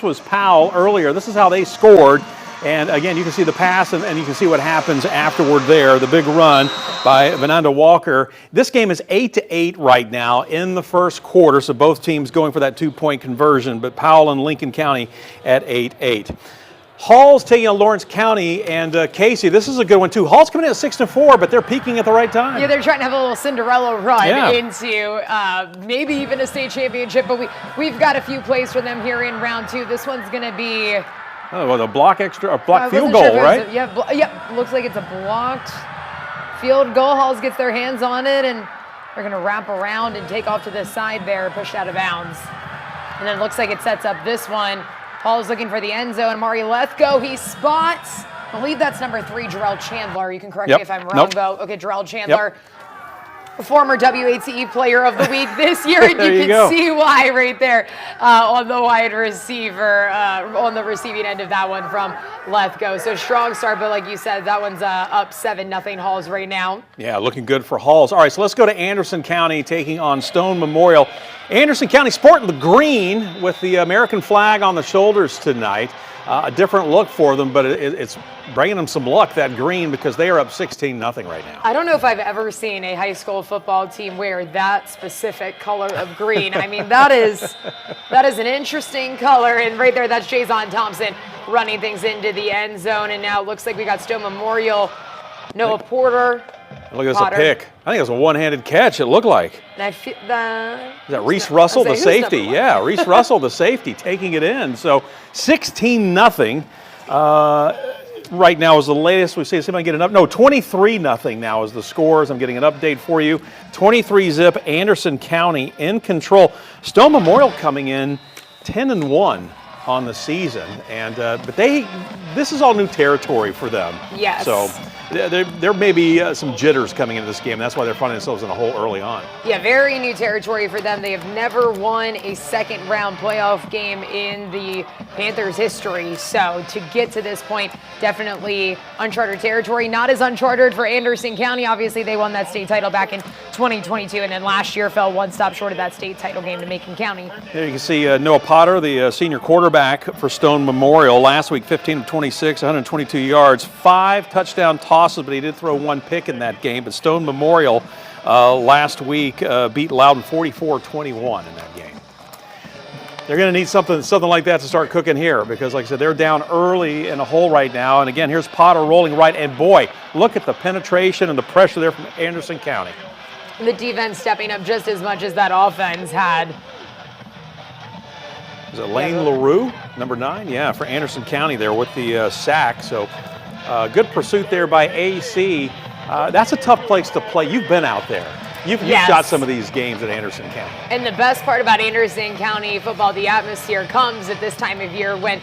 Was Powell earlier. This is how they scored. And again, you can see the pass and you can see what happens afterward there. The big run by Vananda Walker. This game is 8-8 right now in the first quarter. So both teams going for that 2-point conversion, but Powell and Lincoln County at 8-8. Hall's taking on Lawrence County, and Casey, this is a good one too. Hall's coming in at 6-4, but they're peaking at the right time. Yeah, they're trying to have a little Cinderella run into maybe even a state championship, but we've got a few plays for them here in round two. This one's going to be... Oh, well, a block field goal, right? Yeah, looks like it's a blocked field goal. Halls gets their hands on it, and they're going to wrap around and take off to the side there, pushed out of bounds. And then it looks like it sets up this one. Hall is looking for the end zone. Mari Lethko, he spots. I believe that's number 3, Jarrell Chandler. You can correct me if I'm wrong, though. Okay, Jarrell Chandler, former WATE Player of the Week this year, and you can see why right there on the wide receiver, on the receiving end of that one from Lethko. So strong start, but like you said, that one's up 7-0 Halls right now. Yeah, looking good for Halls. All right, so let's go to Anderson County taking on Stone Memorial. Anderson County sporting the green with the American flag on the shoulders tonight. A different look for them, but it's bringing them some luck, that green, because they are up 16-0 right now. I don't know if I've ever seen a high school football team wear that specific color of green. I mean, that is an interesting color, and right there, that's Jason Thompson running things into the end zone, and now it looks like we got Stone Memorial, Noah Porter. Look, that's a pick. I think it was a one-handed catch, it looked like. And is that Reese Russell, the safety? Yeah, Reese Russell, the safety, taking it in. So 16-0 right now is the latest we see. See if I can get an up. No, 23-0 now is the scores. I'm getting an update for you. 23-zip, Anderson County in control. Stone Memorial coming in 10-1 on the season, and but this is all new territory for them. Yes. So there may be some jitters coming into this game. That's why they're finding themselves in a hole early on. Yeah, very new territory for them. They have never won a second-round playoff game in the Panthers' history. So to get to this point, definitely uncharted territory. Not as uncharted for Anderson County. Obviously, they won that state title back in 2022, and then last year fell one stop short of that state title game to Macon County. Here you can see Noah Potter, the senior quarterback for Stone Memorial. Last week, 15 of 26, 122 yards, 5 touchdown tosses, but he did throw 1 pick in that game. But Stone Memorial last week beat Loudon 44-21 in that game. They're going to need something like that to start cooking here, because like I said, they're down early in a hole right now. And again, here's Potter rolling right, and boy, look at the penetration and the pressure there from Anderson County. The defense stepping up just as much as that offense had. Is it Lane LaRue, number 9? Yeah, for Anderson County there with the sack. So good pursuit there by AC. That's a tough place to play. You've been out there. You've shot some of these games at Anderson County. And the best part about Anderson County football, the atmosphere comes at this time of year when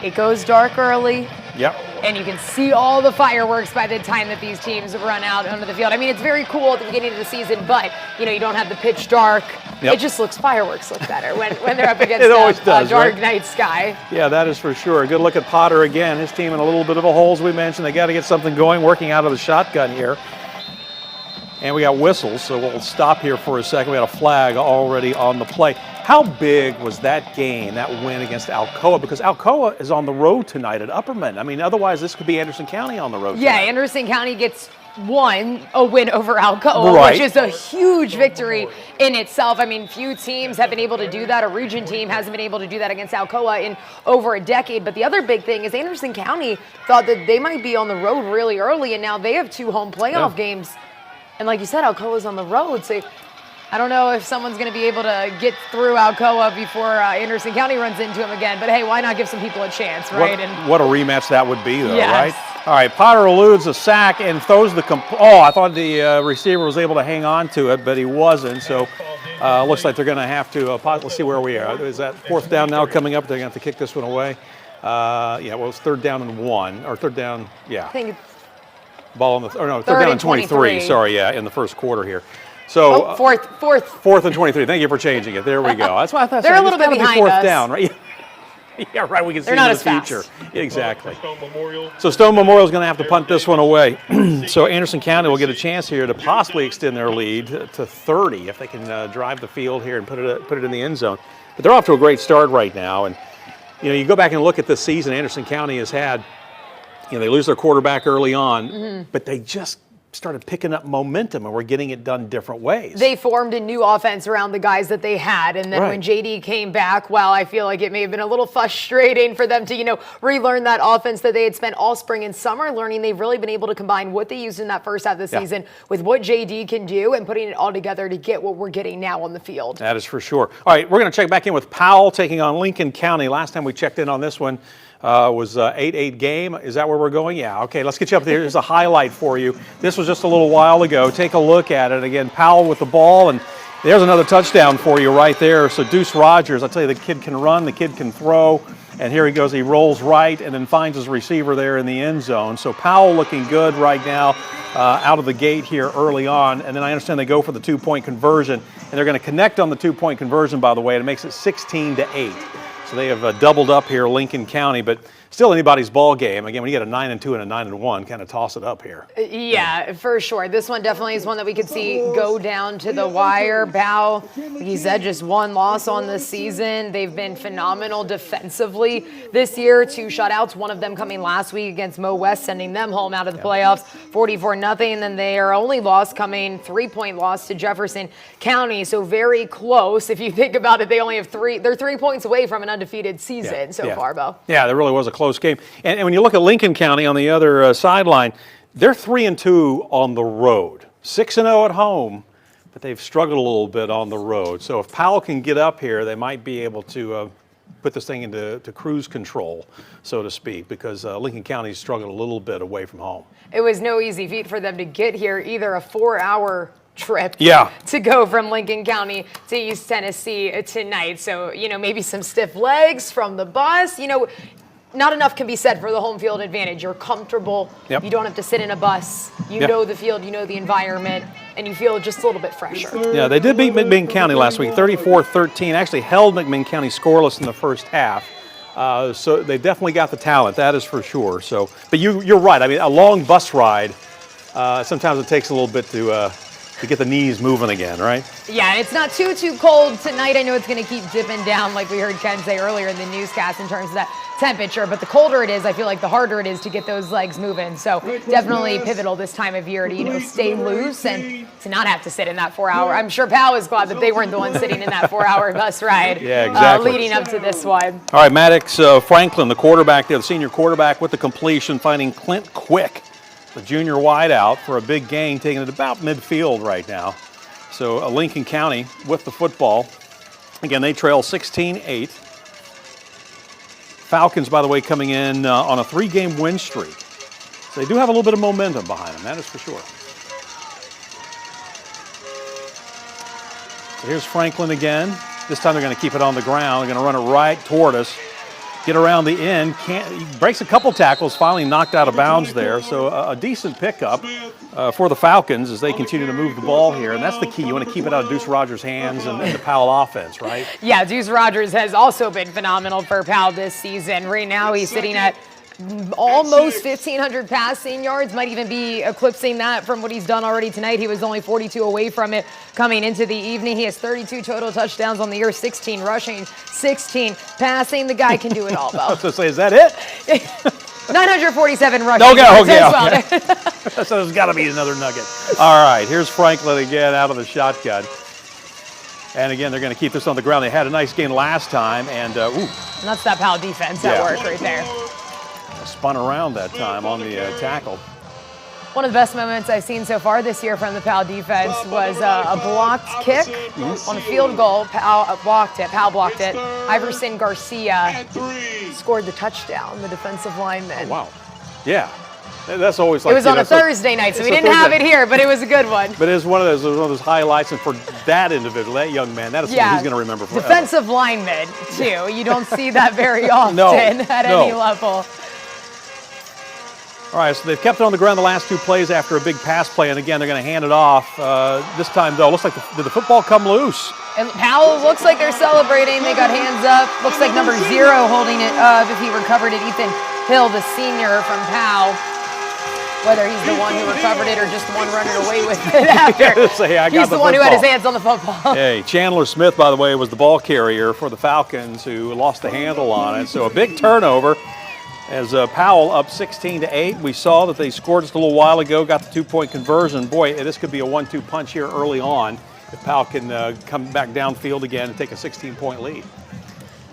it goes dark early. Yep. And you can see all the fireworks by the time that these teams run out onto the field. I mean, it's very cool at the beginning of the season, but you don't have the pitch dark. Yep. It just fireworks look better when they're up against a dark night sky. Yeah, that is for sure. Good look at Potter again. His team in a little bit of a hole, as we mentioned. They got to get something going, working out of the shotgun here. And we got whistles, so we'll stop here for a second. We got a flag already on the play. How big was that game, that win against Alcoa? Because Alcoa is on the road tonight at Upperman. I mean, otherwise this could be Anderson County on the road tonight. Yeah, Anderson County gets a win over Alcoa, which is a huge victory in itself. I mean, few teams have been able to do that. A region team hasn't been able to do that against Alcoa in over a decade. But the other big thing is Anderson County thought that they might be on the road really early, and now they have 2 home playoff games. And like you said, Alcoa's on the road, so I don't know if someone's going to be able to get through Alcoa before Anderson County runs into him again. But hey, why not give some people a chance, right? What a rematch that would be, though, right? All right, Potter eludes a sack and throws the I thought the receiver was able to hang on to it, but he wasn't. So looks like they're going to have to. Let's see where we are. Is that 4th down now coming up? They're going to have to kick this one away. Well, it's 3rd down and 1, or 3rd down. Yeah. I think ball on the 3rd down and 23. Sorry, in the first quarter here. So fourth and 23. Thank you for changing it. There we go. That's why I thought they're a little bit behind us. 4th down, right? Yeah, right. We can see into the future. Exactly. So Stone Memorial is going to have to punt this one away. So Anderson County will get a chance here to possibly extend their lead to 30 if they can drive the field here and put it in the end zone. But they're off to a great start right now, and you go back and look at this season Anderson County has had, they lose their quarterback early on, but they just started picking up momentum, and we're getting it done different ways. They formed a new offense around the guys that they had, and then when JD came back, well, I feel like it may have been a little frustrating for them to, relearn that offense that they had spent all spring and summer learning. They've really been able to combine what they used in that first half of the season with what JD can do and putting it all together to get what we're getting now on the field. That is for sure. All right, we're going to check back in with Powell taking on Lincoln County. Last time we checked in on this one, was 8-8 game. Is that where we're going? Yeah. Okay, let's get you up there. Here's a highlight for you. This was just a little while ago. Take a look at it. Again, Powell with the ball, and there's another touchdown for you right there. So Deuce Rogers, I tell you, the kid can run, the kid can throw, and here he goes. He rolls right and then finds his receiver there in the end zone. So Powell looking good right now out of the gate here early on. And then I understand they go for the 2-point conversion, and they're going to connect on the 2-point conversion, by the way, and it makes it 16-8. So they have doubled up here, Lincoln County, but still anybody's ball game. Again, when you get a 9-2 and a 9-1, kind of toss it up here. Yeah, for sure. This one definitely is one that we could see go down to the wire. Bow, like you said, just one loss on the season. They've been phenomenal defensively this year. 2 shutouts, one of them coming last week against Mo West, sending them home out of the playoffs, 44-0. And then their only loss coming, 3-point loss to Jefferson County. So very close. If you think about it, they only have 3. They're 3 points away from an undefeated season so far, Bo. Yeah, there really was a close game. And when you look at Lincoln County on the other sideline, they're 3-2 on the road, 6-0 at home, but they've struggled a little bit on the road. So if Powell can get up here, they might be able to put this thing into cruise control, so to speak, because Lincoln County's struggled a little bit away from home. It was no easy feat for them to get here, either a 4-hour trip to go from Lincoln County to East Tennessee tonight. So, maybe some stiff legs from the bus. Not enough can be said for the home field advantage. You're comfortable. Yep. You don't have to sit in a bus. You know the field, you know the environment, and you feel just a little bit fresher. Yeah, they did beat McMinn County last week, 34-13. Actually held McMinn County scoreless in the first half. So they definitely got the talent, that is for sure. So, but you're right. I mean, a long bus ride, sometimes it takes a little bit to get the knees moving again, right? Yeah, and it's not too cold tonight. I know it's going to keep dipping down, like we heard Ken say earlier in the newscast, in terms of that temperature. But the colder it is, I feel like the harder it is to get those legs moving. So definitely pivotal this time of year to stay loose and to not have to sit in that 4-hour. I'm sure Powell is glad that they weren't the ones sitting in that 4-hour bus ride. Yeah, exactly. Leading up to this one. All right, Maddox Franklin, the quarterback there, the senior quarterback with the completion, finding Clint Quick, the junior wideout, for a big gain, taking it about midfield right now. So Lincoln County with the football. Again, they trail 16-8. Falcons, by the way, coming in on a 3-game win streak. So they do have a little bit of momentum behind them, that is for sure. So here's Franklin again. This time they're going to keep it on the ground. They're going to run it right toward us. Get around the end, he breaks a couple tackles, finally knocked out of bounds there. So a decent pickup for the Falcons as they continue to move the ball here. And that's the key. You want to keep it out of Deuce Rogers' hands and the Powell offense, right? Yeah, Deuce Rogers has also been phenomenal for Powell this season. Right now he's sitting at almost 1,500 passing yards, might even be eclipsing that from what he's done already tonight. He was only 42 away from it coming into the evening. He has 32 total touchdowns on the year, 16 rushing, 16 passing. The guy can do it all, I was though. going to say, is that it? 947 rushing No, yards okay, as well. So there's got to be another nugget. All right, here's Franklin again out of the shotgun. And again, they're going to keep this on the ground. They had a nice game last time, and And that's that Powell defense at work right there. Spun around that time on the tackle. One of the best moments I've seen so far this year from the Powell defense was a blocked kick on a field goal. Powell blocked it. Iverson Garcia scored the touchdown, the defensive lineman. Oh, wow. Yeah. That's always like, it was on a Thursday night, so we didn't have it here, but it was a good one. But it was one of those highlights, and for that individual, that young man, that is something he's going to remember forever. Defensive lineman, too. You don't see that very often at any level. All right, so they've kept it on the ground the last 2 plays after a big pass play, and again, they're going to hand it off. This time, though, looks like did the football come loose? And Powell looks like they're celebrating. They got hands up. Looks like number 0 holding it up if he recovered it. Ethan Hill, the senior from Powell. whether he's the one who recovered it or just the one running away with it after. Say, I got He's the one who had his football. hands on the football. Hey, Chandler Smith, by the way, was the ball carrier for the Falcons who lost the handle on it. So a big turnover as Powell up 16-8. We saw that they scored just a little while ago, got the 2-point conversion. Boy, this could be a 1-2 punch here early on if Powell can come back downfield again and take a 16-point lead.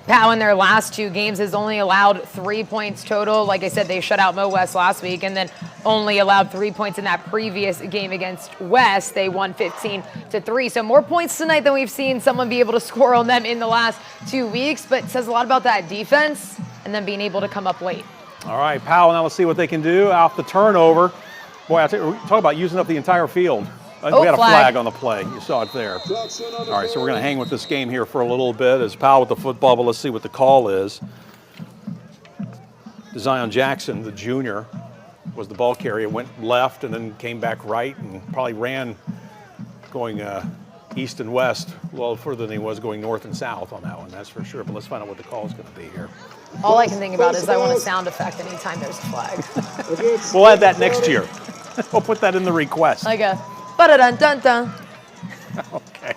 Powell in their last 2 games has only allowed 3 points total. Like I said, they shut out Mo West last week and then only allowed 3 points in that previous game against West. They won 15-3. So more points tonight than we've seen someone be able to score on them in the last 2 weeks, but it says a lot about that defense and then being able to come up late. All right, Powell, now let's see what they can do off the turnover. Boy, I talk about using up the entire field. We had a flag on the play. You saw it there. All right, so we're going to hang with this game here for a little bit as Powell with the football, but let's see what the call is. Zion Jackson, the junior, was the ball carrier, went left and then came back right and probably ran going east and west a little further than he was going north and south on that one, that's for sure. But let's find out what the call is going to be here. All I can think about is I want a sound effect anytime there's a flag. We'll add that next year. We'll put that in the request. Like a ba-da-dun-dun-dun. Okay.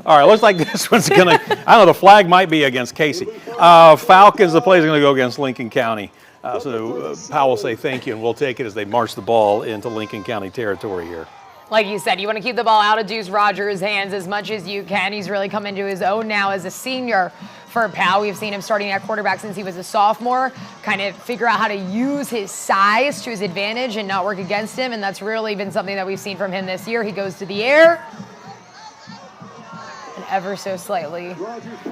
All right, looks like this one's going to, I don't know, the flag might be against Casey. Falcons, the play is going to go against Lincoln County. So Powell will say thank you, and we'll take it as they march the ball into Lincoln County territory here. Like you said, you want to keep the ball out of Deuce Rogers' hands as much as you can. He's really come into his own now as a senior for Powell. We've seen him starting at quarterback since he was a sophomore, kind of figure out how to use his size to his advantage and not work against him, and that's really been something that we've seen from him this year. He goes to the air, and ever so slightly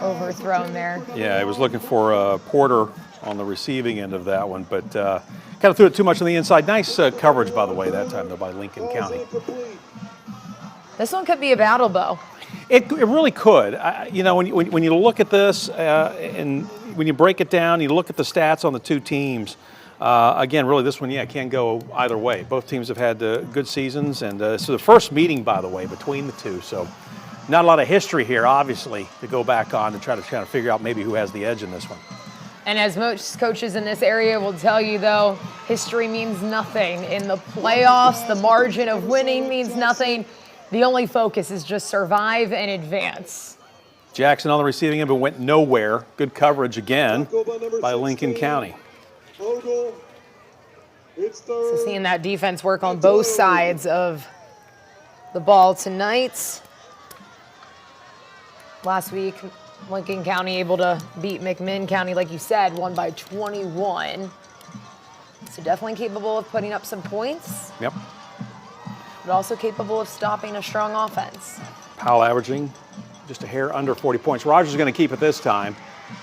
overthrown there. Yeah, he was looking for Porter on the receiving end of that one, but kind of threw it too much on the inside. Nice coverage, by the way, that time, though, by Lincoln County. This one could be a battle, Bo. It really could. You know, when you look at this and when you break it down, you look at the stats on the two teams. Again, really, this one, can go either way. Both teams have had good seasons, and so the first meeting, by the way, between the two. So, not a lot of history here, obviously, to go back on to try to kind of figure out maybe who has the edge in this one. And as most coaches in this area will tell you, though, history means nothing. In the playoffs, the margin of winning means nothing. The only focus is just survive and advance. Jackson on the receiving end, but went nowhere. Good coverage again by Lincoln County. So seeing that defense work on both sides of the ball tonight. Last week, Lincoln County able to beat McMinn County, like you said, won by 21. So definitely capable of putting up some points. Yep. But also capable of stopping a strong offense. Powell averaging just a hair under 40 points. Rogers is going to keep it this time.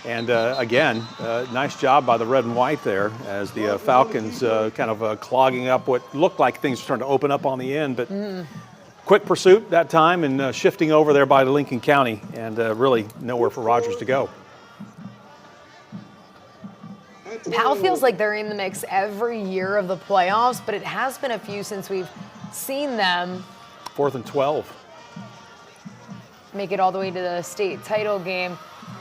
And again, nice job by the red and white there as the Falcons kind of clogging up what looked like things were starting to open up on the end. But quick pursuit that time and shifting over there by Lincoln County and really nowhere for Rogers to go. Powell feels like they're in the mix every year of the playoffs, but it has been a few since we've seen them 4th and 12. Make it all the way to the state title game.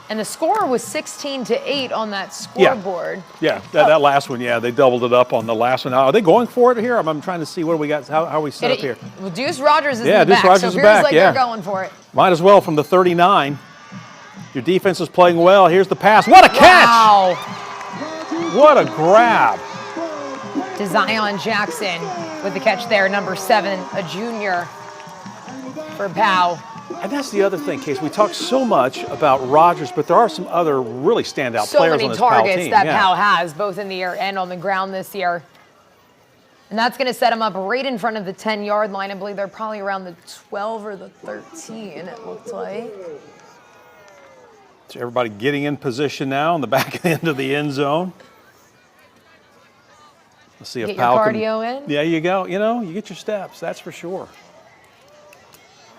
And the score was 16-8 on that scoreboard. Yeah, that last one, they doubled it up on the last one. Are they going for it here? I'm trying to see what do we got, how are we set up here? Well, Deuce Rogers is in the Deuce back, Rogers so is here's back, like they're going for it. Might as well from the 39. Your defense is playing well. Here's the pass. What a catch! Wow. What a grab. To Zion Jackson with the catch there, number 7, a junior for Powell. And that's the other thing, Case. We talk so much about Rogers, but there are some other really standout So players many on this Powell targets team. that Powell has, both in the air and on the ground this year. And that's going to set him up right in front of the 10-yard line. I believe they're probably around the 12 or the 13, it looked like. So everybody getting in position now on the back end of the end zone. Let's see if Get Powell your cardio in. Yeah, you go. You know, you get your steps, that's for sure.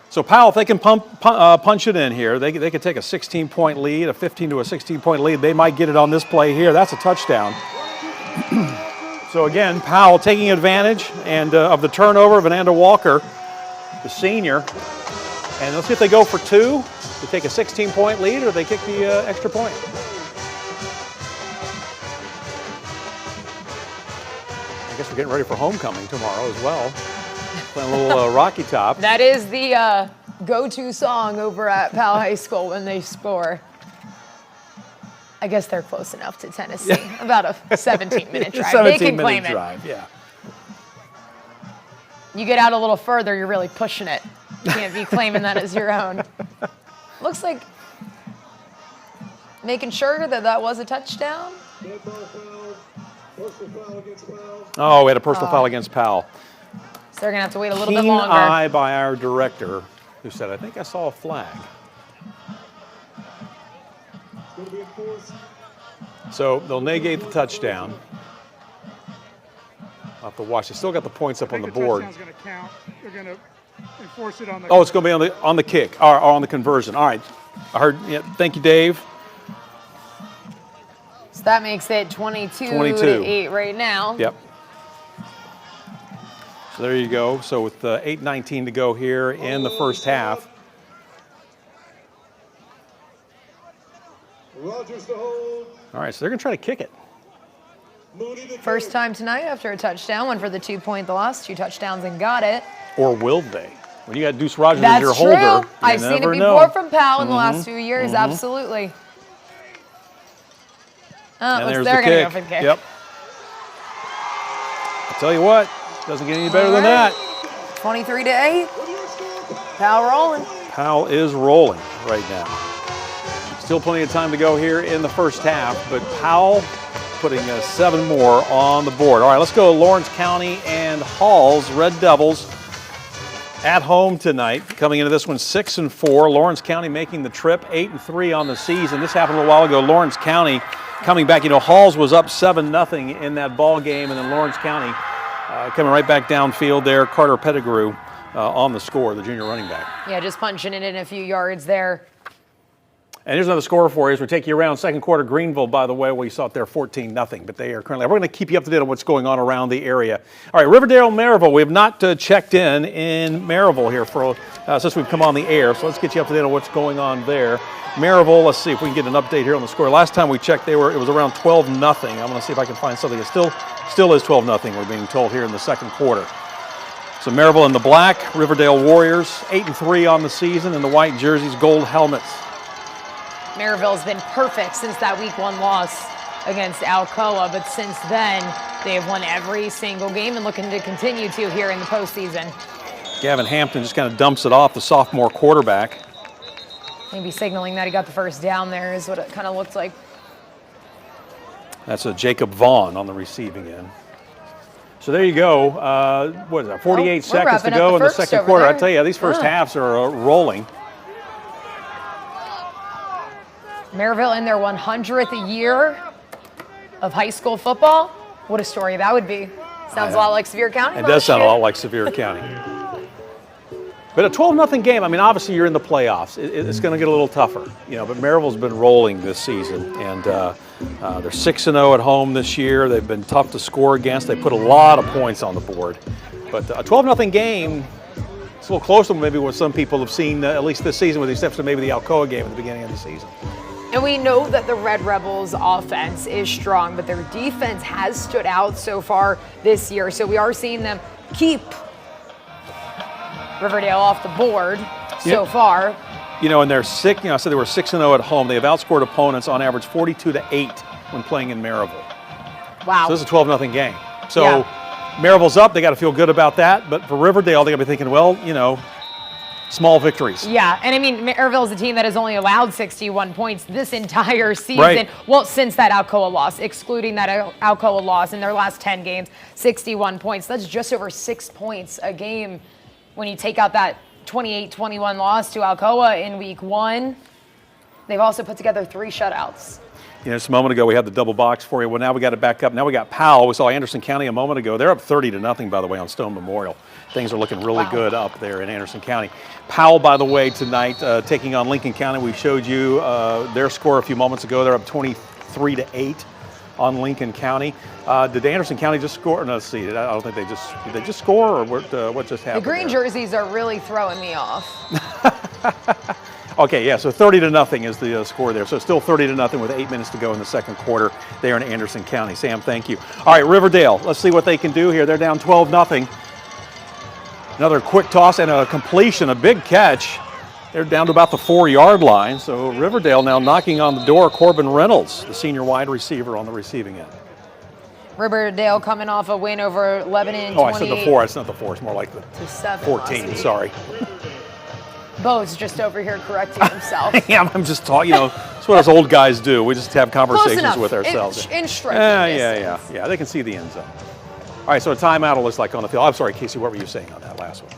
So Powell, if they can punch it in here, they could take a 16-point lead, a 15 to a 16-point lead. They might get it on this play here. That's a touchdown. So again, Powell taking advantage and of the turnover of Vananda Walker, the senior. And let's see if they go for 2. They take a 16-point lead or they kick the extra point. I guess we're getting ready for homecoming tomorrow as well. Playing a little Rocky Top. That is the go-to song over at Powell High School when they score. I guess they're close enough to Tennessee. About a 17-minute drive. They can claim it. Drive, yeah. You get out a little further, you're really pushing it. You can't be claiming that as your own. Looks like making sure that that was a touchdown. Oh, we had a personal foul against Powell. So they're going to have to wait a little bit Keen longer. eye by our director, who said, I think I saw a flag. So they'll negate the touchdown. I'll have to watch. They still got the points up on the board. Touchdown's going to count. They're going to enforce it on the. Oh, it's going to be on the kick or on the conversion. All right. I heard. Yeah, thank you, Dave. So that makes it 22 22. to 8 right now. Yep. So there you go. So with 8:19 to go here in the first half. Rogers to hold. All right, so they're going to try to kick it. First time tonight after a touchdown. Went for the 2-point loss. 2 touchdowns and got it. Or will they? When you got Deuce Rogers That's as your true. holder, you I've seen it never before know. from Powell in the last few years. Absolutely. And Looks there's they're the going to kick. go for the kick. Yep. I'll tell you what, doesn't get any better than that. 23 to 8. Powell rolling. Powell is rolling right now. Still plenty of time to go here in the first half, but Powell putting 7 more on the board. All right, let's go Lawrence County and Halls, Red Devils, at home tonight. Coming into this one 6-4. Lawrence County making the trip, 8-3 on the season. This happened a little while ago. Lawrence County coming back. You know, Halls was up 7-0 in that ball game, and then Lawrence County coming right back downfield there. Carter Pettigrew on the score, the junior running back. Yeah, just punching it in a few yards there. And here's another score for you as we take you around second quarter. Greenville, by the way, we saw it there 14-0, but they are currently, we're going to keep you up to date on what's going on around the area. All right, Riverdale, Maryville. We have not checked in Maryville here for since we've come on the air, so let's get you up to date on what's going on there. Maryville, let's see if we can get an update here on the score. Last time we checked, it was around 12-0. I'm going to see if I can find something. It still is 12-0, we're being told here in the second quarter. So Maryville in the black, Riverdale Warriors, 8-3 on the season, in the white jerseys, gold helmets. Maryville's been perfect since that week 1 loss against Alcoa, but since then, they have won every single game and looking to continue to here in the postseason. Gavin Hampton just kind of dumps it off, the sophomore quarterback. Maybe signaling that he got the first down there is what it kind of looked like. That's a Jacob Vaughn on the receiving end. So there you go. What is that, 48 seconds to wrapping up go the in the first second over quarter. I there. tell you, these first halves are rolling. Maryville in their 100th year of high school football. What a story that would be. Sounds a lot like Sevier County. It does sound a lot like Sevier County. But a 12-0 game, I mean, obviously you're in the playoffs. It's going to get a little tougher, you know, but Maryville's been rolling this season, and they're 6-0 at home this year. They've been tough to score against. They put a lot of points on the board. But a 12-0 game, it's a little closer than maybe what some people have seen, at least this season, with the exception of maybe the Alcoa game at the beginning of the season. And we know that the Red Rebels offense is strong, but their defense has stood out so far this year. So we are seeing them keep Riverdale off the board so far. You know, and they're sick. You know, I said they were 6-0 at home. They have outscored opponents on average 42-8 when playing in Maryville. Wow. So this is a 12-0 game. So Maryville's up. They got to feel good about that. But for Riverdale, they got to be thinking, well, you know, small victories. Yeah, and I mean, Maryville's a team that has only allowed 61 points this entire season. Right. Well, since that Alcoa loss, excluding that Alcoa loss in their last 10 games, 61 points. That's just over 6 points a game when you take out that 28-21 loss to Alcoa in week 1. They've also put together 3 shutouts. You know, just a moment ago, we had the double box for you. Well, now we got it back up. Now we got Powell. We saw Anderson County a moment ago. They're up 30-0, by the way, on Stone Memorial. Things are looking really good up there in Anderson County. Powell, by the way, tonight taking on Lincoln County. We showed you their score a few moments ago. They're up 23-8 on Lincoln County. Did Anderson County just score? No, let's see. I don't think they did they just score, or what just happened? The green there? jerseys are really throwing me off. Okay, yeah, so 30-0 is the score there. So still 30-0 with 8 minutes to go in the second quarter there in Anderson County. Sam, thank you. All right, Riverdale, let's see what they can do here. They're down 12-0. Another quick toss and a completion, a big catch. They're down to about the 4-yard line. So Riverdale now knocking on the door. Corbin Reynolds, the senior wide receiver, on the receiving end. Riverdale coming off a win over Lebanon. Oh, I said the 4. It's not the 4. It's more like the to 7 14. last week. Sorry. Bo's just over here correcting himself. Yeah, I'm just talking. You know, that's what us old guys do. We just have conversations enough. with ourselves. In striking Yeah. distance. They can see the end zone. All right, so a timeout it looks like on the field. I'm sorry, Casey, what were you saying on that last one?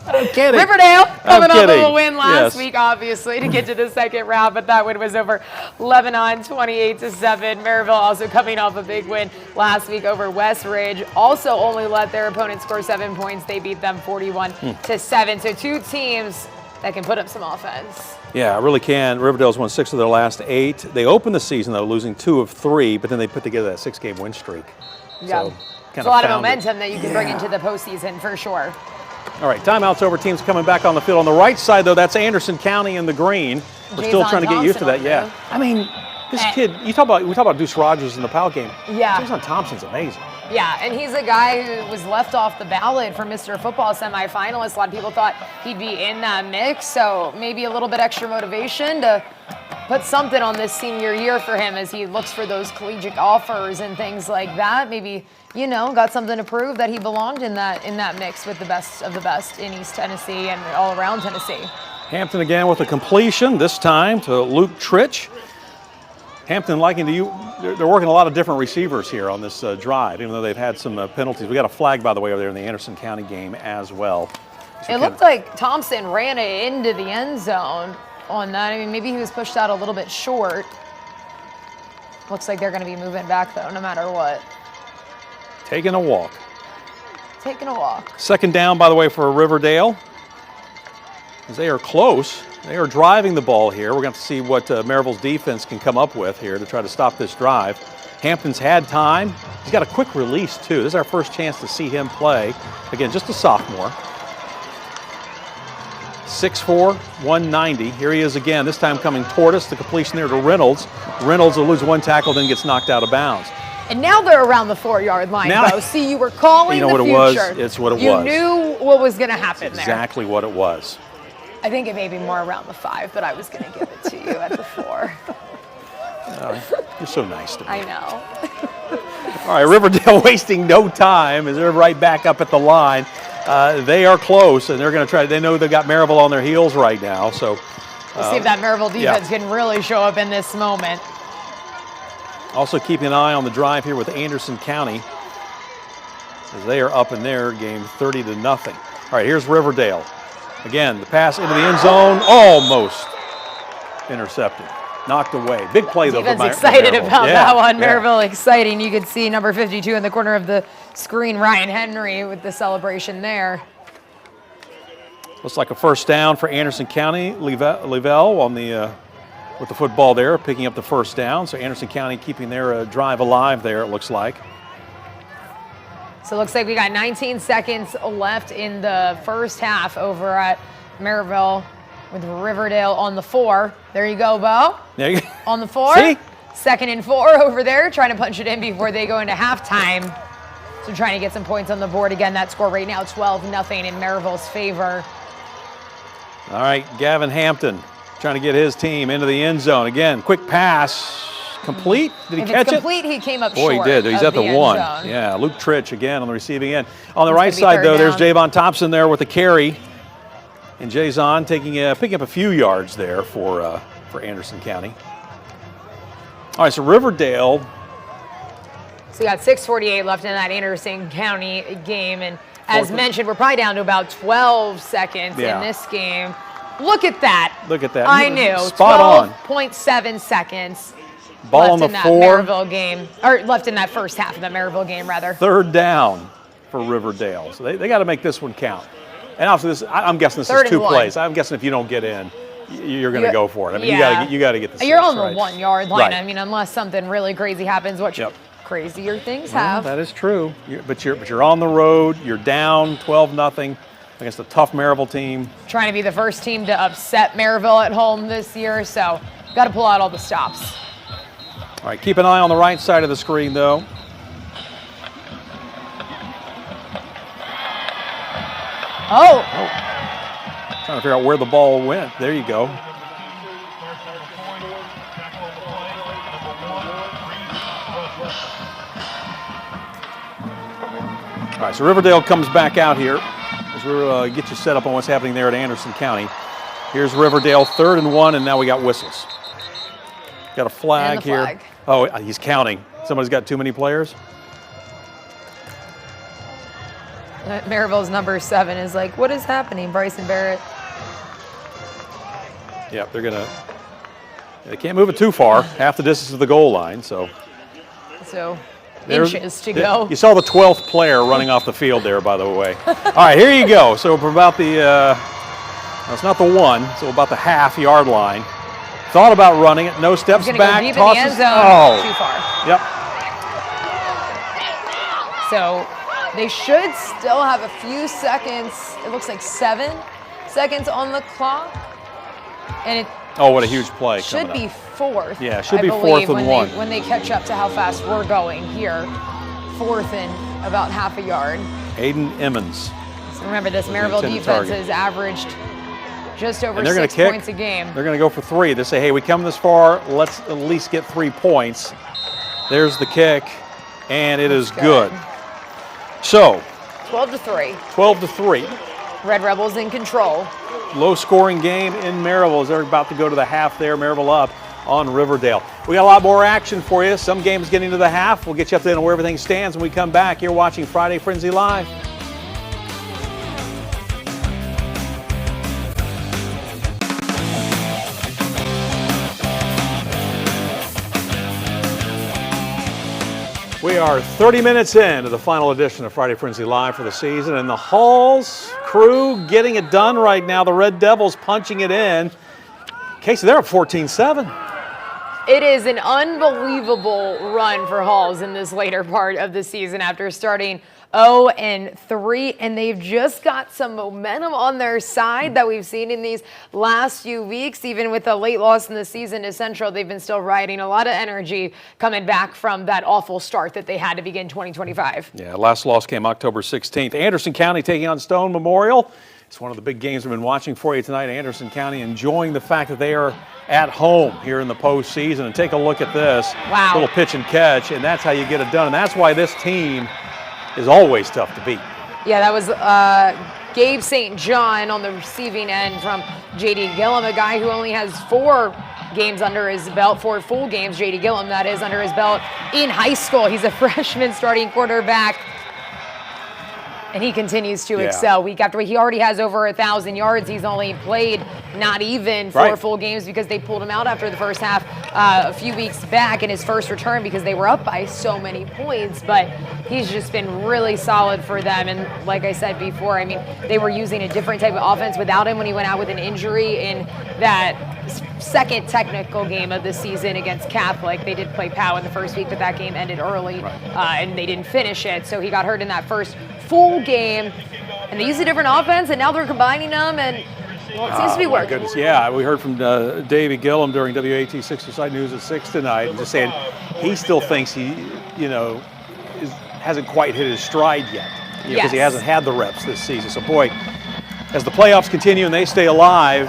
I'm kidding. Riverdale coming off of kidding. a win last Yes. week, obviously, to get to the second round, but that win was over Lebanon 28-7. Maryville also coming off a big win last week over West Ridge. Also only let their opponent score 7 points. They beat them 41-7. So two teams that can put up some offense. Yeah, really can. Riverdale's won 6 of their last 8. They opened the season, though, losing 2 of 3, but then they put together that 6-game win streak. Yeah. So, It's a lot of momentum that you can bring into the postseason for sure. All right, timeout's over. Teams coming back on the field. On the right side, though, that's Anderson County in the green. We're still Jason trying to get used to that. Thompson Yeah. on I mean, this kid, we talk about Deuce Rogers in the Powell game. Yeah. Jason Thompson's amazing. Yeah, and he's a guy who was left off the ballot for Mr. Football semifinalist. A lot of people thought he'd be in that mix, so maybe a little bit extra motivation to put something on this senior year for him as he looks for those collegiate offers and things like that. Maybe, got something to prove that he belonged in that mix with the best of the best in East Tennessee and all around Tennessee. Hampton again with a completion, this time to Luke Tritch. Hampton liking to you. They're working a lot of different receivers here on this drive, even though they've had some penalties. We got a flag, by the way, over there in the Anderson County game as well. So It looked like Thompson ran it into the end zone on that. I mean, maybe he was pushed out a little bit short. Looks like they're going to be moving back, though, no matter what. taking a walk. Taking a walk. Second down, by the way, for Riverdale. As they are close. They are driving the ball here. We're going to see what Maryville's defense can come up with here to try to stop this drive. Hampton's had time. He's got a quick release, too. This is our first chance to see him play. Again, just a sophomore. 6'4", 190. Here he is again, this time coming toward us. The completion there to Reynolds. Reynolds will lose one tackle, then gets knocked out of bounds. And now they're around the 4-yard line, Now- Bo. See, you were calling You know the what it was? future. It's what it you was. knew what was going to happen there. Exactly what it was. I think it may be more around the 5, but I was going to give it to you at the 4. You're so nice to me. I know. All right, Riverdale wasting no time as they're right back up at the line. They are close, and they're going to try. They know they've got Maryville on their heels right now. So We'll see if that Maryville defense can really show up in this moment. also keeping an eye on the drive here with Anderson County as they are up in their game 30-0. All right, here's Riverdale. Again, the pass into the end zone, almost intercepted. Knocked away. Big play, though, Defense for excited Maryville. about Yeah, that one. yeah. Maryville exciting. You could see number 52 in the corner of the screen, Ryan Henry, with the celebration there. Looks like a first down for Anderson County. Levell on the with the football there, picking up the first down. So Anderson County keeping their drive alive there, it looks like. So it looks like we got 19 seconds left in the first half over at Maryville with Riverdale on the 4. There you go, Bo. There you go. On the 4. See? 2nd and 4 over there, trying to punch it in before they go into halftime. So trying to get some points on the board. Again, that score right now, 12-0 in Maryville's favor. All right, Gavin Hampton trying to get his team into the end zone. Again, quick pass. Complete? Did he If catch it's complete, he came up it? Boy, he short. did. He's of at the end 1. zone. Yeah, Luke Tritch again on the receiving end. On the right It's side, gonna be though, third there's down. Javon Thompson there with the carry. And Jason picking up a few yards there for Anderson County. All right, so Riverdale. So we got 6:48 left in that Anderson County game. And as mentioned, we're probably down to about 12 seconds Yeah. in this game. Look at that. Look at that. I knew. Spot on. 12.7 seconds Ball left on the in that 4. Maryville game, or left in that first half of the Maryville game, rather. Third down for Riverdale. So they got to make this one count. And obviously, I'm guessing this Third is and 2 one. plays. I'm guessing if you don't get in, you're going to go for it. I mean, Yeah. you got to get the You're six, on the right? 1-yard line. Right. I mean, unless something really crazy happens, which Yep. crazier things Well, have. that is true. But you're on the road. You're down 12-0. against a tough Maryville team. Trying to be the first team to upset Maryville at home this year, so got to pull out all the stops. All right, keep an eye on the right side of the screen, though. Oh, Trying to figure out where the ball went. There you go. All right, so Riverdale comes back out here as we get you set up on what's happening there at Anderson County. Here's Riverdale, 3rd and 1, and now we got whistles. Got a flag And the here. flag. Oh, he's counting. Somebody's got too many players. Maryville's number 7 is like, what is happening, Bryson Barrett? Yep, they can't move it too far, half the distance to the goal line, so. So There's- inches to go. You saw the 12th player running off the field there, by the way. All right, here you go. So for about the, no, it's not the 1, so about the half-yard line. Thought about running it, no steps Gonna back, go deep tosses. in the end zone, Oh, too far. yep. So they should still have a few seconds. It looks like 7 seconds on the clock. And it Oh, what a huge play. should coming be up. 4th. Yeah, it should I be believe, 4th and 1. when they catch up to how fast we're going here. 4th and about half a yard. Aiden Emmons. So remember, this the Maryville intended defense target. has averaged just over And they're going 6 to kick. points a game. They're going to go for 3. They say, hey, we come this far, let's at least get 3 points. There's the kick, and it is good. So, 12-3. 12-3. Red Rebels in control. Low-scoring game in Maryville as they're about to go to the half there. Maryville up on Riverdale. We got a lot more action for you. Some games getting to the half. We'll get you up to date on where everything stands when we come back. You're watching Friday Frenzy Live. We are 30 minutes into the final edition of Friday Frenzy Live for the season, and the Halls crew getting it done right now. The Red Devils punching it in. Casey, they're up 14-7. It is an unbelievable run for Halls in this later part of the season after starting 0-3, and they've just got some momentum on their side that we've seen in these last few weeks. Even with a late loss in the season to Central, they've been still riding a lot of energy coming back from that awful start that they had to begin 2025. Yeah, last loss came October 16th. Anderson County taking on Stone Memorial. It's one of the big games we've been watching for you tonight. Anderson County enjoying the fact that they are at home here in the postseason. And take a look at this. Wow. Little pitch and catch, and that's how you get it done. And that's why this team is always tough to beat. Yeah, that was Gabe St. John on the receiving end from J.D. Gillum, a guy who only has 4 games under his belt, 4 full games, J.D. Gillum, that is, under his belt in high school. He's a freshman starting quarterback, and he continues to excel week after week. He already has over 1,000 yards. He's only played not even 4 full games because they pulled him out after the first half a few weeks back in his first return because they were up by so many points. But he's just been really solid for them. And like I said before, I mean, they were using a different type of offense without him when he went out with an injury in that second technical game of the season against Catholic. They did play POW in the first week, but that game ended early and they didn't finish it. So he got hurt in that first full game, and they used a different offense, and now they're combining them, and well, it seems to be My working. goodness, yeah. We heard from Davey Gillum during WAT 6 Side News at 6 tonight, and just saying he still thinks he, hasn't quite hit his stride yet because he Yes. hasn't had the reps this season. So, boy, as the playoffs continue and they stay alive,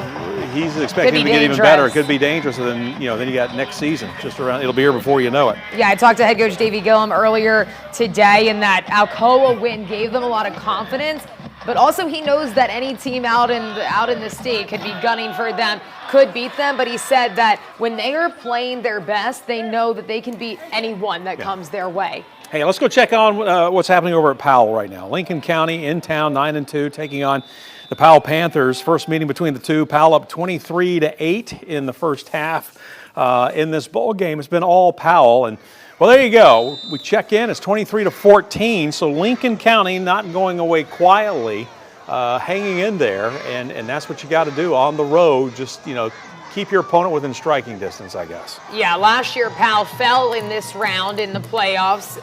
he's expecting be him to get even better. It dangerous. could be dangerous, and then then you got next season just around. It'll be here before you know it. Yeah, I talked to head coach Davey Gillum earlier today, and that Alcoa win gave them a lot of confidence. But also, he knows that any team out in the state could be gunning for them, could beat them. But he said that when they are playing their best, they know that they can beat anyone that comes their way. Hey, let's go check on what's happening over at Powell right now. Lincoln County in town, 9-2, taking on the Powell Panthers. First meeting between the two. Powell up 23-8 in the first half in this bowl game. It's been all Powell, and well, there you go. We check in. It's 23-14. So Lincoln County not going away quietly, hanging in there, and that's what you got to do on the road. Just keep keep your opponent within striking distance, I guess. Yeah, last year Powell fell in this round in the playoffs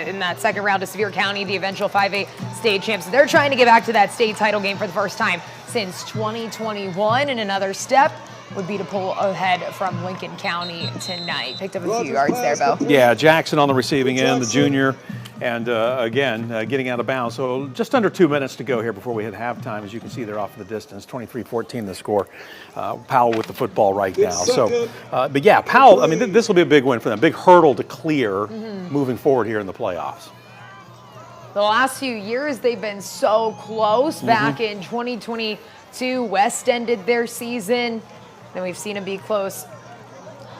in that second round to Sevier County, the eventual 5A state champs. So they're trying to get back to that state title game for the first time since 2021, and another step would be to pull ahead from Lincoln County tonight. Picked up a few yards there, Bo. Yeah, Jackson on the receiving end, the junior, and again, getting out of bounds. So just under 2 minutes to go here before we hit halftime. As you can see, they're off in the distance, 23-14 the score. Powell with the football right now. So, but yeah, Powell, I mean, this will be a big win for them, big hurdle to clear moving forward here in the playoffs. The last few years, they've been so close. Back in 2022, West ended their season. Then we've seen them be close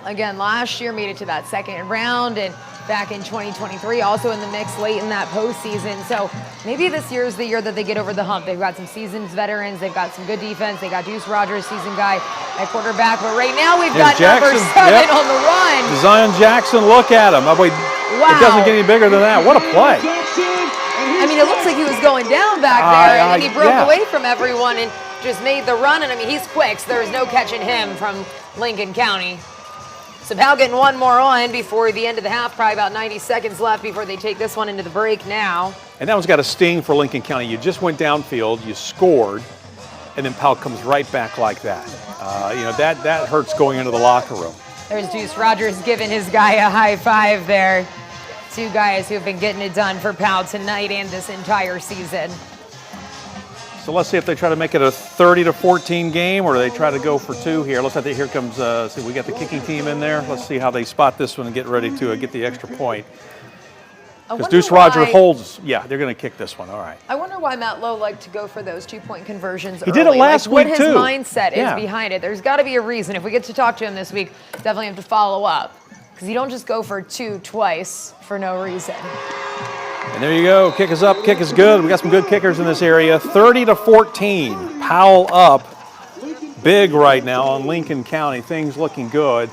again last year, made it to that second round, and back in 2023, also in the mix late in that postseason. So maybe this year is the year that they get over the hump. They've got some seasoned veterans. They've got some good defense. They got Deuce Rogers, seasoned guy at quarterback. But right now we've got number 7 on the run. Zion Jackson, look at him. Oh, wait, Wow. It doesn't get any bigger than that. What a play. I mean, it looks like he was going down back there, and he broke away from everyone and just made the run. And I mean, he's quick, so there's no catching him from Lincoln County. So Powell getting one more on before the end of the half, probably about 90 seconds left before they take this one into the break now. And that one's got a sting for Lincoln County. You just went downfield, you scored, and then Powell comes right back like that. You know, that hurts going into the locker room. There's Deuce Rogers giving his guy a high five there. Two guys who have been getting it done for Powell tonight and this entire season. So let's see if they try to make it a 30-14 game, or do they try to go for 2 here. Looks like here comes, see, we got the kicking team in there. Let's see how they spot this one and get ready to get the extra point. Because Deuce Rogers holds, yeah, they're going to kick this one. All right. I wonder why Matt Lowe liked to go for those 2-point conversions He did it last week, what too. What his mindset is behind it. There's got to be a reason. If we get to talk to him this week, definitely have to follow up. Because you don't just go for 2 twice for no reason. And there you go. Kick is up, kick is good. We got some good kickers in this area. 30-14. Powell up big right now on Lincoln County. Things looking good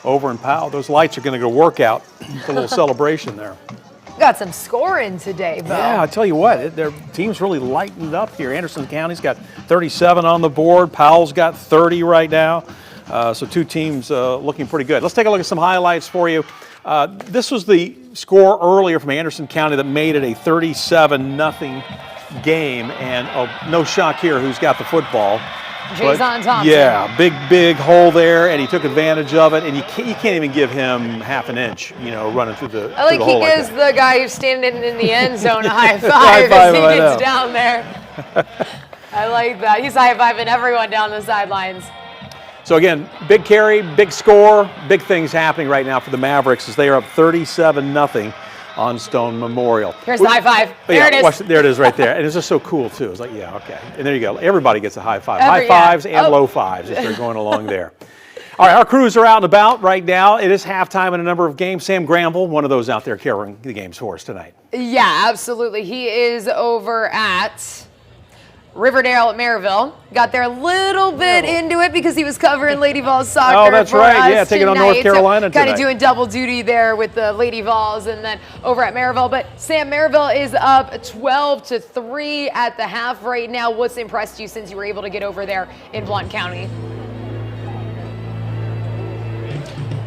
over in Powell. Those lights are going to go work out. It's a little celebration there. Got some scoring today, Bo. Yeah, I tell you what, their team's really lightened up here. Anderson County's got 37 on the board. Powell's got 30 right now. So 2 teams looking pretty good. Let's take a look at some highlights for you. This was the score earlier from Anderson County that made it a 37-0 game. And no shock here who's got the football. Jason Thompson. Yeah, big hole there, and he took advantage of it. And you can't even give him half an inch, you know, running through the I like through the he hole gives like that. the guy who's standing in the end zone a high five, High five, as I he know. gets down there. I like that. He's high-fiving everyone down the sidelines. So again, big carry, big score, big things happening right now for the Mavericks as they are up 37-0 on Stone Memorial. Here's the high five. There it is. Watch, there it is right there. And it's just so cool too. It's like, yeah, okay. And there you go. Everybody gets a high five. High fives and low fives if they're going along there. All right, our crews are out and about right now. It is halftime in a number of games. Sam Granville, one of those out there carrying the games for us tonight. Yeah, absolutely. He is over at Riverdale at Maryville. Got there a little bit into it because he was covering Lady Vols soccer. Oh, that's for right. us Yeah, taking on tonight. North Carolina so kind tonight. of doing double duty there with the Lady Vols and then over at Maryville. But Sam, Maryville is up 12-3 at the half right now. What's impressed you since you were able to get over there in Blount County?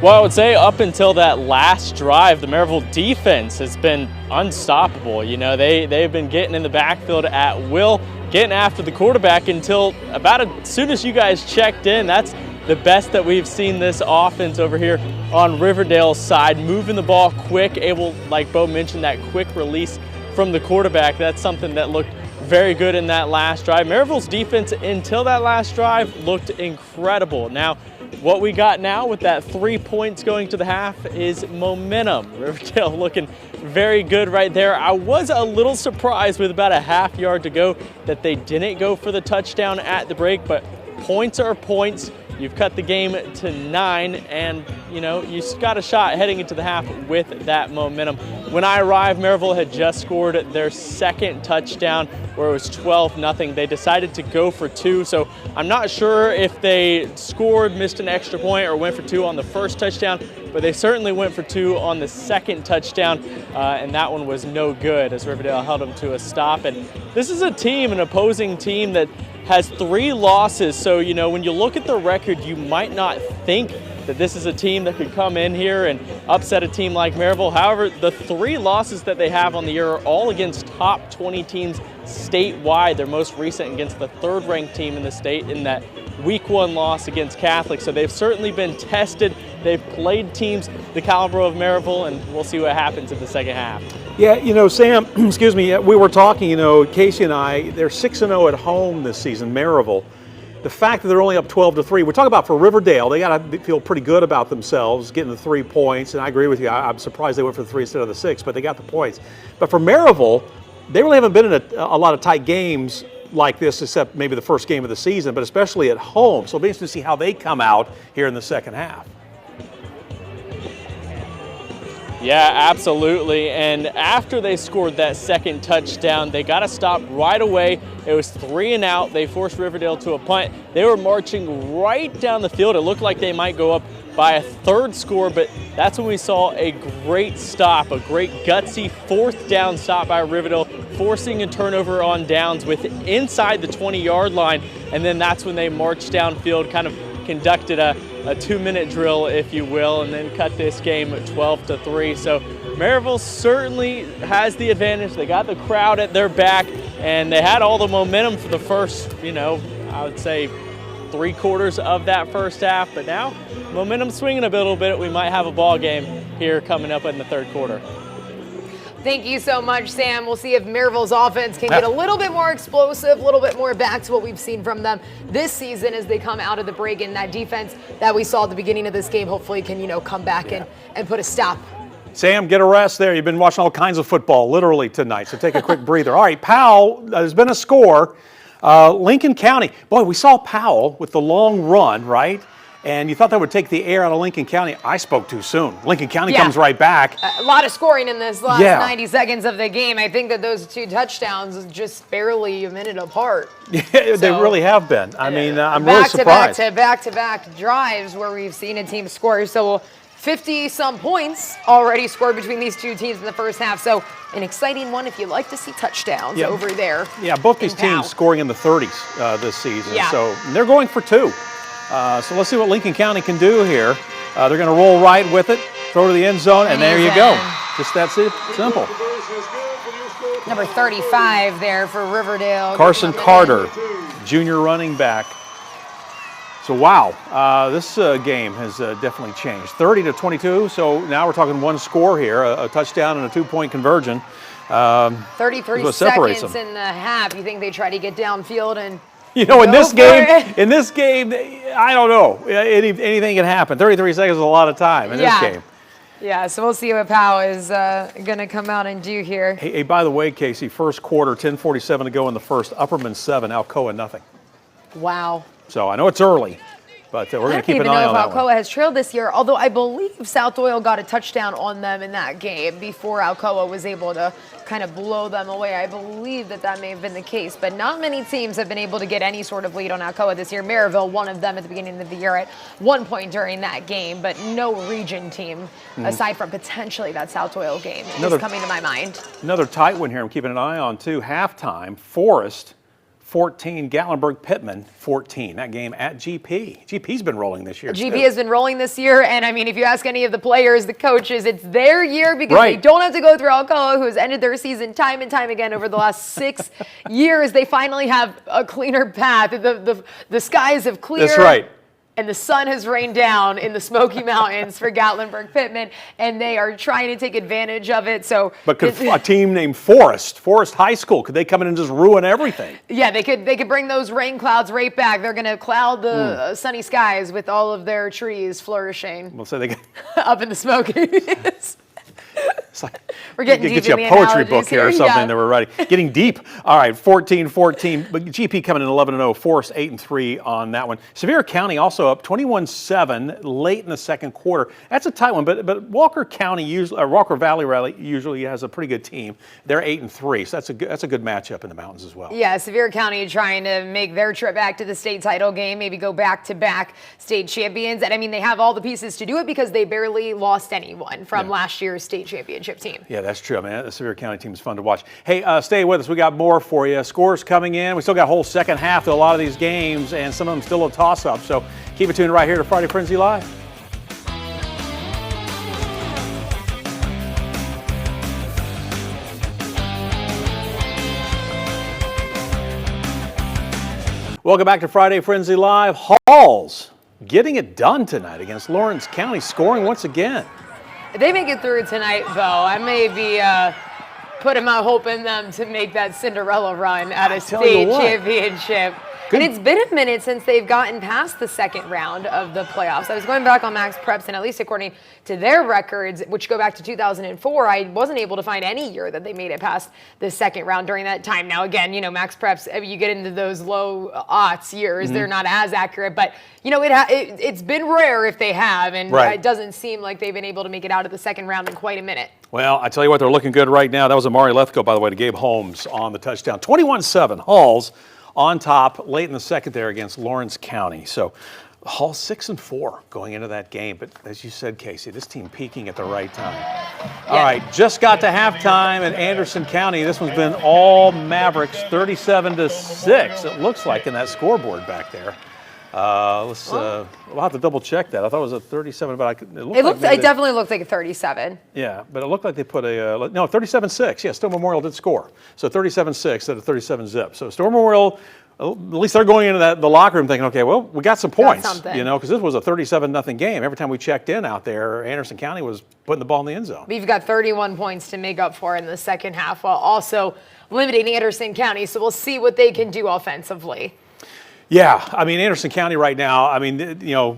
Well, I would say up until that last drive, the Maryville defense has been unstoppable. You know, they've been getting in the backfield at will, getting after the quarterback until about as soon as you guys checked in. That's the best that we've seen this offense over here on Riverdale's side, moving the ball quick, able, like Bo mentioned, that quick release from the quarterback. That's something that looked very good in that last drive. Maryville's defense until that last drive looked incredible. Now, what we got now with that 3 points going to the half is momentum. Riverdale looking very good right there. I was a little surprised with about a half yard to go that they didn't go for the touchdown at the break, but points are points. You've cut the game to 9, and you know, you've got a shot heading into the half with that momentum. When I arrived, Maryville had just scored their second touchdown where it was 12-0. They decided to go for 2, so I'm not sure if they scored, missed an extra point, or went for 2 on the first touchdown, but they certainly went for 2 on the second touchdown, and that one was no good as Riverdale held them to a stop. And this is a team, an opposing team that has 3 losses. So, you know, when you look at the record, you might not think that this is a team that could come in here and upset a team like Maryville. However, the 3 losses that they have on the year are all against top 20 teams statewide. Their most recent against the 3rd-ranked team in the state in that Week 1 loss against Catholic. So they've certainly been tested. They've played teams the caliber of Maryville, and we'll see what happens in the second half. Yeah, you know, Sam, excuse me, we were talking, you know, Casey and I, they're 6-0 at home this season, Maryville. The fact that they're only up 12-3, we're talking about for Riverdale, they got to feel pretty good about themselves getting the 3 points, and I agree with you. I'm surprised they went for the 3 instead of the 6, but they got the points. But for Maryville, they really haven't been in a lot of tight games like this, except maybe the first game of the season, but especially at home. So it'll be interesting to see how they come out here in the second half. Yeah, absolutely. And after they scored that second touchdown, they got to stop right away. It was 3 and out. They forced Riverdale to a punt. They were marching right down the field. It looked like they might go up by a 3rd score, but that's when we saw a great stop, a great gutsy 4th down stop by Riverdale, forcing a turnover on downs with inside the 20-yard line. And then that's when they marched downfield, kind of conducted a 2-minute drill, if you will, and then cut this game 12-3. So Maryville certainly has the advantage. They got the crowd at their back, and they had all the momentum for the first, you know, I would say 3/4 of that first half. But now momentum swinging a little bit. We might have a ball game here coming up in the 3rd quarter. Thank you so much, Sam. We'll see if Maryville's offense can get a little bit more explosive, a little bit more back to what we've seen from them this season as they come out of the break. And that defense that we saw at the beginning of this game hopefully can, you know, come back and put a stop. Sam, get a rest there. You've been watching all kinds of football literally tonight, so take a quick breather. All right, Powell, there's been a score. Lincoln County, boy, we saw Powell with the long run, right? And you thought that would take the air out of Lincoln County. I spoke too soon. Lincoln County comes right back. A lot of scoring in this last 90 seconds of the game. I think that those 2 touchdowns is just barely a minute apart. Yeah, they really have been. I mean, I'm really surprised. Back-to-back drives where we've seen a team score. So 50-some points already scored between these 2 teams in the first half. So an exciting one if you like to see touchdowns over there. Yeah, both these teams scoring in the 30s this season. So they're going for 2. So let's see what Lincoln County can do here. They're going to roll right with it, throw to the end zone, and there you go. Just that simple. Number 35 there for Riverdale. Carson Carter, junior running back. So wow, this game has definitely changed. 30-22, so now we're talking 1 score here, a touchdown and a 2-point conversion. 33 seconds in the half. You think they try to get downfield and you know, in this game, I don't know. Anything can happen. 33 seconds is a lot of time in this game. Yeah, so we'll see what Powell is going to come out and do here. Hey, by the way, Casey, first quarter, 10:47 to go in the first. Upperman 7, Alcoa nothing. Wow. So I know it's early, but we're going to keep an eye on that one. I don't even know if Alcoa has trailed this year, although I believe South Doyle got a touchdown on them in that game before Alcoa was able to kind of blow them away. I believe that may have been the case, but not many teams have been able to get any sort of lead on Alcoa this year. Maryville, one of them at the beginning of the year at 1 point during that game, but no region team, aside from potentially that South Doyle game, is coming to my mind. Another tight one here I'm keeping an eye on, too. Halftime, Forest 14, Gatlinburg Pittman 14. That game at GP. GP's been rolling this year. GP has been rolling this year, and I mean, if you ask any of the players, the coaches, it's their year because they don't have to go through Alcoa, who has ended their season time and time again over the last 6 years. They finally have a cleaner path. The skies have cleared. That's right. And the sun has rained down in the Smoky Mountains for Gatlinburg Pittman, and they are trying to take advantage of it. So, but could a team named Forest High School, could they come in and just ruin everything? Yeah, they could bring those rain clouds right back. They're going to cloud the sunny skies with all of their trees flourishing. We'll say they get up in the Smokies. It's like we're getting get deep you in a the poetry book here or something that we're writing. Getting deep. All right, 14-14. But GP coming in 11-0. Forest 8-3 on that one. Sevier County also up 21-7 late in the second quarter. That's a tight one. But Walker County usually, or Walker Valley usually has a pretty good team. They're 8-3. So that's a good matchup in the mountains as well. Yeah, Sevier County trying to make their trip back to the state title game. Maybe go back-to-back state champions. And I mean, they have all the pieces to do it because they barely lost anyone from last year's state championship team. Yeah, that's true. I mean, the Sevier County team is fun to watch. Hey, stay with us. We got more for you. Scores coming in. We still got a whole second half to a lot of these games, and some of them still a toss-up. So keep it tuned right here to Friday Frenzy Live. Welcome back to Friday Frenzy Live. Halls getting it done tonight against Lawrence County, scoring once again. If they make it through tonight, Bo, I may be putting my hope in them to make that Cinderella run at a state championship. And it's been a minute since they've gotten past the second round of the playoffs. I was going back on Max Preps, and at least according to their records, which go back to 2004, I wasn't able to find any year that they made it past the second round during that time. Now, again, you know, Max Preps, you get into those low aughts years, they're not as accurate, but, you know, it's been rare if they have, and it doesn't seem like they've been able to make it out of the second round in quite a minute. Well, I tell you what, they're looking good right now. That was Amari Lethco, by the way, to Gabe Holmes on the touchdown. 21-7, Halls on top late in the second there against Lawrence County. So Hall 6-4 going into that game. But as you said, Casey, this team peaking at the right time. All right, just got to halftime in Anderson County. This one's been all Mavericks, 37-6. It looks like in that scoreboard back there. We'll have to double check that. I thought it was a 37, but it definitely looked like a 37. Yeah, but it looked like they put a, no, 37-6. Yeah, Stone Memorial did score. So 37-6 instead of 37-zip. So Stone Memorial, at least they're going into the locker room thinking, okay, well, we got some points, you know, because this was a 37-0 game. Every time we checked in out there, Anderson County was putting the ball in the end zone. We've got 31 points to make up for in the second half while also limiting Anderson County. So we'll see what they can do offensively. Yeah, I mean, Anderson County right now, I mean, you know,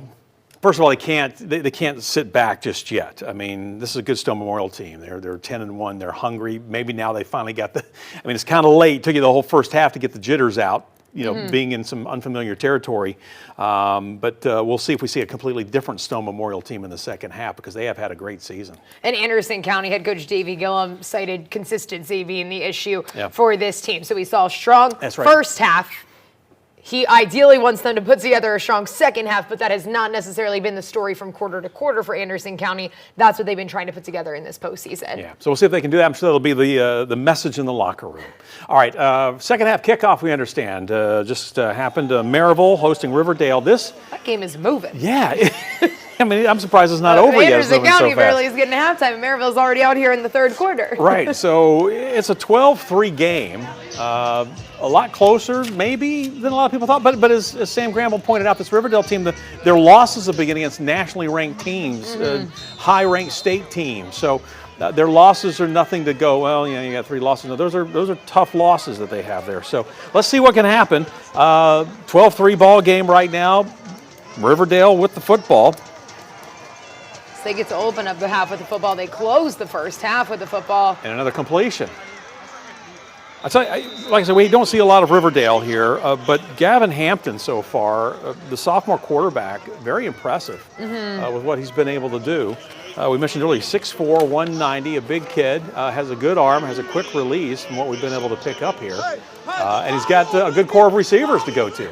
first of all, they can't sit back just yet. I mean, this is a good Stone Memorial team. They're 10-1. They're hungry. Maybe now they finally got the, I mean, it's kind of late. It took you the whole first half to get the jitters out, you know, being in some unfamiliar territory. But we'll see if we see a completely different Stone Memorial team in the second half because they have had a great season. And Anderson County head coach Davey Gillum cited consistency being the issue for this team. So we saw a strong first half. He ideally wants them to put together a strong second half, but that has not necessarily been the story from quarter to quarter for Anderson County. That's what they've been trying to put together in this postseason. Yeah, so we'll see if they can do that. I'm sure that'll be the message in the locker room. All right, second half kickoff, we understand, just happened. Maryville hosting Riverdale. That game is moving. Yeah. I mean, I'm surprised it's not over yet. Anderson County barely is getting to halftime, and Maryville's already out here in the third quarter. Right, so it's a 12-3 game. A lot closer, maybe, than a lot of people thought. But as Sam Gramble pointed out, this Riverdale team, their losses have been against nationally ranked teams, high-ranked state teams. So their losses are nothing to go, well, you know, you got 3 losses. No, those are tough losses that they have there. So let's see what can happen. 12-3 ball game right now. Riverdale with the football. They get to open up the half with the football. They close the first half with the football. And another completion. I tell you, like I said, we don't see a lot of Riverdale here, but Gavin Hampton so far, the sophomore quarterback, very impressive with what he's been able to do. We mentioned earlier, 6'4", 190, a big kid, has a good arm, has a quick release from what we've been able to pick up here. And he's got a good core of receivers to go to.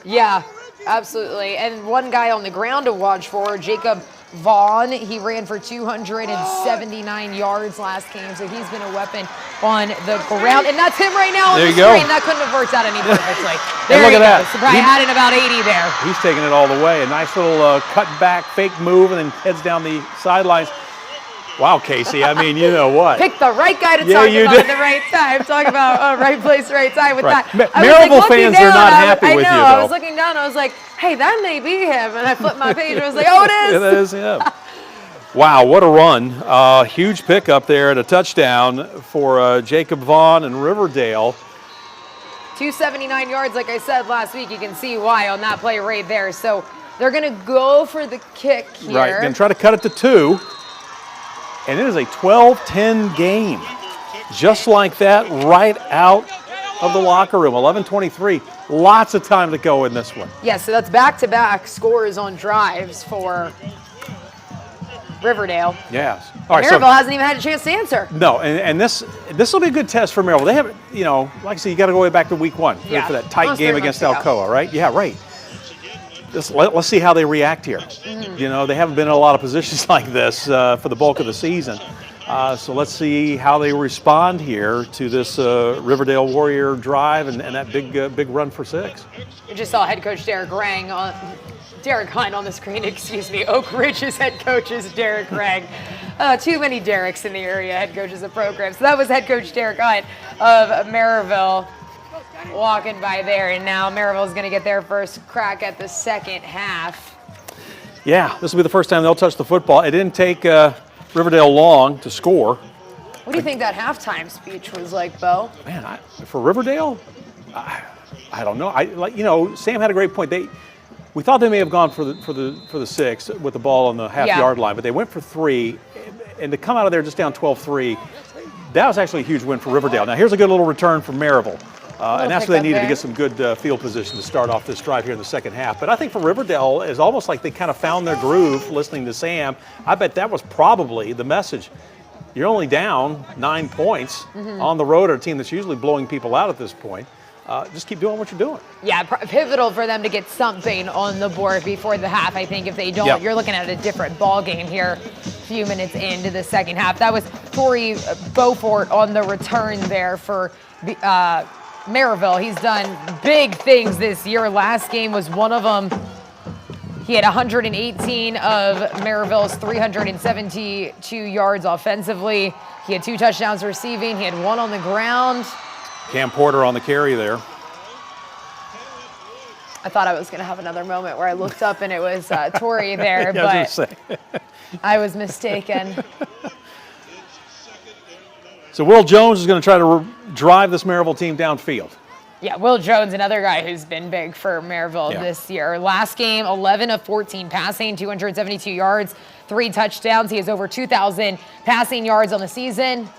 Yeah, absolutely. And one guy on the ground to watch for, Jacob Vaughn. He ran for 279 yards last game, so he's been a weapon on the ground. And that's him right now on the screen. That couldn't have worked out any perfectly. There you go. So probably adding about 80 there. He's taking it all the way. A nice little cut back, fake move, and then heads down the sidelines. Wow, Casey, I mean, you know what? Pick the right guy to talk about at the right time. Talk about right place, right time with that. Maryville fans are not happy with you, though. I was looking down, I was like, hey, that may be him. And I flipped my page and I was like, oh, it is. It is him. Wow, what a run. Huge pickup there and a touchdown for Jacob Vaughn and Riverdale. 279 yards, like I said last week. You can see why on that play right there. So they're going to go for the kick here. Right, going to try to cut it to 2. And it is a 12-10 game. Just like that, right out of the locker room. 11:23. Lots of time to go in this one. Yeah, so that's back-to-back scores on drives for Riverdale. Yes. All right, Maryville hasn't even had a chance to answer. No, and this will be a good test for Maryville. They have, you know, like I said, you got to go way back to week 1 for that tight game against Alcoa, right? Yeah, right. Let's see how they react here. You know, they haven't been in a lot of positions like this for the bulk of the season. So let's see how they respond here to this Riverdale Warrior drive and that big run for 6. We just saw head coach Derek Hine on the screen, excuse me. Oak Ridge's head coach is Derek Rang. Too many Dereks in the area, head coaches of programs. So that was head coach Derek Hine of Maryville walking by there. And now Maryville's going to get their first crack at the second half. Yeah, this will be the first time they'll touch the football. It didn't take Riverdale long to score. What do you think that halftime speech was like, Bo? Man, for Riverdale, I don't know. Sam had a great point. We thought they may have gone for the 6 with the ball on the half-yard line, but they went for 3, and to come out of there just down 12-3, that was actually a huge win for Riverdale. Now here's a good little return from Maryville, and that's what they needed to get some good field position to start off this drive here in the second half. But I think for Riverdale, it's almost like they kind of found their groove listening to Sam. I bet that was probably the message. You're only down 9 points on the road at a team that's usually blowing people out at this point. Just keep doing what you're doing. Yeah, pivotal for them to get something on the board before the half. I think if they don't, you're looking at a different ball game here a few minutes into the second half. That was Torrey Beaufort on the return there for Maryville. He's done big things this year. Last game was one of them. He had 118 of Maryville's 372 yards offensively. He had 2 touchdowns receiving. He had 1 on the ground. Cam Porter on the carry there. I thought I was going to have another moment where I looked up and it was Torrey there, Yeah, but I was mistaken. So Will Jones is going to try to drive this Maryville team downfield. Yeah, Will Jones, another guy who's been big for Maryville this year. Last game, 11 of 14 passing, 272 yards, 3 touchdowns. He has over 2,000 passing yards on the season,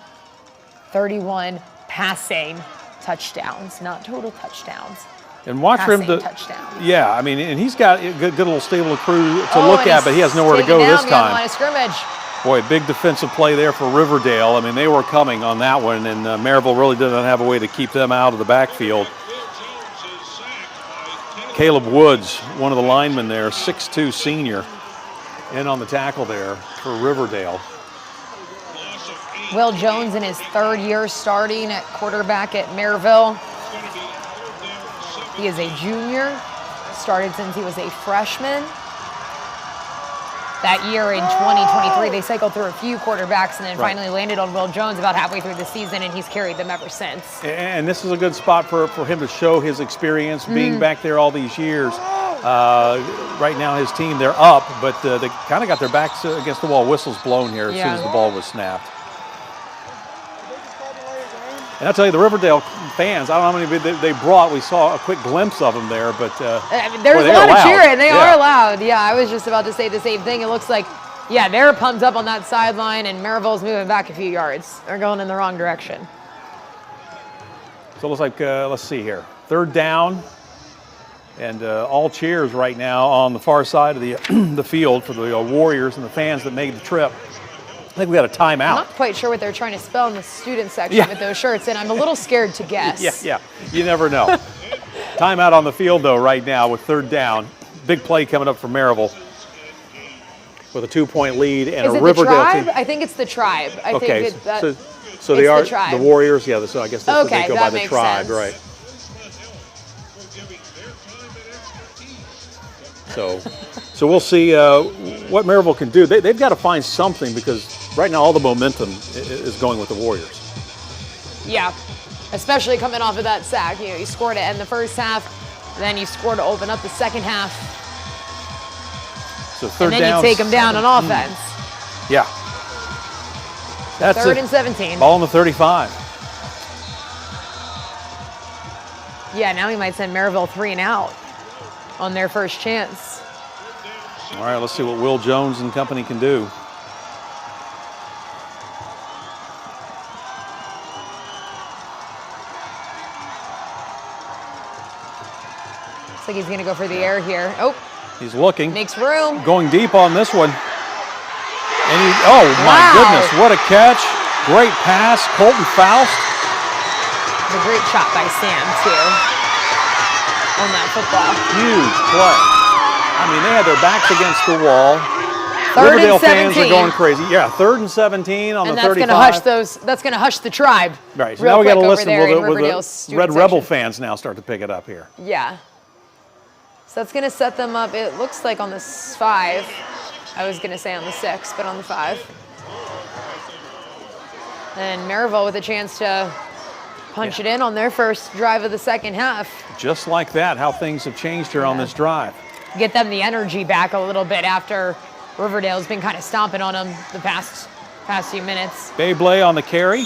31 passing touchdowns, not total touchdowns. And watch for him to touchdown. Yeah, I mean, and he's got a good little stable of crew to look at, but he has nowhere to go this time. Line of scrimmage. Boy, big defensive play there for Riverdale. I mean, they were coming on that one, and Maryville really didn't have a way to keep them out of the backfield. Caleb Woods, one of the linemen there, 6'2" senior, in on the tackle there for Riverdale. Will Jones in his 3rd year starting at quarterback at Maryville. He is a junior, started since he was a freshman. That year in 2023, they cycled through a few quarterbacks and then finally landed on Will Jones about halfway through the season, and he's carried them ever since. And this is a good spot for him to show his experience being back there all these years. Right now his team, they're up, but they kind of got their backs against the wall. Whistles blown here as soon as the ball was snapped. And I'll tell you, the Riverdale fans, I don't know how many they brought. We saw a quick glimpse of them there, but there's a lot of cheering. They are loud. Yeah, I was just about to say the same thing. It looks like, they're pumped up on that sideline, and Maryville's moving back a few yards. They're going in the wrong direction. So it looks like, let's see here, 3rd down, and all cheers right now on the far side of the field for the Warriors and the fans that made the trip. I think we got a timeout. I'm not quite sure what they're trying to spell in the student section with those shirts, and I'm a little scared to guess. Yeah, you never know. Timeout on the field, though, right now with 3rd down. Big play coming up for Maryville with a 2-point lead and a Riverdale team. I think it's the Tribe. Okay, so they are the Warriors. Yeah, so I guess that's what they go by, the Tribe, sense. Right? So we'll see what Maryville can do. They've got to find something because right now all the momentum is going with the Warriors. Yeah, especially coming off of that sack. You scored to end the first half, then you scored to open up the second half. So 3rd down. And then you take them down on offense. Yeah. That's 3rd and 17. Ball on the 35. Yeah, now we might send Maryville 3 and out on their first chance. All right, let's see what Will Jones and company can do. Looks like he's going to go for the air here. Oh, he's looking. Makes room. Going deep on this one. And my goodness, what a catch. Great pass, Colton Faust. It's a great shot by Sam, too, on that football. Huge play. I mean, they had their backs against the wall. Third Riverdale and fans are 17. going crazy. Yeah, 3rd and 17 on And the that's 35. going to hush those. That's going to hush the tribe. Right. So real now we got to quick over listen. there in Will the Riverdale's student Red Rebel section. fans now start to pick it up here? Yeah. So that's going to set them up. It looks like on the 5. I was going to say on the 6, but on the 5. And Maryville with a chance to punch it in on their first drive of the second half. Just like that, how things have changed here on this drive. Get them the energy back a little bit after Riverdale's been kind of stomping on them the past few minutes. Beyblade on the carry.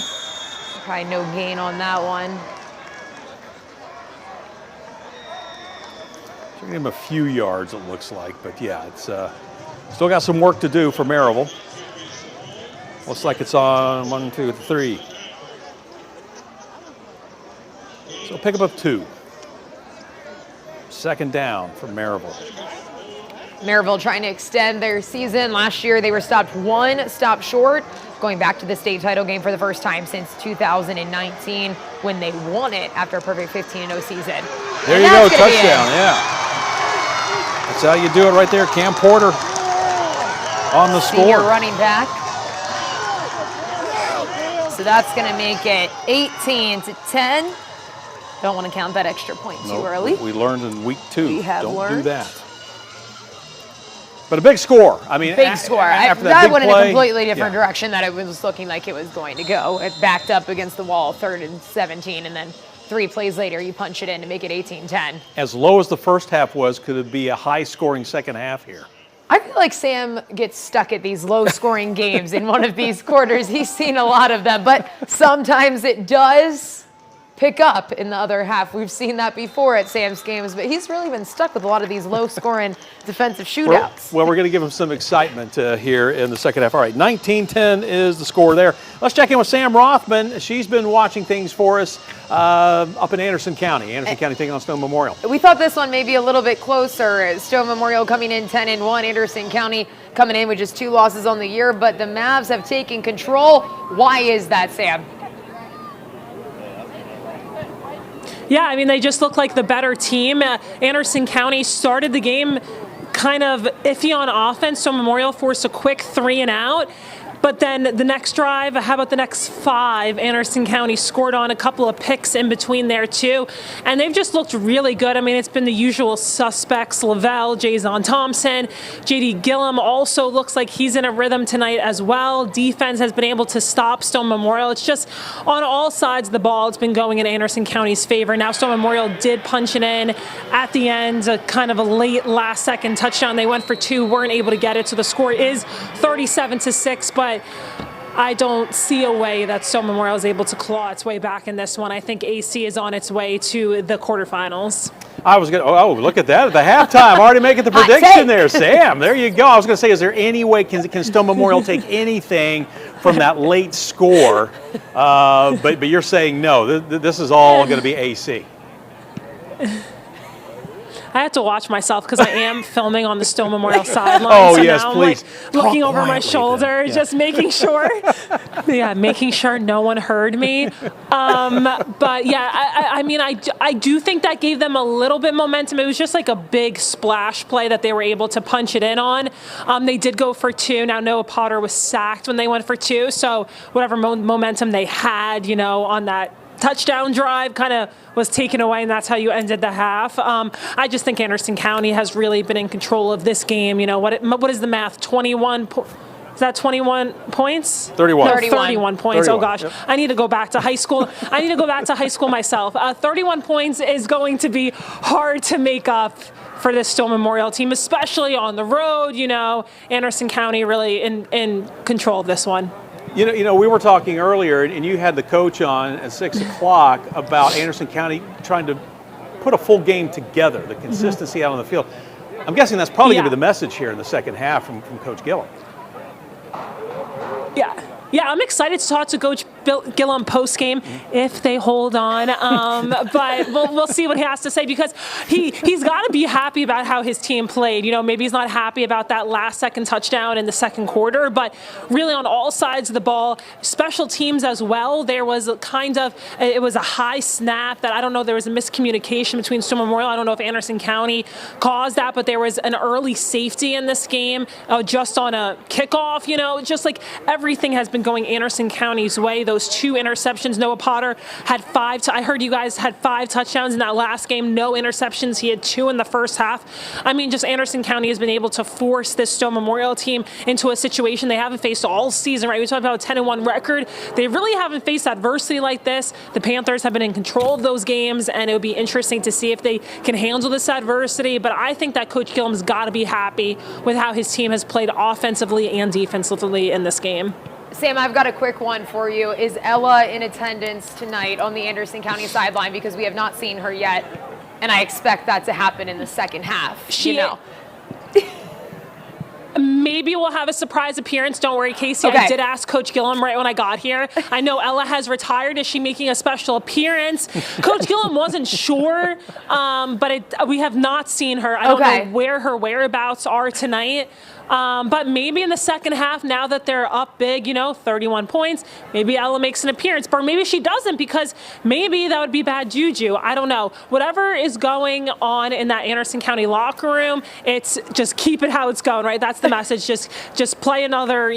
Probably no gain on that one. Give him a few yards, it looks like, but yeah, it's still got some work to do for Maryville. Looks like it's on 1, 2, 3. So pick up 2. 2nd down for Maryville. Maryville trying to extend their season. Last year they were stopped 1 stop short, going back to the state title game for the first time since 2019 when they won it after a perfect 15-0 season. There you go, touchdown, yeah. That's how you do it right there. Cam Porter on the Senior score. running back. So that's going to make it 18-10. Don't want to count that extra point too Nope, early. We learned in week 2. We have Don't do learned. that. But a big score. I mean, Big score. after That big went in a play, completely different yeah. direction that it was looking like it was going to go. It backed up against the wall, 3rd and 17, and then 3 plays later, you punch it in to make it 18-10. As low as the first half was, could it be a high-scoring second half here? I feel like Sam gets stuck at these low-scoring games in one of these quarters. He's seen a lot of them, but sometimes it does pick up in the other half. We've seen that before at Sam's games, but he's really been stuck with a lot of these low-scoring defensive shootouts. Well, we're going to give him some excitement here in the second half. All right, 19-10 is the score there. Let's check in with Sam Rothman. She's been watching things for us up in Anderson County. Anderson County taking on Stone Memorial. We thought this one may be a little bit closer. Stone Memorial coming in 10-1, Anderson County coming in with just 2 losses on the year, but the Mavs have taken control. Why is that, Sam? Yeah, I mean, they just look like the better team. Anderson County started the game kind of iffy on offense, so Memorial forced a quick 3 and out. But then the next drive, how about the next 5? Anderson County scored on a couple of picks in between there too. And they've just looked really good. I mean, it's been the usual suspects, Lavelle, Jason Thompson. J.D. Gillum also looks like he's in a rhythm tonight as well. Defense has been able to stop Stone Memorial. It's just on all sides of the ball, it's been going in Anderson County's favor. Now Stone Memorial did punch it in at the end, a kind of a late last-second touchdown. They went for 2, weren't able to get it. So the score is 37-6, but I don't see a way that Stone Memorial is able to claw its way back in this one. I think AC is on its way to the quarterfinals. I was going to, oh, look at that, at the halftime, already making the prediction there, Sam. There you go. I was going to say, is there any way, can Stone Memorial take anything from that late score? But you're saying no, this is all going to be AC. I have to watch myself because I am filming on the Stone Memorial sideline. Oh, so yes, now please. I'm like looking Talk over my quietly shoulder, then. Yeah. just making sure. Making sure no one heard me. But yeah, I mean, I do think that gave them a little bit momentum. It was just like a big splash play that they were able to punch it in on. They did go for 2. Now Noah Potter was sacked when they went for 2. So whatever momentum they had, on that touchdown drive kind of was taken away, and that's how you ended the half. I just think Anderson County has really been in control of this game. What is the math? 21 Is that 21 points? 31. 31 points. 31. Oh gosh, Yep. I need to go back to high school. I need to go back to high school myself. 31 points is going to be hard to make up for this Stone Memorial team, especially on the road. Anderson County really in control of this one. You know, we were talking earlier, and you had the coach on at 6 o'clock about Anderson County trying to put a full game together, the consistency out on the field. I'm guessing that's probably going to be the message here in the second half from Coach Gillum. Yeah, I'm excited to talk to Coach Gillum post game if they hold on. But we'll see what he has to say, because he's got to be happy about how his team played. Maybe he's not happy about that last second touchdown in the second quarter, but really on all sides of the ball, special teams as well. There was it was a high snap that I don't know, there was a miscommunication between Stone Memorial. I don't know if Anderson County caused that, but there was an early safety in this game just on a kickoff. Just like everything has been going Anderson County's way. Those 2 interceptions. Noah Potter had 5. I heard you guys had 5 touchdowns in that last game. No interceptions. He had 2 in the first half. I mean, just Anderson County has been able to force this Stone Memorial team into a situation they haven't faced all season, right? We talked about a 10-1 record. They really haven't faced adversity like this. The Panthers have been in control of those games, and it would be interesting to see if they can handle this adversity. But I think that Coach Gillum's got to be happy with how his team has played offensively and defensively in this game. Sam, I've got a quick one for you. Is Ella in attendance tonight on the Anderson County sideline? Because we have not seen her yet, and I expect that to happen in the second half. Maybe we'll have a surprise appearance. Don't worry, Casey. Okay. I did ask Coach Gillum right when I got here. I know Ella has retired. Is she making a special appearance? Coach Gillum wasn't sure, but we have not seen her. I don't know where her whereabouts are tonight. But maybe in the second half, now that they're up big, 31 points, maybe Ella makes an appearance. Or maybe she doesn't, because maybe that would be bad juju. I don't know. Whatever is going on in that Anderson County locker room, it's just keep it how it's going, right? That's the message. Just play another,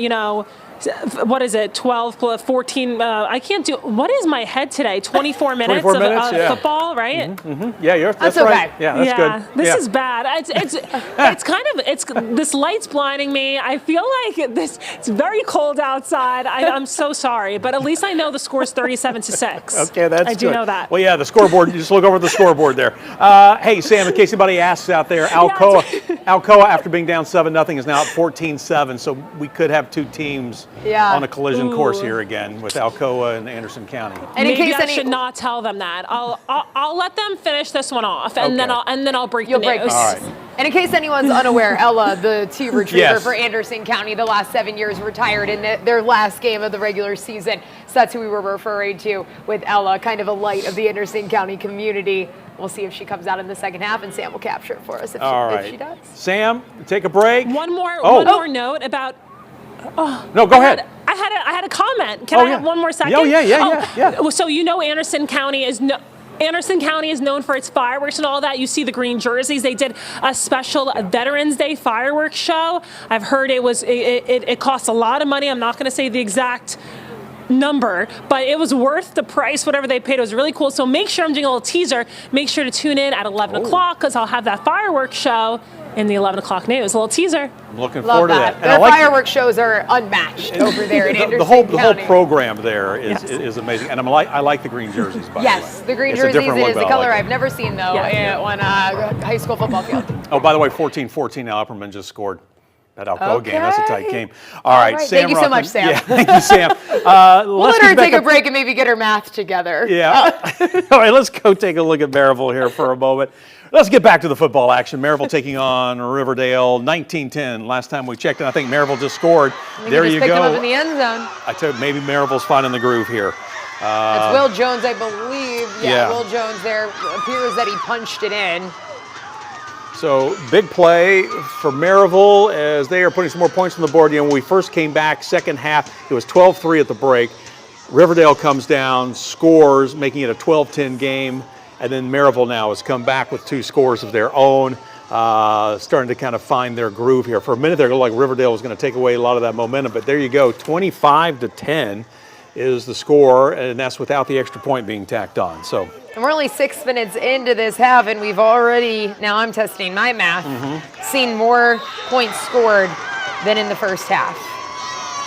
what is it, 12, 14, I can't do, what is my head today? 24 minutes of football, right? Mm-hmm. Yeah, that's okay. right. Yeah, that's good. This is bad. It's this light's blinding me. I feel like it's very cold outside. I'm so sorry, but at least I know the score's 37-6. Okay, that's good. I do know that. Well, yeah, the scoreboard, you just look over the scoreboard there. Hey, Sam, in case anybody asks out there, Alcoa, after being down 7-0, is now at 14-7, so we could have 2 teams on a collision course here again with Alcoa and Anderson County. And maybe I should not tell them that. I'll let them finish this one off, and then I'll break the news. All right. And in case anyone's unaware, Ella, the T retriever for Anderson County, the last 7 years retired in their last game of the regular season. So that's who we were referring to with Ella, kind of a light of the Anderson County community. We'll see if she comes out in the second half, and Sam will capture it for us if she does. Sam, take a break. One more note about. No, go ahead. I had a comment. Can I have one more second? Yeah. So Anderson County is known for its fireworks and all that. You see the green jerseys. They did a special Veterans Day fireworks show. I've heard it cost a lot of money. I'm not going to say the exact number, but it was worth the price, whatever they paid. It was really cool. So make sure, I'm doing a little teaser, make sure to tune in at 11 o'clock, because I'll have that fireworks show in the 11 o'clock news. A little teaser. I'm looking forward to that. Their fireworks shows are unmatched over there in Anderson County. The whole program there is amazing, and I like the green jerseys. By the green jerseys is a color I've never seen though on a high school football field. Oh, by the way, 14-14 now. Upperman just scored that Alcoa game. That's a tight game. All right, Sam. Thank you so much, Sam. Yeah, thank you, Sam. We'll let her take a break and maybe get her math together. Yeah. All right, let's go take a look at Maryville here for a moment. Let's get back to the football action. Maryville taking on Riverdale, 19-10. Last time we checked, and I think Maryville just scored. There you go. Picked him up in the end zone. I tell you, maybe Maryville's finding the groove here. It's Will Jones, I believe. Yeah, Will Jones there. Appears that he punched it in. So big play for Maryville as they are putting some more points on the board. When we first came back, second half, it was 12-3 at the break. Riverdale comes down, scores, making it a 12-10 game. And then Maryville now has come back with 2 scores of their own, starting to kind of find their groove here. For a minute there, it looked like Riverdale was going to take away a lot of that momentum, but there you go, 25-10 is the score, and that's without the extra point being tacked on. So. And we're only 6 minutes into this half, and we've already, now I'm testing my math, seen more points scored than in the first half.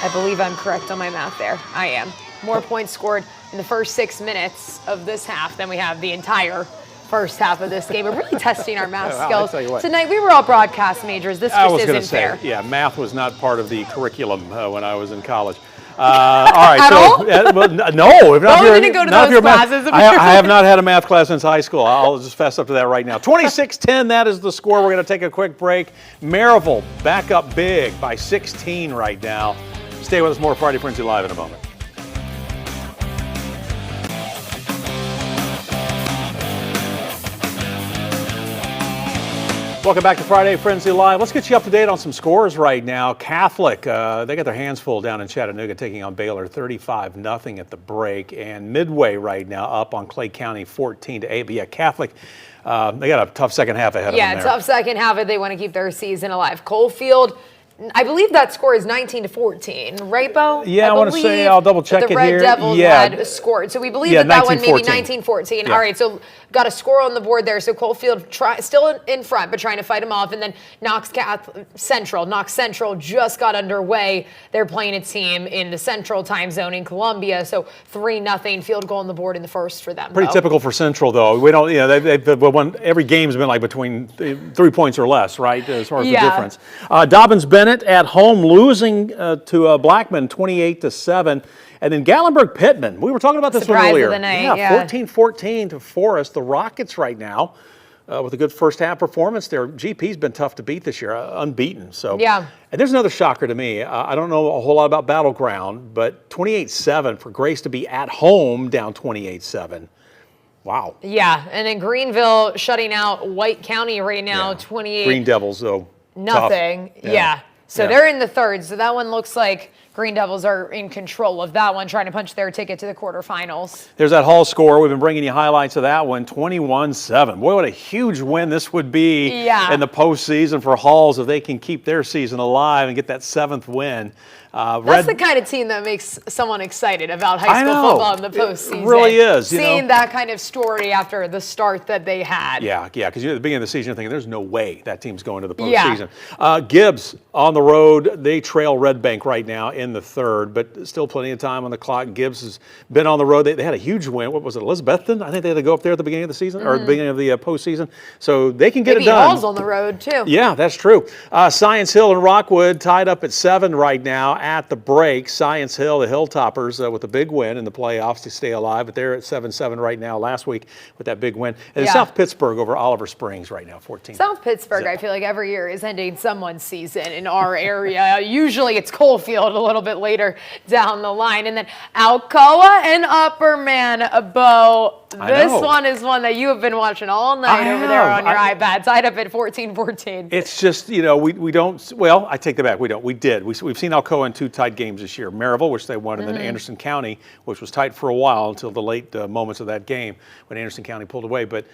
I believe I'm correct on my math there. I am. More points scored in the first 6 minutes of this half than we have the entire first half of this game. We're really testing our math skills. Tonight, we were all broadcast majors. This just isn't fair. Yeah, math was not part of the curriculum when I was in college. All right, no. If not, didn't go to those classes. I have not had a math class since high school. I'll just fess up to that right now. 26-10, that is the score. We're going to take a quick break. Maryville back up big by 16 right now. Stay with us, more Friday Frenzy Live in a moment. Welcome back to Friday Frenzy Live. Let's get you up to date on some scores right now. Catholic, they got their hands full down in Chattanooga, taking on Baylor 35-0 at the break. And Midway right now up on Clay County 14-8. But yeah, Catholic, they got a tough second half ahead of them Yeah, there. tough second half if they want to keep their season alive. Coalfield, I believe that score is 19-14, right, Bo? Yeah, I wanna believe say, I'll double check the it Red here. Devils Yeah. had scored. So we believe Yeah, that one maybe 19-14. 19-14. Yeah. All right, so got a score on the board there. So Coalfield still in front, but trying to fight them off. And then Knox Central just got underway. They're playing a team in the Central time zone in Columbia. So 3-0 field goal on the board in the first for them. Pretty Bo. typical for Central, though. We don't, they've won, every game's been like between 3 points or less, right, as far as Yeah. the difference. Dobbins Bennett at home losing to Blackman 28-7. And then Gallenberg Pittman. We were talking about this one Surprise of earlier. the night, yeah. 14-14 to Forest. The Rockets right now, with a good first half performance, their GP's been tough to beat this year, unbeaten. So Yeah. And there's another shocker to me. I don't know a whole lot about Battleground, but 28-7 for Grace to be at home down 28-7. Wow. Yeah, and then Greenville shutting out White County right now, Yeah. 28 Green Devils, though. nothing. Tough. Yeah. So Yeah. they're in the third. So that one looks like Green Devils are in control of that one, trying to punch their ticket to the quarterfinals. There's that Hall score. We've been bringing you highlights of that one, 21-7. Boy, what a huge win this would be Yeah. in the postseason for Halls if they can keep their season alive and get that 7th win. That's the kind of team that makes someone excited about high I school know. football in the It postseason. really is, you Seeing know. that kind of story after the start that they had. Yeah, because at the beginning of the season, you're thinking there's no way that team's going to the Yeah. postseason. Gibbs on the road. They trail Red Bank right now in the third, but still plenty of time on the clock. Gibbs has been on the road. They had a huge win. What was it, Elizabethton? I think they had to go up there at the beginning of the season, or the beginning of the postseason. So they can get Maybe it done. Hall's on the road, too. Yeah, that's true. Science Hill and Rockwood tied up at 7 right now at the break. Science Hill, the Hilltoppers, with a big win in the playoffs to stay alive, but they're at 7-7 right now last week with that big win. And Yeah. South Pittsburgh over Oliver Springs right now, 14. South Pittsburgh, I feel like every year is ending someone's season in our area. Usually it's Coalfield a little bit later down the line. And then Alcoa and Upperman, Bo. I This know. one is one that you have been watching all night I over there have. on your iPad. Tied up at 14-14. It's just, we don't, well, I take that back. We don't. We did. We've seen Alcoa in 2 tight games this year. Maryville, which they won, and then Anderson County, which was tight for a while until the late moments of that game when Anderson County pulled away. But,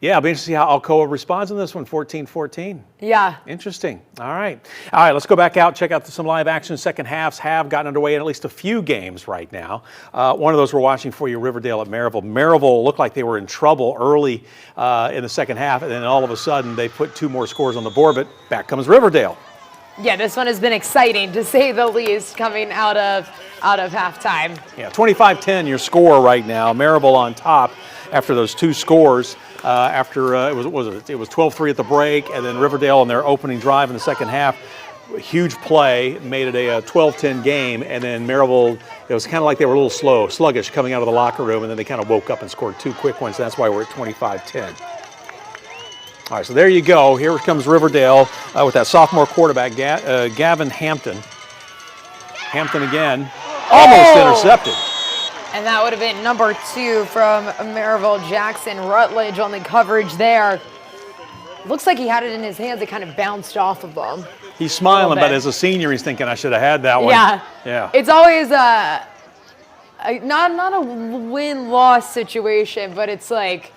yeah, I'll be interested to see how Alcoa responds in this one, 14-14. Yeah. Interesting. All right, let's go back out, check out some live action. Second halves have gotten underway in at least a few games right now. One of those we're watching for you, Riverdale at Maryville. Maryville looked like they were in trouble early in the second half, and then all of a sudden they put 2 more scores on the board, but back comes Riverdale. Yeah, this one has been exciting, to say the least, coming out of halftime. Yeah, 25-10 your score right now. Maryville on top after those 2 scores. After it was 12-3 at the break, and then Riverdale on their opening drive in the second half, huge play, made it a 12-10 game, and then Maryville, it was kind of like they were a little sluggish coming out of the locker room, and then they kind of woke up and scored 2 quick ones. That's why we're at 25-10. All right, so there you go. Here comes Riverdale with that sophomore quarterback, Gavin Hampton. Hampton again, almost intercepted. And that would have been number 2 from Maryville. Jackson Rutledge on the coverage there. Looks like he had it in his hands. It kind of bounced off of him. He's smiling, bit. but as a senior, he's thinking, I should have had that one. Yeah. Yeah. It's always not a win-loss situation, but it's like,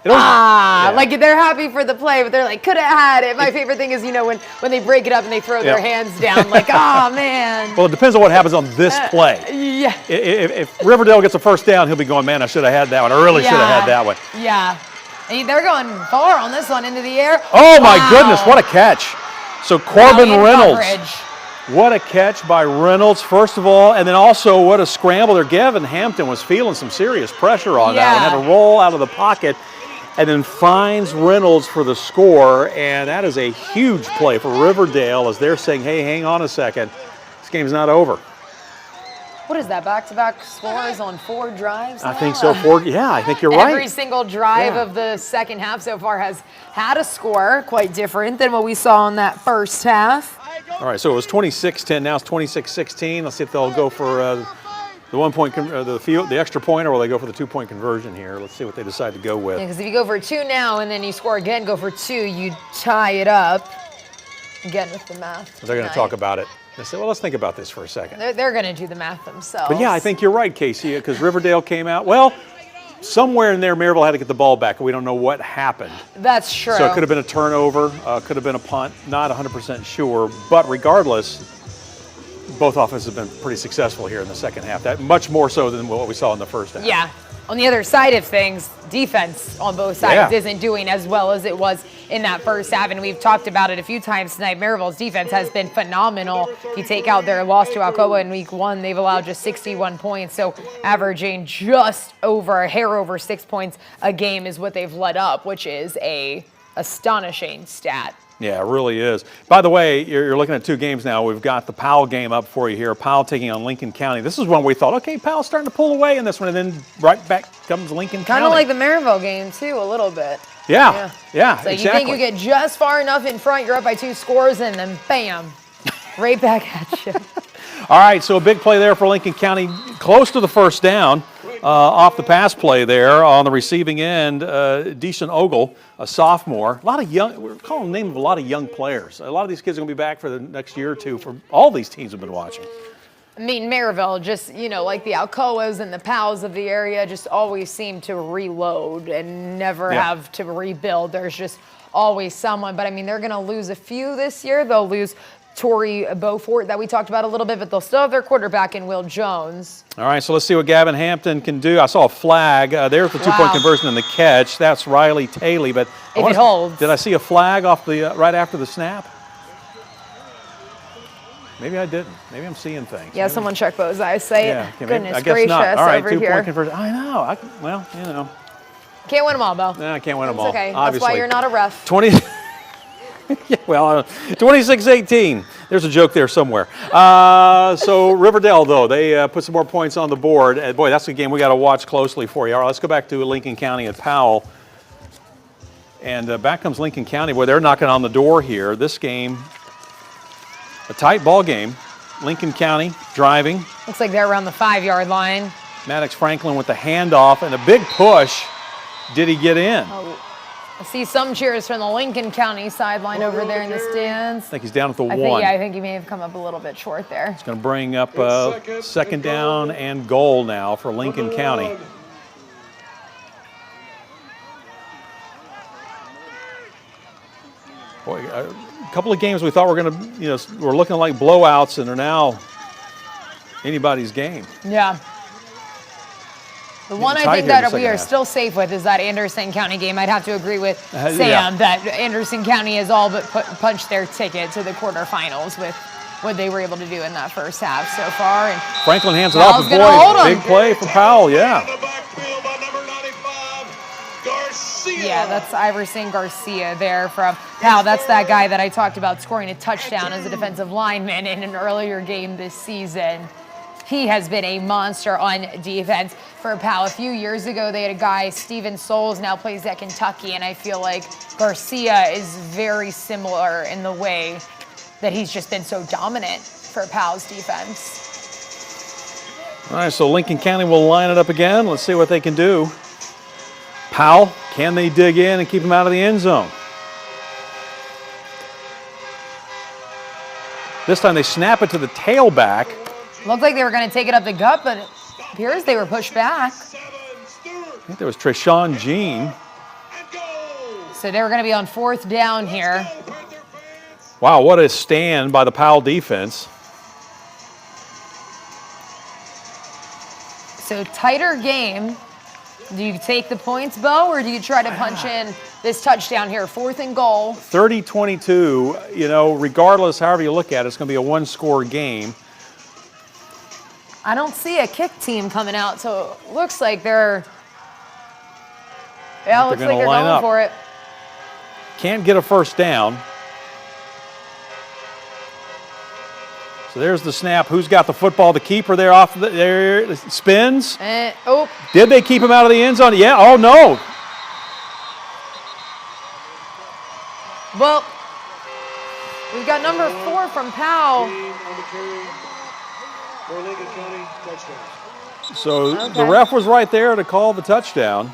yeah. like they're happy for the play, but they're like, could have had it. My favorite thing is, when they break it up and they throw their hands down, like, man. Well, it depends on what happens on this play. Yeah. If Riverdale gets a first down, he'll be going, man, I should have had that one. I really should have had that one. Yeah. And they're going far on this one into the air. Oh, my Wow. goodness, what a catch. So Corbin Brilliant Reynolds. coverage. What a catch by Reynolds, first of all, and then also what a scramble there. Gavin Hampton was feeling some serious pressure on that one, had to roll out of the pocket, and then finds Reynolds for the score, and that is a huge play for Riverdale as they're saying, hey, hang on a second, this game's not over. What is that, back-to-back scores on 4 drives? I think now? so. Yeah, I think you're right. Every single drive Yeah. of the second half so far has had a score quite different than what we saw in that first half. All right, so it was 26-10, now it's 26-16. Let's see if they'll go for The 1 point, the extra point, or will they go for the 2 point conversion here? Let's see what they decide to go with. Because if you go for 2 now and then you score again, go for 2, you tie it up. Again with the math. They're going to talk about it. They say, well, let's think about this for a second. They're going to do the math themselves. But yeah, I think you're right, Casey, because Riverdale came out. Well, somewhere in there, Maryville had to get the ball back. We don't know what happened. That's true. So it could have been a turnover, could have been a punt. Not 100% sure. But regardless, both offenses have been pretty successful here in the second half. That much more so than what we saw in the first half. Yeah. On the other side of things, defense on both sides Yeah. isn't doing as well as it was in that first half, and we've talked about it a few times tonight. Maryville's defense has been phenomenal. If you take out their loss to Alcoa in week 1, they've allowed just 61 points, so averaging just over a hair over 6 points a game is what they've led up, which is a astonishing stat. Yeah, it really is. By the way, you're looking at 2 games now. We've got the Powell game up for you here. Powell taking on Lincoln County. This is one we thought, okay, Powell's starting to pull away in this one, and then right back comes Lincoln County. Kind of like the Maryville game, too, a little bit. Yeah, So exactly. you think you get just far enough in front, you're up by 2 scores, and then bam, right back at you. All right, so a big play there for Lincoln County, close to the first down. Off the pass play there on the receiving end, Decent Ogle, a sophomore. A lot of young, we're calling the name of a lot of young players. A lot of these kids are going to be back for the next year or two for all these teams we've been watching. I mean, Maryville, just, like the Alcoas and the Powells of the area, just always seem to reload and never have to rebuild. There's just always someone. But, I mean, they're going to lose a few this year. They'll lose Torrey Beaufort that we talked about a little bit, but they'll still have their quarterback in Will Jones. All right, so let's see what Gavin Hampton can do. I saw a flag. There's the 2 point conversion and the catch. That's Riley Taylor. But If it holds. Did I see a flag off the right after the snap? Maybe I didn't. Maybe I'm seeing things. Yeah, someone check those eyesight. Yeah, okay, maybe- Goodness I guess gracious, not. All right, over 2 here. point conversion. I know. Well, Can't win them all, Bo. I can't win them It's all. okay. Obviously. That's why you're not a ref. 26-18. There's a joke there somewhere. So Riverdale, though, they put some more points on the board. Boy, that's a game we got to watch closely for you. All right, let's go back to Lincoln County and Powell. And back comes Lincoln County. Boy, they're knocking on the door here. This game, a tight ball game. Lincoln County driving. Looks like they're around the 5-yard line. Maddox Franklin with the handoff and a big push. Did he get in? I see some cheers from the Lincoln County sideline over there in the stands. I think he's down at the I 1. think he may have come up a little bit short there. It's going to bring up second down and goal now for Lincoln County. Boy, a couple of games we thought were going to, were looking like blowouts, and they're now anybody's game. Yeah. The one I tight think here in that the we second are half. still safe with is that Anderson County game. I'd have to agree with Sam yeah. that Anderson County has all but punched their ticket to the quarterfinals with what they were able to do in that first half so far. And Franklin hands it off, Powell's and gonna hold boy, him. big play for Powell, yeah. yeah, that's Iverson Garcia there from Powell. That's that guy that I talked about scoring a touchdown as a defensive lineman in an earlier game this season. He has been a monster on defense for Powell. A few years ago, they had a guy, Steven Souls, now plays at Kentucky, and I feel like Garcia is very similar in the way that he's just been so dominant for Powell's defense. All right, so Lincoln County will line it up again. Let's see what they can do. Powell, can they dig in and keep him out of the end zone? This time they snap it to the tailback. Looked like they were going to take it up the gut, but it appears they were pushed back. I think there was Treshawn Jean. So they were going to be on 4th down here. Wow, what a stand by the Powell defense. So tighter game. Do you take the points, Bo, or do you try to punch in this touchdown here? 4th and goal. 30-22, regardless, however you look at it, it's going to be a one-score game. I don't see a kick team coming out, so it looks like they're line going up. for it. Can't get a first down. So there's the snap. Who's got the football? The keeper there off there spins. Oh, Did they keep him out of the end zone? Yeah. Oh no. well, we've got number 4 from Powell. So the ref was right there to call the touchdown.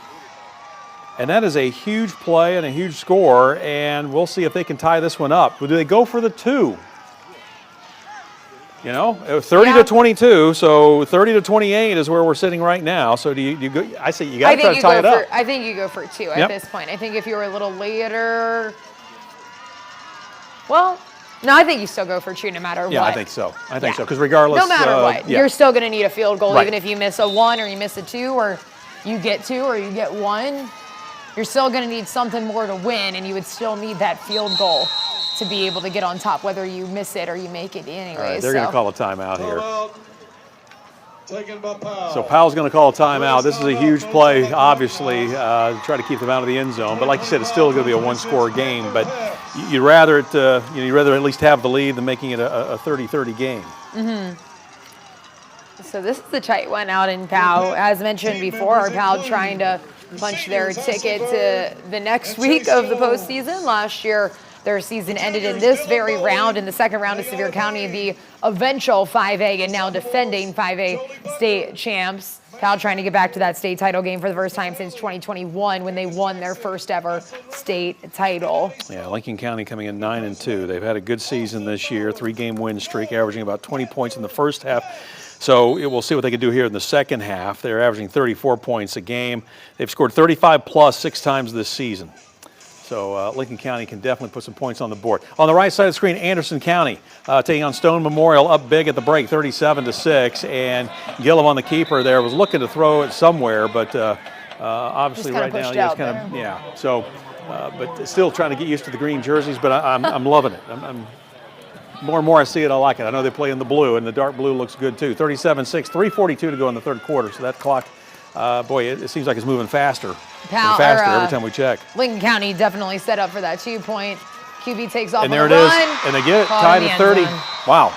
And that is a huge play and a huge score, and we'll see if they can tie this one up. Do they go for the 2? You know, 30 to 22, so 30 to 28 is where we're sitting right now. So do you go? I say you got to try to tie it up. I think you go for 2 at this point. I think if you were a little later, well, no, I think you still go for 2 no matter what. Yeah, I think so. I think so, because regardless. No matter what, you're still going to need a field goal, Right. even if you miss a 1 or you miss a 2 or you get 2 or you get 1. You're still going to need something more to win, and you would still need that field goal to be able to get on top, whether you miss it or you make it anyways. All right, they're going to call a timeout here. Taken by Powell. So Powell's going to call a timeout. This is a huge play, obviously, to try to keep them out of the end zone. But like you said, it's still going to be a one-score game. But you'd rather it, you'd rather at least have the lead than making it a 30-30 game. So this is the tight one out in Powell. As mentioned before, Powell trying to punch their ticket to the next week of the postseason. Last year, their season ended in this very round, in the second round of Sevier County, the eventual 5A and now defending 5A state champs. Powell trying to get back to that state title game for the first time since 2021 when they won their first ever state title. Yeah, Lincoln County coming in 9-2. They've had a good season this year, 3-game win streak, averaging about 20 points in the first half. So we'll see what they can do here in the second half. They're averaging 34 points a game. They've scored 35 plus 6 times this season. So Lincoln County can definitely put some points on the board. On the right side of the screen, Anderson County taking on Stone Memorial, up big at the break, 37-6. And Gillum on the keeper there was looking to throw it somewhere, but obviously right now, just kind of, yeah. So, but still trying to get used to the green jerseys, but I'm loving it. I'm more and more I see it, I like it. I know they play in the blue, and the dark blue looks good too. 37-6, 3:42 to go in the third quarter. So that clock, boy, it seems like it's moving faster. Every time we check. Lincoln County definitely set up for that 2-point. QB takes off And on there the it is, run. and they get it Caught tied in the at end 30. zone. Wow,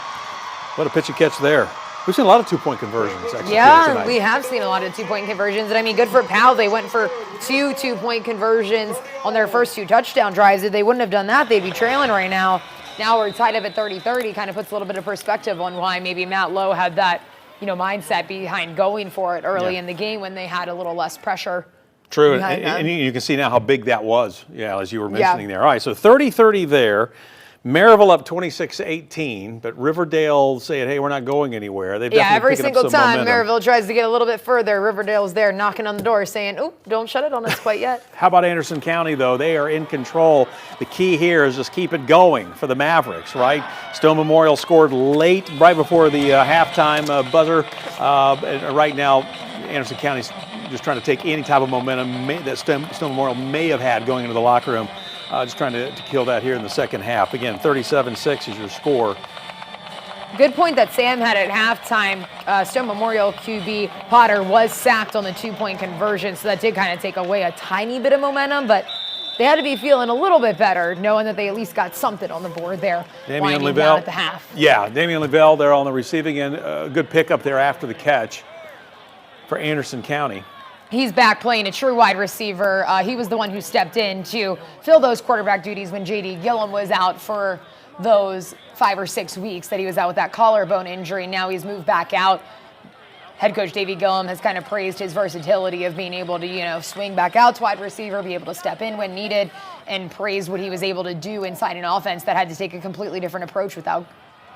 what a pitch and catch there. We've seen a lot of 2-point conversions. Actually, Yeah, tonight. we have seen a lot of 2-point conversions. And I mean, good for Powell. They went for 2 2-point conversions on their first 2 touchdown drives. If they wouldn't have done that, they'd be trailing right now. Now we're tied up at 30-30, kind of puts a little bit of perspective on why maybe Matt Lowe had that, mindset behind going for it early in the game when they had a little less pressure. True, behind them. and you can see now how big that was, as you were mentioning there. All right, so 30-30 there. Maryville up 26-18, but Riverdale saying, hey, we're not going anywhere. They've definitely Every picking up single some time momentum. Maryville tries to get a little bit further, Riverdale's there knocking on the door saying, oop, don't shut it on us quite yet. How about Anderson County, though? They are in control. The key here is just keep it going for the Mavericks, right? Stone Memorial scored late, right before the halftime buzzer. And right now, Anderson County's just trying to take any type of momentum that Stone Memorial may have had going into the locker room. Just trying to kill that here in the second half. Again, 37-6 is your score. Good point that Sam had at halftime. Stone Memorial QB Potter was sacked on the 2-point conversion, so that did kind of take away a tiny bit of momentum, but they had to be feeling a little bit better, knowing that they at least got something on the board there. Damian winding down Lavelle at the half. Yeah, Damian Lavelle there on the receiving end. Good pickup there after the catch for Anderson County. He's back playing a true wide receiver. He was the one who stepped in to fill those quarterback duties when J.D. Gillum was out for those 5 or 6 weeks that he was out with that collarbone injury. Now he's moved back out. Head coach Davey Gillum has kind of praised his versatility of being able to, swing back out to wide receiver, be able to step in when needed, and praised what he was able to do inside an offense that had to take a completely different approach without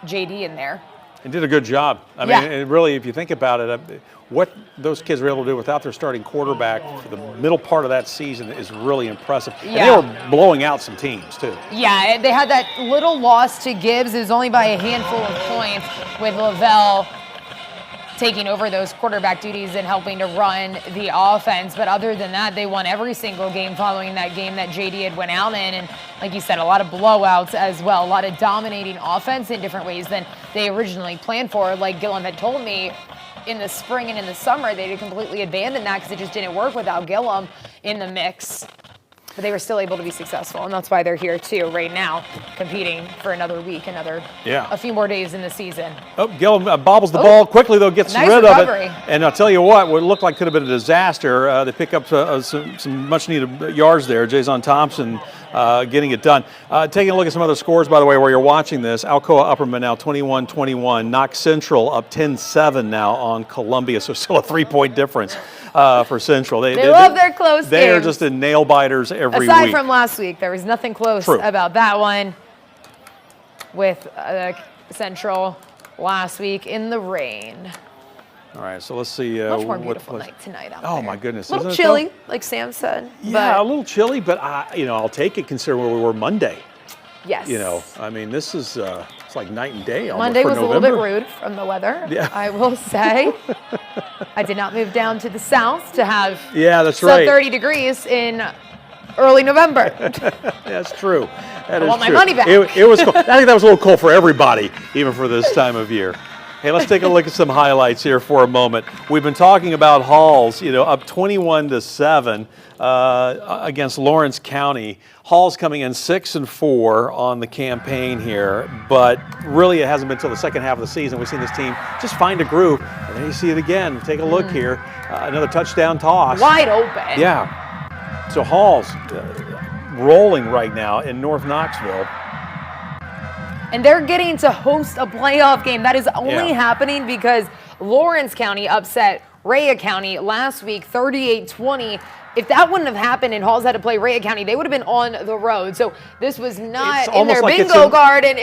J.D. in there. And did a good job. I mean, it really, if you think about it, what those kids were able to do without their starting quarterback for the middle part of that season is really impressive. And they were blowing out some teams, too. Yeah, they had that little loss to Gibbs. It was only by a handful of points with Lavelle taking over those quarterback duties and helping to run the offense. But other than that, they won every single game following that game that JD had went out in. And like you said, a lot of blowouts as well, a lot of dominating offense in different ways than they originally planned for. Like Gillum had told me in the spring and in the summer, they had completely abandoned that because it just didn't work without Gillum in the mix. but they were still able to be successful, and that's why they're here too right now, competing for another week, a few more days in the season. Oh, Gillum bobbles the ball quickly, though, gets nice rid recovery. of it. And I'll tell you what looked like could have been a disaster. They pick up some much-needed yards there. Jason Thompson getting it done. Taking a look at some other scores, by the way, while you're watching this. Alcoa Upperman now 21-21. Knox Central up 10-7 now on Columbia, so still a 3-point difference for Central. They love their close They are games. just in nail-biters every week. Aside from last week, there was nothing close True. about that one with Central last week in the rain. All right, so let's see. Much more beautiful night tonight out there. Oh, my goodness. A little Isn't it, chilly, though? like Sam said. Yeah, but a little chilly, but I'll take it considering where we were Monday. yes. I mean, this is it's like night and day almost Monday for was November. a little bit rude from the weather, Yeah. I will say. I did not move down to the south to have Yeah, that's sub right. 30 degrees in early November. That's true. That is want my true. money back. It was cold. I think that was a little cold for everybody, even for this time of year. Hey, let's take a look at some highlights here for a moment. We've been talking about Halls, up 21-7 against Lawrence County. Halls coming in 6-4 on the campaign here, but really it hasn't been until the second half of the season we've seen this team just find a groove. And then you see it again. Take a look here. Another touchdown toss. Wide open. Yeah. So Halls rolling right now in North Knoxville. And they're getting to host a playoff game. That is only Yeah. happening because Lawrence County upset Rea County last week 38-20. If that wouldn't have happened and Halls had to play Rea County, they would have been on the road. So this was not It's in almost their like it's bingo in- card, and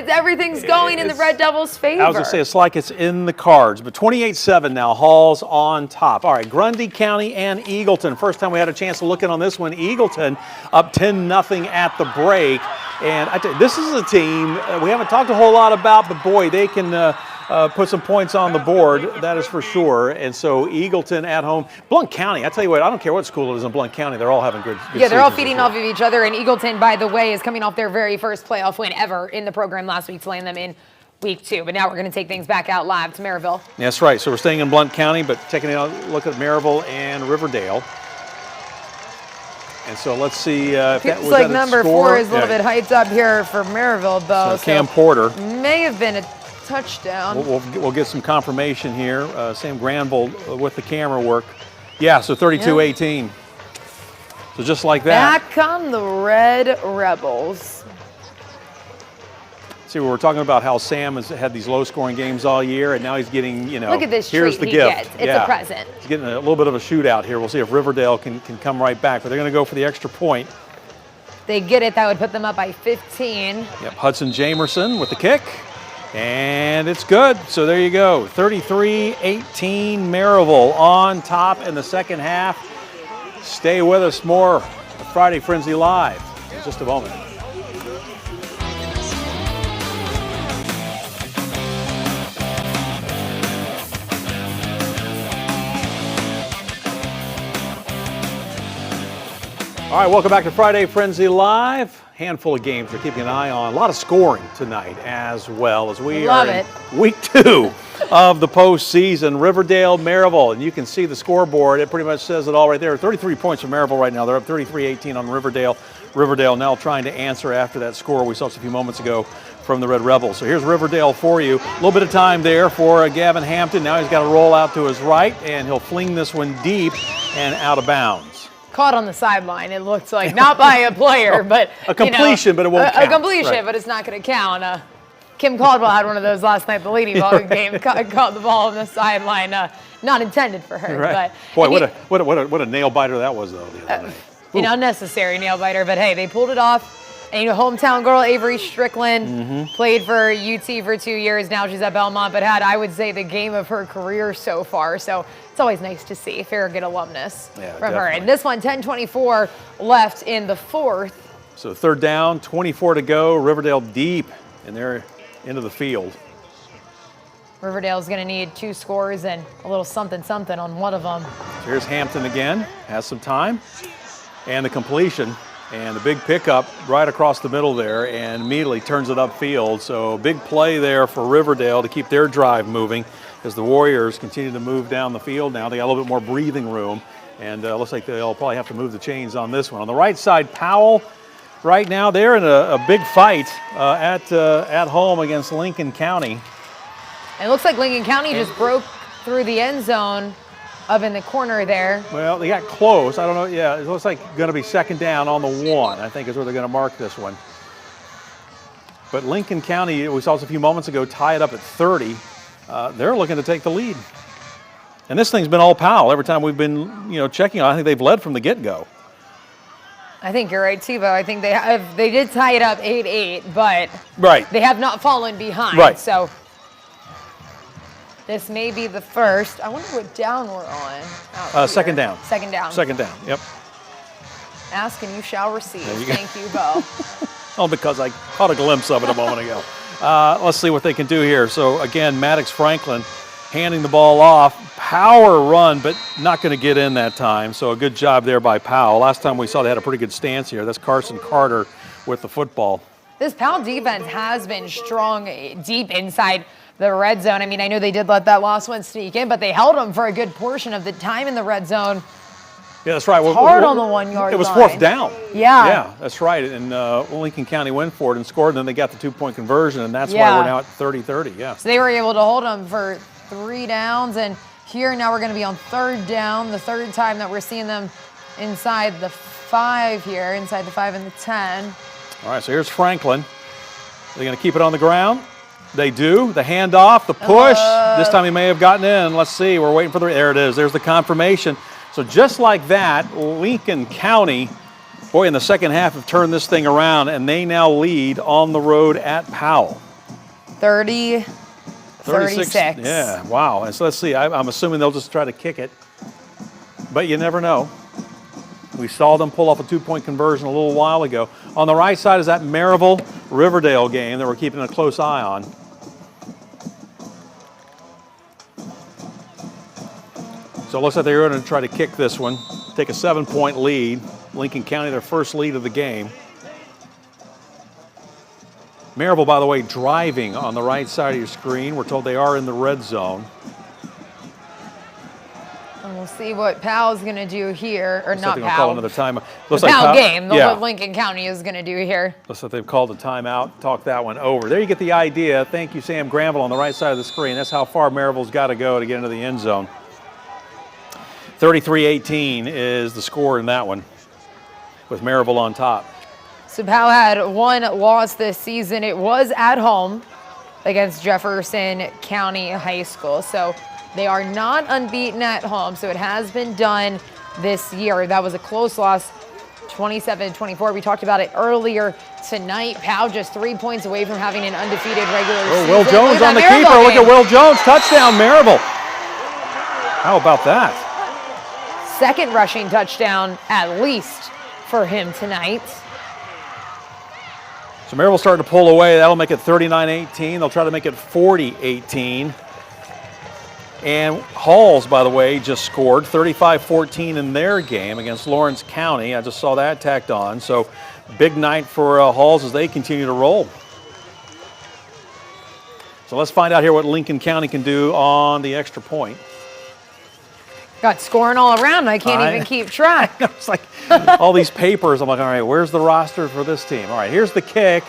everything's going in the It's- Red Devils' favor. I was going to say, it's like it's in the cards, but 28-7 now, Halls on top. All right, Grundy County and Eagleton. First time we had a chance to look in on this one. Eagleton up 10-0 at the break. And I tell you, this is a team we haven't talked a whole lot about, but boy, they can put some points on the board, that is for sure. And so Eagleton at home. Blount County, I tell you what, I don't care what school it is in Blount County, they're all having good Yeah, they're all seasons feeding this off year. of each other. And Eagleton, by the way, is coming off their very first playoff win ever in the program last week to land them in week 2. But now we're going to take things back out live to Maryville. That's right. So we're staying in Blount County, but taking a look at Maryville and Riverdale. And so let's see if that Looks was like that number score. 4 is a little bit hyped up here for Maryville, though. So Cam Porter. May have been a touchdown. We'll get some confirmation here. Sam Granville with the camera work. Yeah, so 32-18. So just like that. Back on the Red Rebels. See, we were talking about how Sam has had these low-scoring games all year, and now he's getting, Look at this here's treat the he gift. gets. It's a present. He's getting a little bit of a shootout here. We'll see if Riverdale can come right back, but they're going to go for the extra point. They get it. That would put them up by 15. Yep, Hudson Jamerson with the kick, and it's good. So there you go, 33-18 Maryville on top in the second half. Stay with us, more Friday Frenzy Live in just a moment. All right, welcome back to Friday Frenzy Live. Handful of games we're keeping an eye on. A lot of scoring tonight as well as we Love are it. in week 2 of the postseason. Riverdale, Maryville, and you can see the scoreboard. It pretty much says it all right there. 33 points for Maryville right now. They're up 33-18 on Riverdale. Riverdale now trying to answer after that score we saw just a few moments ago from the Red Rebels. So here's Riverdale for you. A little bit of time there for Gavin Hampton. Now he's got to roll out to his right, and he'll fling this one deep and out of bounds. Caught on the sideline. It looked like not by a player, but A completion, but it won't a count. completion, Right. but it's not going to count. Kim Caldwell had one of those last night, the lady ball game. Caught the ball on the sideline. Not intended for her, Right. but Boy, and what a nail biter that was, though, the other night. unnecessary nail biter. But hey, they pulled it off. And hometown girl Avery Strickland played for UT for 2 years. Now she's at Belmont, but had, I would say, the game of her career so far. So it's always nice to see Farragut alumnus from her. definitely. And this one, 10:24 left in the 4th. So third down, 24 to go. Riverdale deep, and they're into the field. Riverdale's going to need 2 scores and a little something on one of them. So here's Hampton again, has some time, and the completion. And the big pickup right across the middle there, and immediately turns it upfield. So big play there for Riverdale to keep their drive moving as the Warriors continue to move down the field now. They got a little bit more breathing room. And looks like they'll probably have to move the chains on this one. On the right side, Powell, right now they're in a big fight at home against Lincoln County. And it looks like Lincoln County just broke through the end zone up in the corner there. Well, they got close. I don't know. Yeah, it looks like going to be second down on the 1, I think is where they're going to mark this one. But Lincoln County, we saw this a few moments ago, tie it up at 30. They're looking to take the lead. And this thing's been all Powell. Every time we've been, checking on, I think they've led from the get-go. I think you're right, too, Bo. I think they did tie it up 8-8, but Right. they have not fallen behind. Right. So this may be the first. I wonder what down we're on. out Second here. down. Second down. Second down, yep. Ask and you shall receive. you go. Thank you, Bo. Oh, because I caught a glimpse of it a moment ago. Let's see what they can do here. So, again, Maddox Franklin handing the ball off. Power run, but not going to get in that time. So a good job there by Powell. Last time we saw they had a pretty good stance here. That's Carson Carter with the football. This Powell defense has been strong deep inside the red zone. I mean, I know they did let that last one sneak in, but they held them for a good portion of the time in the red zone. Yeah, that's right. Hard on the 1 yard line. It was fourth down. Yeah. Yeah, that's right. And Lincoln County went for it and scored, and then they got the 2-point conversion, and that's why Yeah. we're now at 30-30. Yeah. So they were able to hold them for 3 downs, and here now we're going to be on third down, the third time that we're seeing them inside the 5 here, inside the 5 and the 10. All right, so here's Franklin. They're going to keep it on the ground. They do. The handoff, the push. This time he may have gotten in. Let's see. We're waiting for there it is. There's the confirmation. So just like that, Lincoln County, boy, in the second half have turned this thing around, and they now lead on the road at Powell. 36. Yeah, wow. And so let's see. I'm assuming they'll just try to kick it, but you never know. We saw them pull off a 2-point conversion a little while ago. On the right side is that Maryville-Riverdale game that we're keeping a close eye on. So it looks like they're going to try to kick this one, take a 7-point lead. Lincoln County, their first lead of the game. Maryville, by the way, driving on the right side of your screen. We're told they are in the red zone. And we'll see what Powell's going to do here, or Looks like not they're gonna Powell. call another timeout. The Looks like Powell game, yeah. what Lincoln County is going to do here. Looks like they've called a timeout. Talk that one over. There you get the idea. Thank you, Sam Granville, on the right side of the screen. That's how far Maryville's got to go to get into the end zone. 33-18 is the score in that one, with Maryville on top. So Powell had 1 loss this season. It was at home against Jefferson County High School. So they are not unbeaten at home. So it has been done this year. That was a close loss, 27-24. We talked about it earlier tonight. Powell just 3 points away from having an undefeated regular season. Will Jones Look at on the that keeper. Maryville Look game. at Will Jones. Touchdown, Maryville. How about that? Second rushing touchdown, at least, for him tonight. So Maryville starting to pull away. That'll make it 39-18. They'll try to make it 40-18. And Halls, by the way, just scored 35-14 in their game against Lawrence County. I just saw that tacked on. So big night for Halls as they continue to roll. So let's find out here what Lincoln County can do on the extra point. Got scoring all around. I can't even keep track. It's like all these papers. I'm like, all right, where's the roster for this team? All right, here's the kick.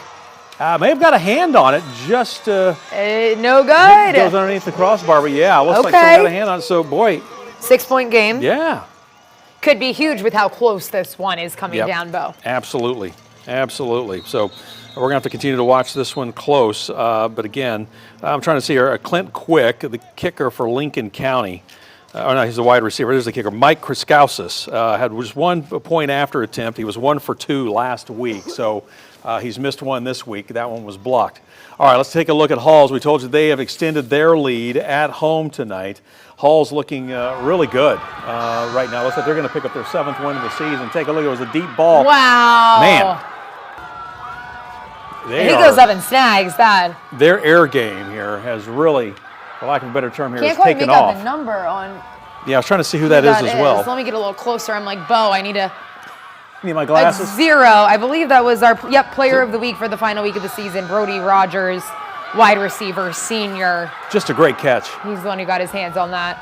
May have got a hand on it, just No goes good. underneath the crossbar. But yeah, looks like Okay. someone got a hand on it. So boy, 6-point game. yeah, Could be huge with how close this one is coming Yep. down, Bo. absolutely, absolutely. So we're gonna have to continue to watch this one close. But again, I'm trying to see here. Clint Quick, the kicker for Lincoln County. Oh no, he's the wide receiver. There's the kicker. Mike Kriskausis had just 1 point after attempt. He was 1 for 2 last week, so he's missed 1 this week. That one was blocked. All right, let's take a look at Halls. We told you they have extended their lead at home tonight. Halls looking really good right now. Looks like they're going to pick up their 7th win of the season. Take a look. It was a deep ball. Wow. Man. And he goes up and snags that. Their air game here has really, for lack of a better term here, Can't has quite taken make out off. the number on Yeah, I was trying to see who that is as well. Let me get a little closer. I'm like, Bo, I need a Need my glasses? 0. I believe that was our player of the week for the final week of the season, Brody Rogers, wide receiver, senior. Just a great catch. He's the one who got his hands on that.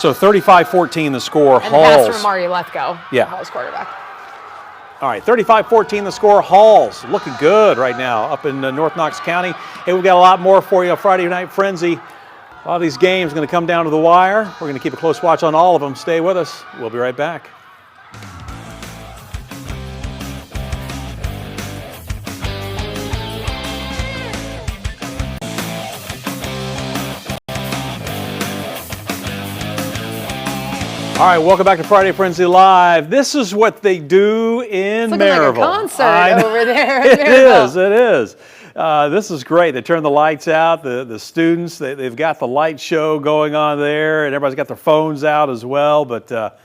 So 35-14 the score. And the pass Halls. from Mario Lethko, Yeah. Halls quarterback. All right, 35-14 the score. Halls looking good right now up in North Knox County. Hey, we've got a lot more for you. Friday Night Frenzy. A lot of these games are going to come down to the wire. We're going to keep a close watch on all of them. Stay with us. We'll be right back. All right, welcome back to Friday Frenzy Live. This is what they do in It's looking Maryville. like a concert over there. It is. It is. This is great. They turn the lights out. The students, they've got the light show going on there, and everybody's got their phones out as well. But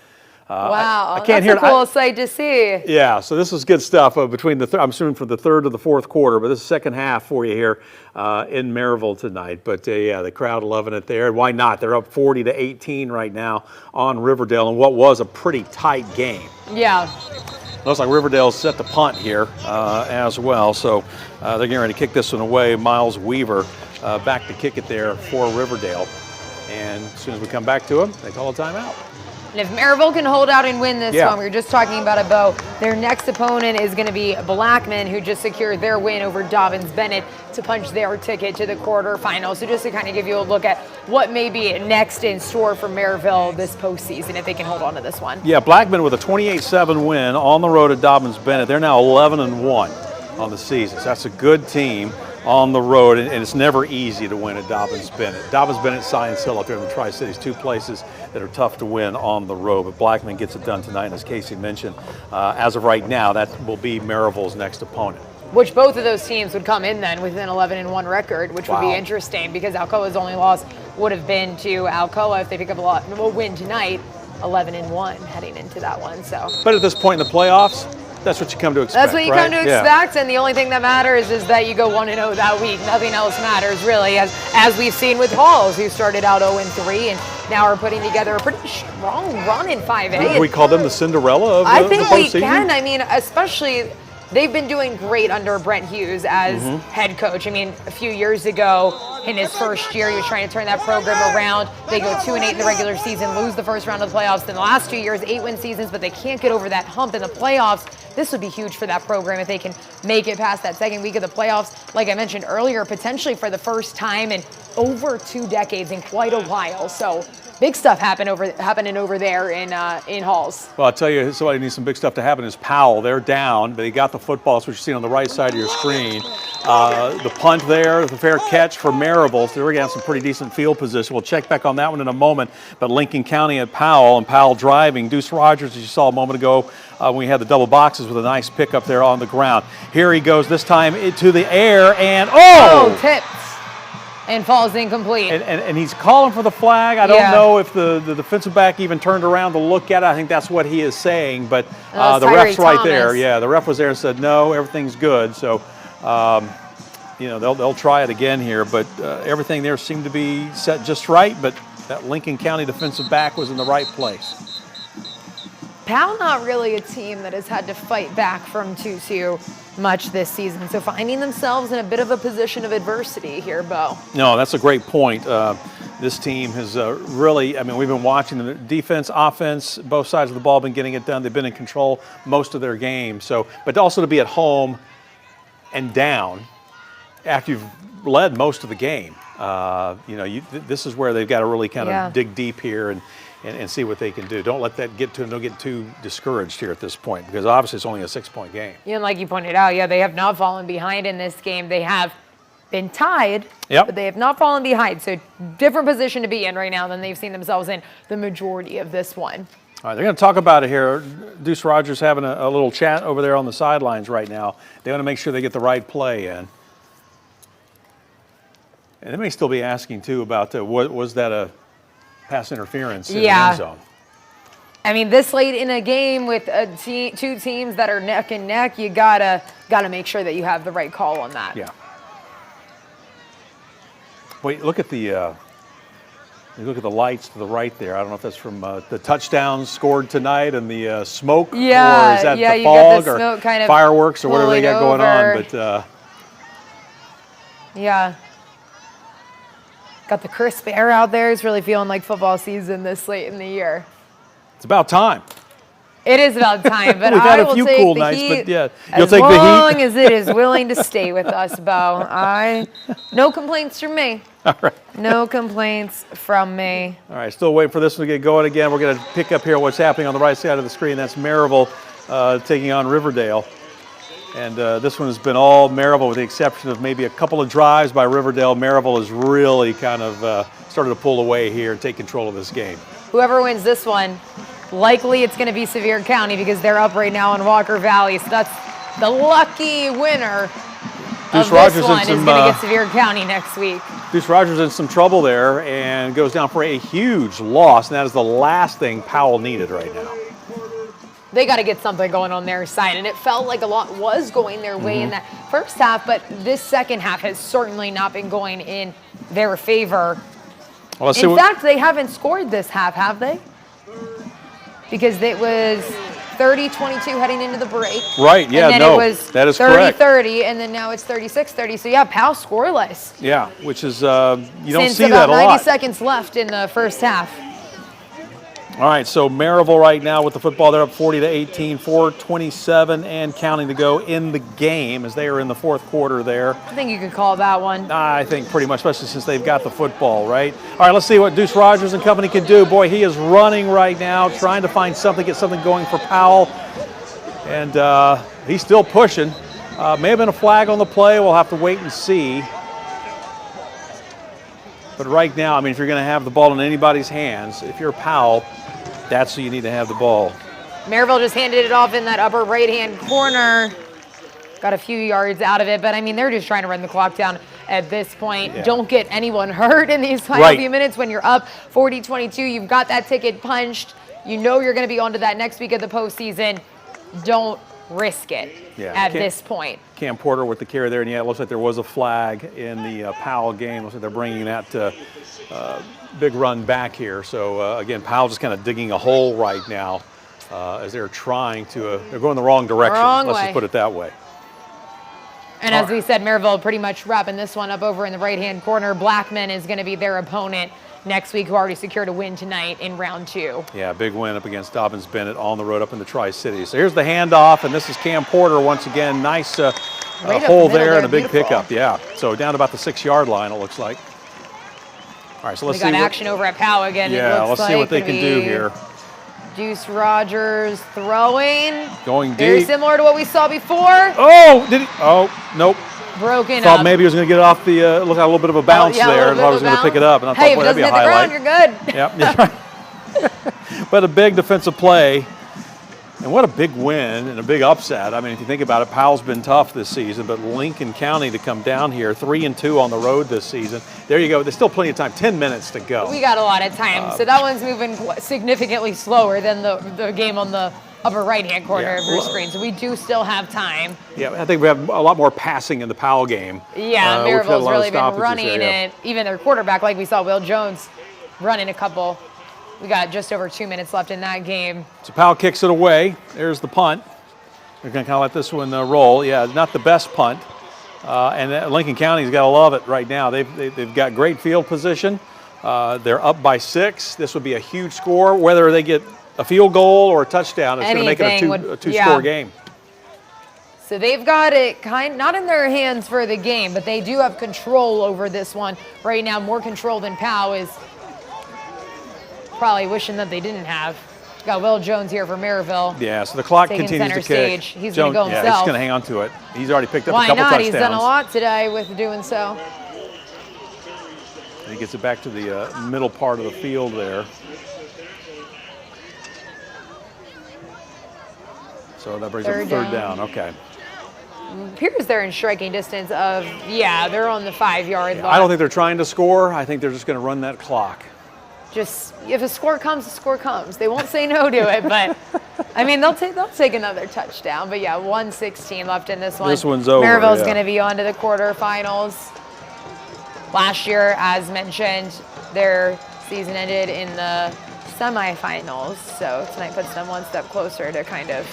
Wow, I can't hear that's a cool sight to see. Yeah, so this is good stuff between the I'm assuming for the third to the fourth quarter, but this is second half for you here in Maryville tonight. But yeah, the crowd loving it there. Why not? They're up 40-18 right now on Riverdale in what was a pretty tight game. Yeah. Looks like Riverdale's set the punt here as well, so they're getting ready to kick this one away. Miles Weaver back to kick it there for Riverdale, and as soon as we come back to him, they call a timeout. And if Maryville can hold out and win this Yeah. one, we were just talking about it, Bo, their next opponent is going to be Blackman, who just secured their win over Dobbins Bennett to punch their ticket to the quarterfinals. So just to kind of give you a look at what may be next in store for Maryville this postseason, if they can hold on to this one. Yeah, Blackman with a 28-7 win on the road at Dobbins Bennett. They're now 11-1 on the season. So that's a good team on the road, and it's never easy to win at Dobbins Bennett. Dobbins Bennett, Science Hill up there in the Tri-Cities, two places that are tough to win on the road. But Blackman gets it done tonight, and as Casey mentioned, as of right now, that will be Maryville's next opponent. Which both of those teams would come in then with an 11-1 record, which would be Wow. interesting because Alcoa's only loss would have been to Alcoa if they pick up a win tonight, 11-1 heading into that one. So. But at this point in the playoffs, that's what you come to expect. That's what you right? come to Yeah. expect, and the only thing that matters is that you go 1-0 that week. Nothing else matters, really, as we've seen with Halls, who started out 0-3 and now are putting together a pretty strong run in 5A. Do we call them the Cinderella of I the think we postseason? can. I mean, especially they've been doing great under Brent Hughes as head coach. I mean, a few years ago, in his first year, he was trying to turn that program around. They go 2-8 in the regular season, lose the first round of the playoffs. Then the last 2 years, 8-win seasons, but they can't get over that hump in the playoffs. This would be huge for that program if they can make it past that second week of the playoffs. Like I mentioned earlier, potentially for the first time in over 2 decades in quite a while. So big stuff happening over there in Halls. Well, I'll tell you, somebody needs some big stuff to happen is Powell. They're down, but he got the football. That's what you're seeing on the right side of your screen. The punt there, the fair catch for Maryville. So they're going to have some pretty decent field position. We'll check back on that one in a moment. But Lincoln County at Powell, and Powell driving. Deuce Rogers, as you saw a moment ago, when we had the double boxes with a nice pickup there on the ground. Here he goes, this time to the air, and Tips and falls incomplete. And he's calling for the flag. I don't know if the defensive back even turned around to look at it. I think that's what he is saying. But That's the ref's Tyree right there. Thomas. Yeah, the ref was there and said, no, everything's good. So, you know, they'll try it again here. But everything there seemed to be set just right. But that Lincoln County defensive back was in the right place. Powell not really a team that has had to fight back from 2-2 much this season. So finding themselves in a bit of a position of adversity here, Bo. No, that's a great point. This team has really, I mean, we've been watching the defense, offense, both sides of the ball been getting it done. They've been in control most of their game. So, but also to be at home and down after you've led most of the game. You know, this is where they've got to really kind of dig deep here and see what they can do. Don't let that get to them. Don't get too discouraged here at this point because obviously it's only a 6-point game. Yeah, and like you pointed out, they have not fallen behind in this game. They have been tied, but they have not fallen behind. So different position to be in right now than they've seen themselves in the majority of this one. All right, they're going to talk about it here. Deuce Rogers having a little chat over there on the sidelines right now. They want to make sure they get the right play in. And they may still be asking, too, about was that a pass interference in the end zone? I mean, this late in a game with two teams that are neck and neck, you gotta make sure that you have the right call on that. Yeah. Wait, look at the lights to the right there. I don't know if that's from the touchdowns scored tonight and the smoke, or is that the you fog get the smoke or kind of fireworks or whatever they got going on. over. But Yeah. Got the crisp air out there. It's really feeling like football season this late in the year. It's about time. It is about time, but We've had I a will few take cool the nights, heat but yeah, you'll as take the heat. long as it is willing to stay with us, Bo. No complaints from me. All right. No complaints from me. All right, still waiting for this one to get going again. We're going to pick up here what's happening on the right side of the screen. That's Maryville taking on Riverdale. And this one has been all Maryville with the exception of maybe a couple of drives by Riverdale. Maryville has really kind of started to pull away here and take control of this game. Whoever wins this one, likely it's going to be Sevier County because they're up right now in Walker Valley. So that's the lucky winner Deuce of Rogers this in one is some, going to get Sevier County next week. Deuce Rogers in some trouble there and goes down for a huge loss. And that is the last thing Powell needed right now. They got to get something going on their side. And it felt like a lot was going their way in that first half, but this second half has certainly not been going in their favor. Well, let's see In what, fact, they haven't scored this half, have they? Because it was 30-22 heading into the break. right, yeah, and then no, it was that is correct. 30-30, and then now it's 36-30. So yeah, Powell scoreless. Yeah, which is, you don't Since see about that a 90 lot. seconds left in the first half. All right, so Maryville right now with the football, they're up 40-18, 4:27 and counting to go in the game as they are in the fourth quarter there. I think you could call that one. I think pretty much, especially since they've got the football, right? All right, let's see what Deuce Rogers and company can do. Boy, he is running right now, trying to find something, get something going for Powell. And he's still pushing. May have been a flag on the play. We'll have to wait and see. But right now, I mean, if you're going to have the ball in anybody's hands, if you're Powell, that's who you need to have the ball. Maryville just handed it off in that upper right-hand corner. Got a few yards out of it, but I mean, they're just trying to run the clock down at this point. Yeah. Don't get anyone hurt in these final Right. few minutes when you're up 40-22. You've got that ticket punched. You know you're going to be on to that next week of the postseason. Don't risk it Yeah, at can't- this point. Cam Porter with the carry there, and yeah, it looks like there was a flag in the Powell game. Looks like they're bringing that big run back here. So again, Powell just kind of digging a hole right now as they're trying to, they're going the wrong direction. Wrong Let's way. just put it that way. And as we said, Maryville pretty much wrapping this one up over in the right-hand corner. Blackman is going to be their opponent next week, who already secured a win tonight in round 2. Yeah, big win up against Dobbins Bennett on the road up in the Tri-Cities. So here's the handoff, and this is Cam Porter once again. Nice Right up the hole middle there there, and a big beautiful. pickup. Yeah, so down to about the 6-yard line, it looks like. All right, so let's We got see. action over at Powell again. Yeah, it looks let's see what they Gonna can do be here. Deuce Rogers throwing. Going Very deep. similar to what we saw before. Oh, did he? Oh, nope. Broken Thought up. maybe he was going to get it off the, look at a little bit of a bounce yeah, a there. little And bit thought he of was a going to pick it bounce. up. And I Hey, thought, if boy, it that'd doesn't be a hit the highlight. ground, you're good. Yep, that's right. But a big defensive play. And what a big win and a big upset. I mean, if you think about it, Powell's been tough this season, but Lincoln County to come down here, 3-2 on the road this season. There you go. There's still plenty of time, 10 minutes to go. We got a lot of time. So that one's moving significantly slower than the game on the upper right-hand corner Yeah. of your screen. So we do still have time. Yeah, I think we have a lot more passing in the Powell game. Yeah, We've had a Maryville's lot of really been stoppages running there, yeah. it. Even their quarterback, like we saw Will Jones running a couple. We got just over 2 minutes left in that game. So Powell kicks it away. There's the punt. They're going to kind of let this one roll. Yeah, not the best punt. And Lincoln County's got to love it right now. They've got great field position. They're up by 6. This would be a huge score. Whether they get a field goal or a touchdown, it's going to make it Anything a would- two-score yeah. game. So they've got it not in their hands for the game, but they do have control over this one right now. More control than Powell is probably wishing that they didn't have. Got Will Jones here for Maryville. Yeah, so the clock Taking continues to center kick. stage. He's gonna go Yeah, he's himself. going to hang on to it. He's already picked up Why a couple not? touchdowns. He's done a lot today with doing so. And he gets it back to the middle part of the field there. So that brings up Third third down. down. Okay. Appears they're in striking distance of, yeah, they're on the 5-yard line. I don't think they're trying to score. I think they're just going to run that clock. Just if a score comes, a score comes. They won't say no to it, but I mean they'll take another touchdown. But yeah, 1:16 left in this one. This one's over, Maryville's yeah. going to be on to the quarterfinals. Last year, as mentioned, their season ended in the semifinals, so tonight puts them one step closer to kind of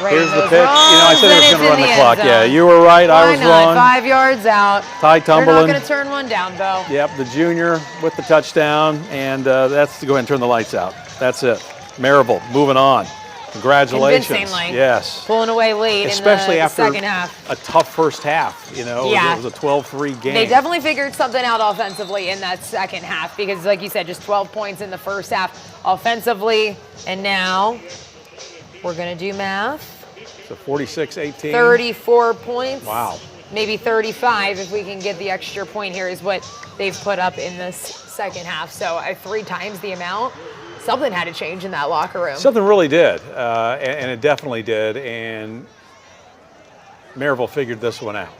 Right Here's in the those pitch. I said runs, he was and going to run it's the in clock. end Yeah, zone. you were right. I Why was not? wrong. 5 yards out. Ty They're not Tumbling. going to turn one down, Bo. Yep, the junior with the touchdown, and that's to go ahead and turn the lights out. That's it. Maryville moving on. Congratulations. Convincingly. Yes. Pulling away late Especially in the after second half. a tough first half. Yeah. It was a 12-3 game. They definitely figured something out offensively in that second half because, like you said, just 12 points in the first half offensively. And now we're going to do math. So 46-18. 34 points. Wow. Maybe 35 if we can get the extra point here is what they've put up in this second half. So 3 times the amount. Something had to change in that locker room. Something really did, and it definitely did, and Maryville figured this one out.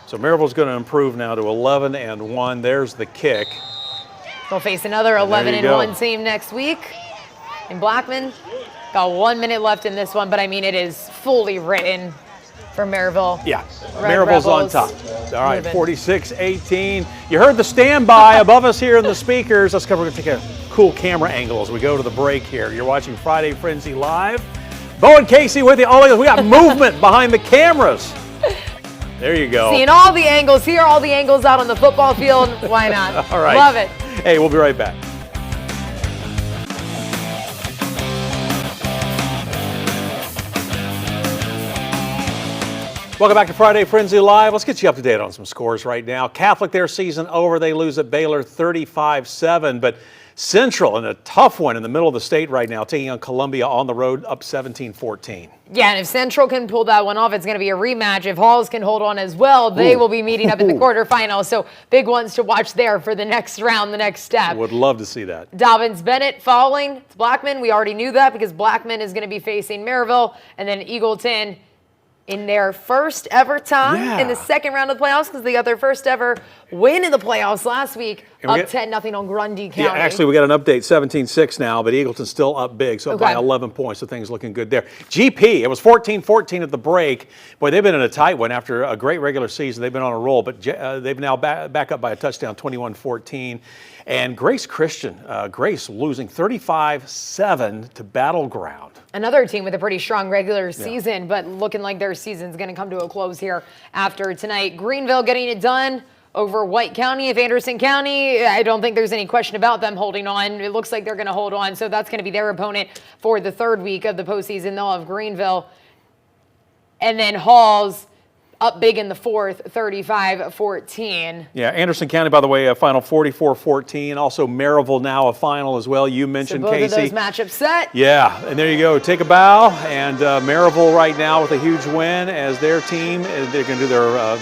So Maryville's going to improve now to 11-1. There's the kick. They'll face another And there you 11-1 go. team next week. And Blackman got 1 minute left in this one, but I mean, it is fully written for Maryville. Yeah, Red Maryville's on Rebels top. All right, moving. 46-18. You heard the standby above us here in the speakers. We're going to take a cool camera angle as we go to the break here. You're watching Friday Frenzy Live. Bo and Casey with you. Oh, we got movement behind the cameras. There you go. Seeing all the angles here, all the angles out on the football field. Why not? All right. Love it. Hey, we'll be right back. Welcome back to Friday Frenzy Live. Let's get you up to date on some scores right now. Catholic, their season over. They lose at Baylor 35-7. But Central, in a tough one in the middle of the state right now, taking on Columbia on the road, up 17-14. Yeah, and if Central can pull that one off, it's going to be a rematch. If Halls can hold on as well, they will be meeting up in the quarterfinals. So big ones to watch there for the next round, the next step. Would love to see that. Dobbins Bennett falling to Blackman. We already knew that because Blackman is going to be facing Maryville, and then Eagleton in their first ever time in the second round of the playoffs because they got their first ever win in the playoffs last week, up 10-0 on Grundy County. Yeah, actually, we got an update, 17-6 now, but Eagleton's still up big, so up by Okay. 11 points, so things looking good there. GP, it was 14-14 at the break. Boy, they've been in a tight one after a great regular season. They've been on a roll, but they've now back up by a touchdown, 21-14. And Grace Christian, Grace losing 35-7 to Battleground. Another team with a pretty strong regular season, but looking like their season's going to come to a close here after tonight. Greenville getting it done over White County. If Anderson County, I don't think there's any question about them holding on. It looks like they're going to hold on, so that's going to be their opponent for the third week of the postseason. They'll have Greenville. And then Halls up big in the fourth, 35-14. Yeah, Anderson County, by the way, a final 44-14. Also Maryville now a final as well. You mentioned, So both Casey. of those matchups set. Yeah, and there you go. Take a bow. And Maryville right now with a huge win as their team. They're going to do their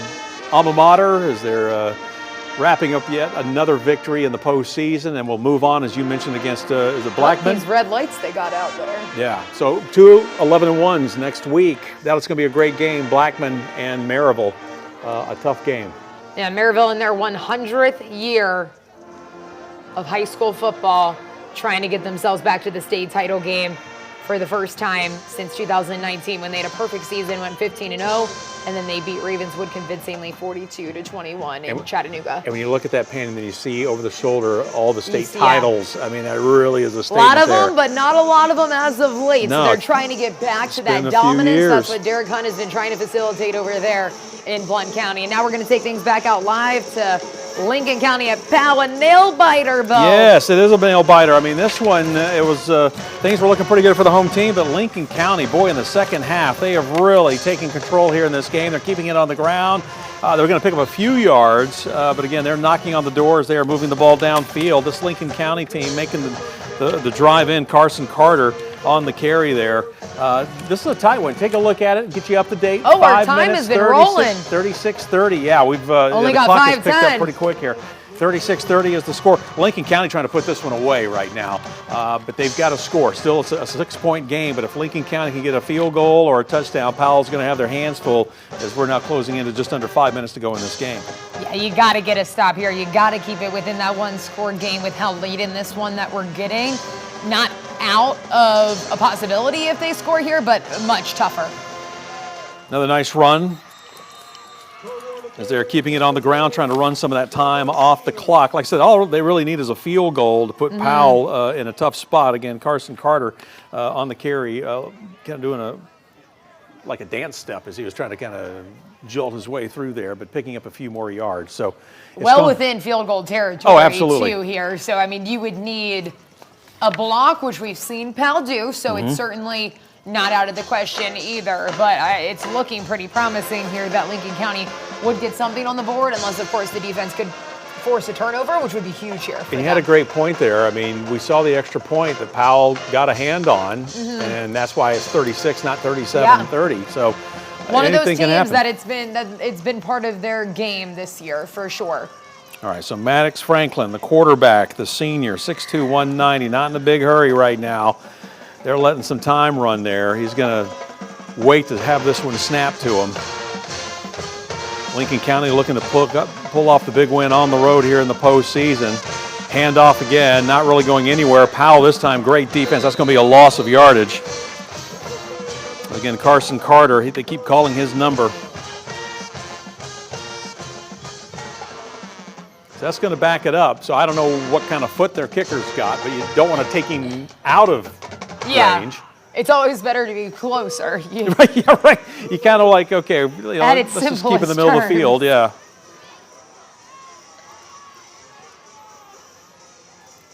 alma mater as they're wrapping up yet another victory in the postseason. And we'll move on, as you mentioned, against is it Blackman? These red lights they got out there. Yeah, so 2 11-1s next week. That's going to be a great game. Blackman and Maryville, a tough game. Yeah, Maryville in their 100th year of high school football, trying to get themselves back to the state title game for the first time since 2019 when they had a perfect season, went 15-0, and then they beat Ravenswood convincingly 42-21 in Chattanooga. And when you look at that pin and then you see over the shoulder all the state see, titles, I mean, that really is a A statement lot of there. them, but not a lot of them as of late. No. So they're trying to get back to been that a few dominance. years. That's what Derek Hunt has been trying to facilitate over there in Blount County. And now we're going to take things back out live to Lincoln County at Powell, a nail biter, Bo. Yes, it is a nail biter. I mean, this one, it was things were looking pretty good for the home team, but Lincoln County, boy, in the second half, they have really taken control here in this game. They're keeping it on the ground. They're going to pick up a few yards, but again, they're knocking on the doors. They are moving the ball downfield. This Lincoln County team making the drive in. Carson Carter on the carry there. This is a tight one. Take a look at it and get you up to date. Oh, our 5 time minutes, has been rolling. 36-30. Yeah, we've Only the got clock has picked 5:10. up pretty quick here. 36-30 is the score. Lincoln County trying to put this one away right now, but they've got to score. Still, it's a 6-point game, but if Lincoln County can get a field goal or a touchdown, Powell's going to have their hands full as we're now closing into just under 5 minutes to go in this game. Yeah, you got to get a stop here. You got to keep it within that one-score game with how late in this one that we're getting. Not out of a possibility if they score here, but much tougher. Another nice run as they're keeping it on the ground, trying to run some of that time off the clock. Like I said, all they really need is a field goal to put Powell in a tough spot. Again, Carson Carter on the carry, kind of doing like a dance step as he was trying to kind of jolt his way through there, but picking up a few more yards. So well within field goal territory, oh, absolutely, too, here. So, I mean, you would need a block, which we've seen Powell do, so it's certainly not out of the question either. But it's looking pretty promising here that Lincoln County would get something on the board, unless, of course, the defense could force a turnover, which would be huge here. And he had a great point there. I mean, we saw the extra point that Powell got a hand on, and that's why it's 36, not 37-30. So one of those anything can teams happen. that it's been part of their game this year for sure. All right, so Maddox Franklin, the quarterback, the senior, 6'2", 190, not in a big hurry right now. They're letting some time run there. He's going to wait to have this one snap to him. Lincoln County looking to pull off the big win on the road here in the postseason. Handoff again, not really going anywhere. Powell this time, great defense. That's going to be a loss of yardage. Again, Carson Carter, they keep calling his number. So that's going to back it up. So I don't know what kind of foot their kicker's got, but you don't want to take him out of range. It's always better to be closer. Right, yeah, right. You kind of like, okay, let's just keep in the middle of the field, yeah.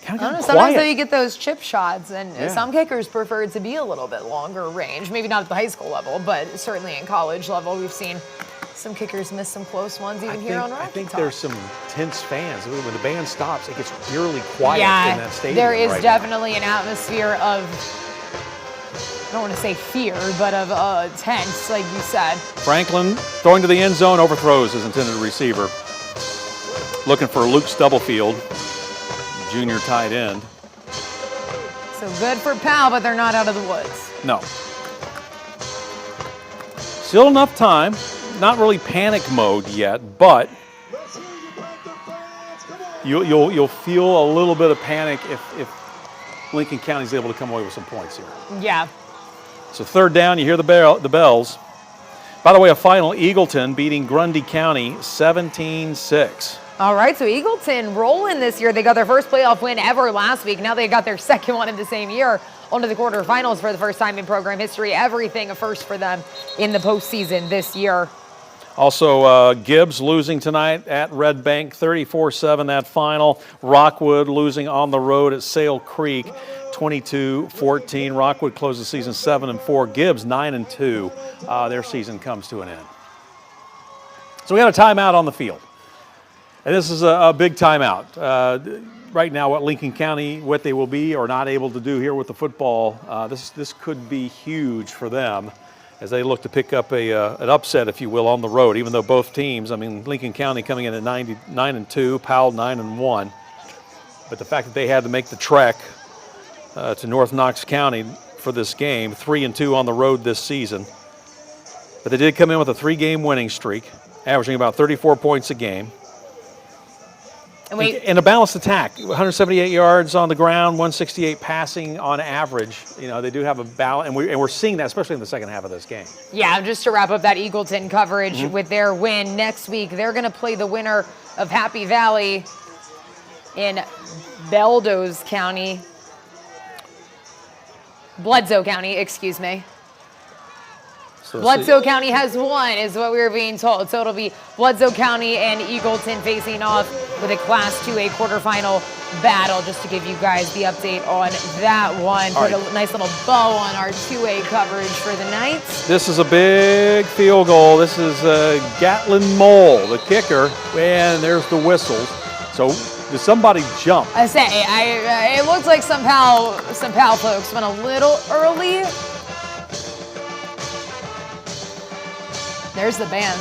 I don't know, sometimes though you get those chip shots, and some kickers prefer it to be a little bit longer range. Maybe not at the high school level, but certainly in college level, we've seen some kickers miss some close ones even here on Rocky Top. I think there's some tense fans. When the band stops, it gets eerily quiet in that stadium. There is right definitely an atmosphere of, I don't want to say fear, but of tense, like you said. Franklin throwing to the end zone, overthrows his intended receiver. Looking for Luke Stubblefield, junior tight end. So good for Powell, but they're not out of the woods. No. Still enough time. Not really panic mode yet, but you'll feel a little bit of panic if Lincoln County's able to come away with some points here. Yeah. So third down, you hear the bells. By the way, a final, Eagleton beating Grundy County 17-6. All right, so Eagleton rolling this year. They got their first playoff win ever last week. Now they got their second one in the same year. On to the quarterfinals for the first time in program history. Everything a first for them in the postseason this year. Also, Gibbs losing tonight at Red Bank, 34-7 that final. Rockwood losing on the road at Sale Creek, 22-14. Rockwood closed the season 7-4. Gibbs 9-2. Their season comes to an end. So we got a timeout on the field. And this is a big timeout. Right now, what Lincoln County, what they will be or not able to do here with the football, this could be huge for them as they look to pick up an upset, if you will, on the road, even though both teams, I mean, Lincoln County coming in at 9-2, Powell 9-1. But the fact that they had to make the trek to North Knox County for this game, 3-2 on the road this season. But they did come in with a 3-game winning streak, averaging about 34 points a game. And a balanced attack, 178 yards on the ground, 168 passing on average. You know, they do have a balance, and we're seeing that, especially in the second half of this game. Yeah, just to wrap up that Eagleton coverage with their win next week, they're going to play the winner of Happy Valley in Bledsoe County, excuse me. So Bledsoe County has won, is what we were being told. So it'll be Bledsoe County and Eagleton facing off with a Class 2A quarterfinal battle, just to give you guys the update on that one. Put a nice little bow on our 2A coverage for the night. This is a big field goal. This is Gatlin Mole, the kicker, and there's the whistle. So did somebody jump? I say, it looks like some Powell folks went a little early. There's the band.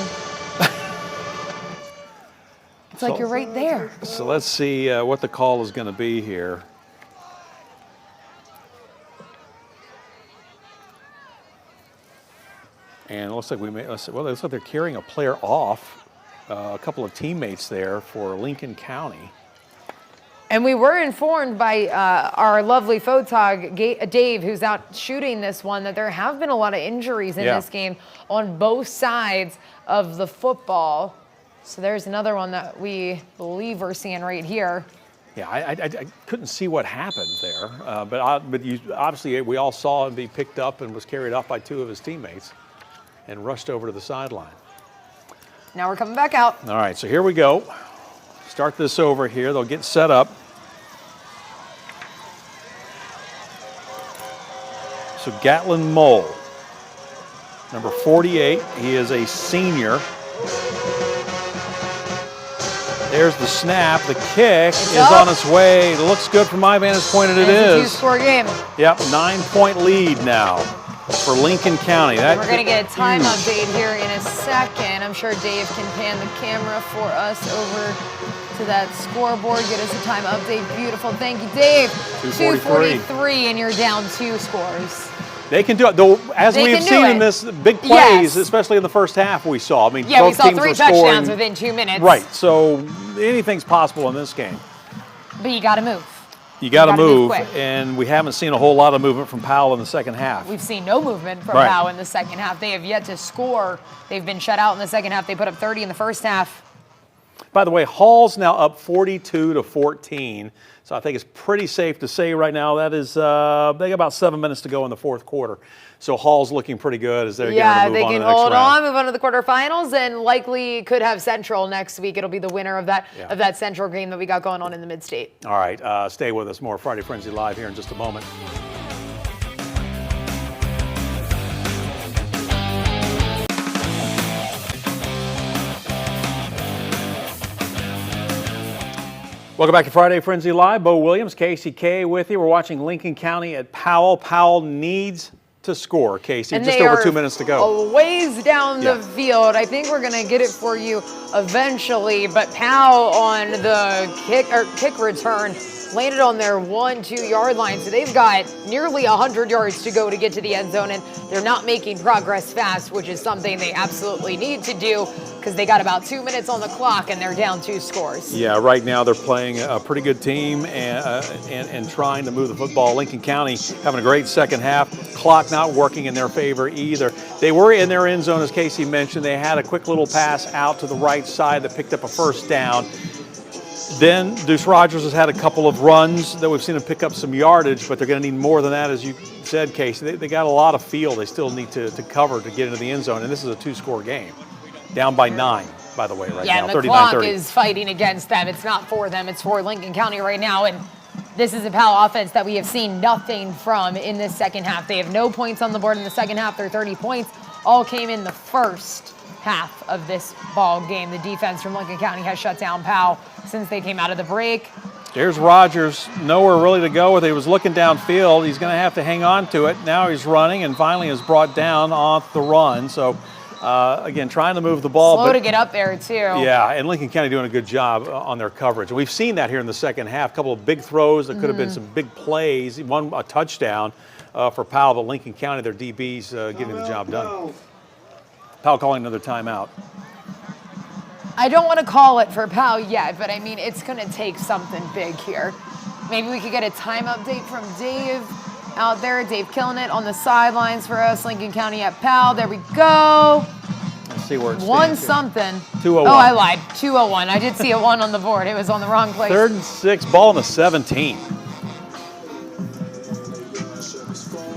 It's like you're right there. So let's see what the call is going to be here. And it looks like it looks like they're carrying a player off. A couple of teammates there for Lincoln County. And we were informed by our lovely photog, Dave, who's out shooting this one, that there have been a lot of injuries in this game on both sides of the football. So there's another one that we believe we're seeing right here. Yeah, I couldn't see what happened there, but obviously we all saw him be picked up and was carried off by 2 of his teammates and rushed over to the sideline. Now we're coming back out. All right, so here we go. Start this over here. They'll get set up. So Gatlin Mole, number 48. He is a senior. There's the snap. The kick is on its way. It looks good from my vantage point, and it is. It's a 2-score game. Yep, 9-point lead now for Lincoln County. We're going to get a time update here in a second. I'm sure Dave can pan the camera for us over to that scoreboard. Get us a time update. Beautiful. Thank you, Dave. 2:43, and you're down 2 scores. They can do it, though, as They we've can do seen it. in this big plays, Yes. especially in the first half we saw. I mean, Yeah, we both saw teams 3 were touchdowns scoring. within 2 minutes. Right, so anything's possible in this game. But you got to move. You got to gotta move move, quick. and we haven't seen a whole lot of movement from Powell in the second half. We've seen no movement from Right. Powell in the second half. They have yet to score. They've been shut out in the second half. They put up 30 in the first half. By the way, Hall's now up 42-14, so I think it's pretty safe to say right now that is, they got about 7 minutes to go in the fourth quarter. So Hall's looking pretty good as they're Yeah, getting to they move on to can the next hold round. on, move on to the quarterfinals, and likely could have Central next week. It'll be the winner of that Central game that we got going on in the Mid-State. All right, stay with us. More Friday Frenzy Live here in just a moment. Welcome back to Friday Frenzy Live. Bo Williams, KCK with you. We're watching Lincoln County at Powell. Powell needs to score, Casey. And Just they over are 2 minutes to go. A ways down Yeah. the field. I think we're going to get it for you eventually, but Powell on the kick return landed on their 1-2 yard line. So they've got nearly 100 yards to go to get to the end zone, and they're not making progress fast, which is something they absolutely need to do because they got about 2 minutes on the clock and they're down 2 scores. Yeah, right now they're playing a pretty good team and trying to move the football. Lincoln County having a great second half. Clock not working in their favor either. They were in their end zone, as Casey mentioned. They had a quick little pass out to the right side that picked up a first down. Then Deuce Rogers has had a couple of runs that we've seen him pick up some yardage, but they're going to need more than that, as you said, Casey. They got a lot of field they still need to cover to get into the end zone, and this is a 2-score game. Down by 9, by the way, right Yeah, now, and the 39-30. clock is fighting against them. It's not for them. It's for Lincoln County right now. And this is a Powell offense that we have seen nothing from in this second half. They have no points on the board in the second half. Their 30 points all came in the first half of this ball game. The defense from Lincoln County has shut down Powell since they came out of the break. There's Rogers, nowhere really to go with it. He was looking downfield. He's going to have to hang on to it. Now he's running and finally is brought down off the run. So, again, trying to move the ball. Slow to get up there, too. Yeah, and Lincoln County doing a good job on their coverage. We've seen that here in the second half. A couple of big throws that could have been some big plays. A touchdown for Powell, but Lincoln County, their DBs getting the job done. Powell calling another timeout. I don't want to call it for Powell yet, but I mean, it's going to take something big here. Maybe we could get a time update from Dave out there. Dave killing it on the sidelines for us. Lincoln County at Powell. There we go. Let's see where it's 1-something. 201. Oh, I lied. 201. I did see a 1 on the board. It was on the wrong place. 3rd and 6, ball in the 17.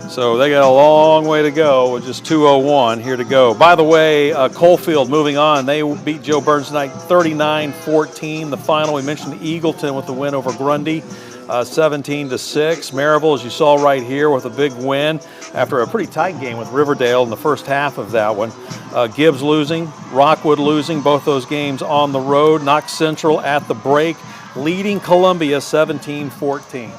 So they got a long way to go with just 2:01 here to go. By the way, Coalfield moving on. They beat Joe Burns tonight 39-14. The final, we mentioned Eagleton with the win over Grundy, 17-6. Maryville, as you saw right here, with a big win after a pretty tight game with Riverdale in the first half of that one. Gibbs losing, Rockwood losing, both those games on the road. Knox Central at the break, leading Columbia 17-14.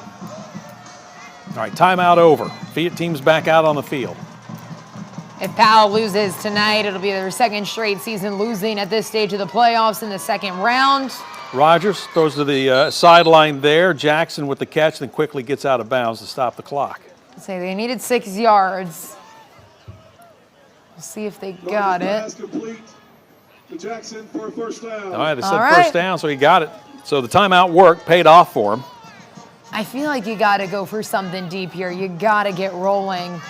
All right, timeout over. Fiat team's back out on the field. If Powell loses tonight, it'll be their second straight season losing at this stage of the playoffs in the second round. Rogers throws to the sideline there. Jackson with the catch, then quickly gets out of bounds to stop the clock. Say they needed 6 yards. We'll see if they got it. Complete to Jackson for a first down. All right, they said All right. first down, so he got it. So the timeout worked, paid off for him. I feel like you got to go for something deep here. You got to get rolling.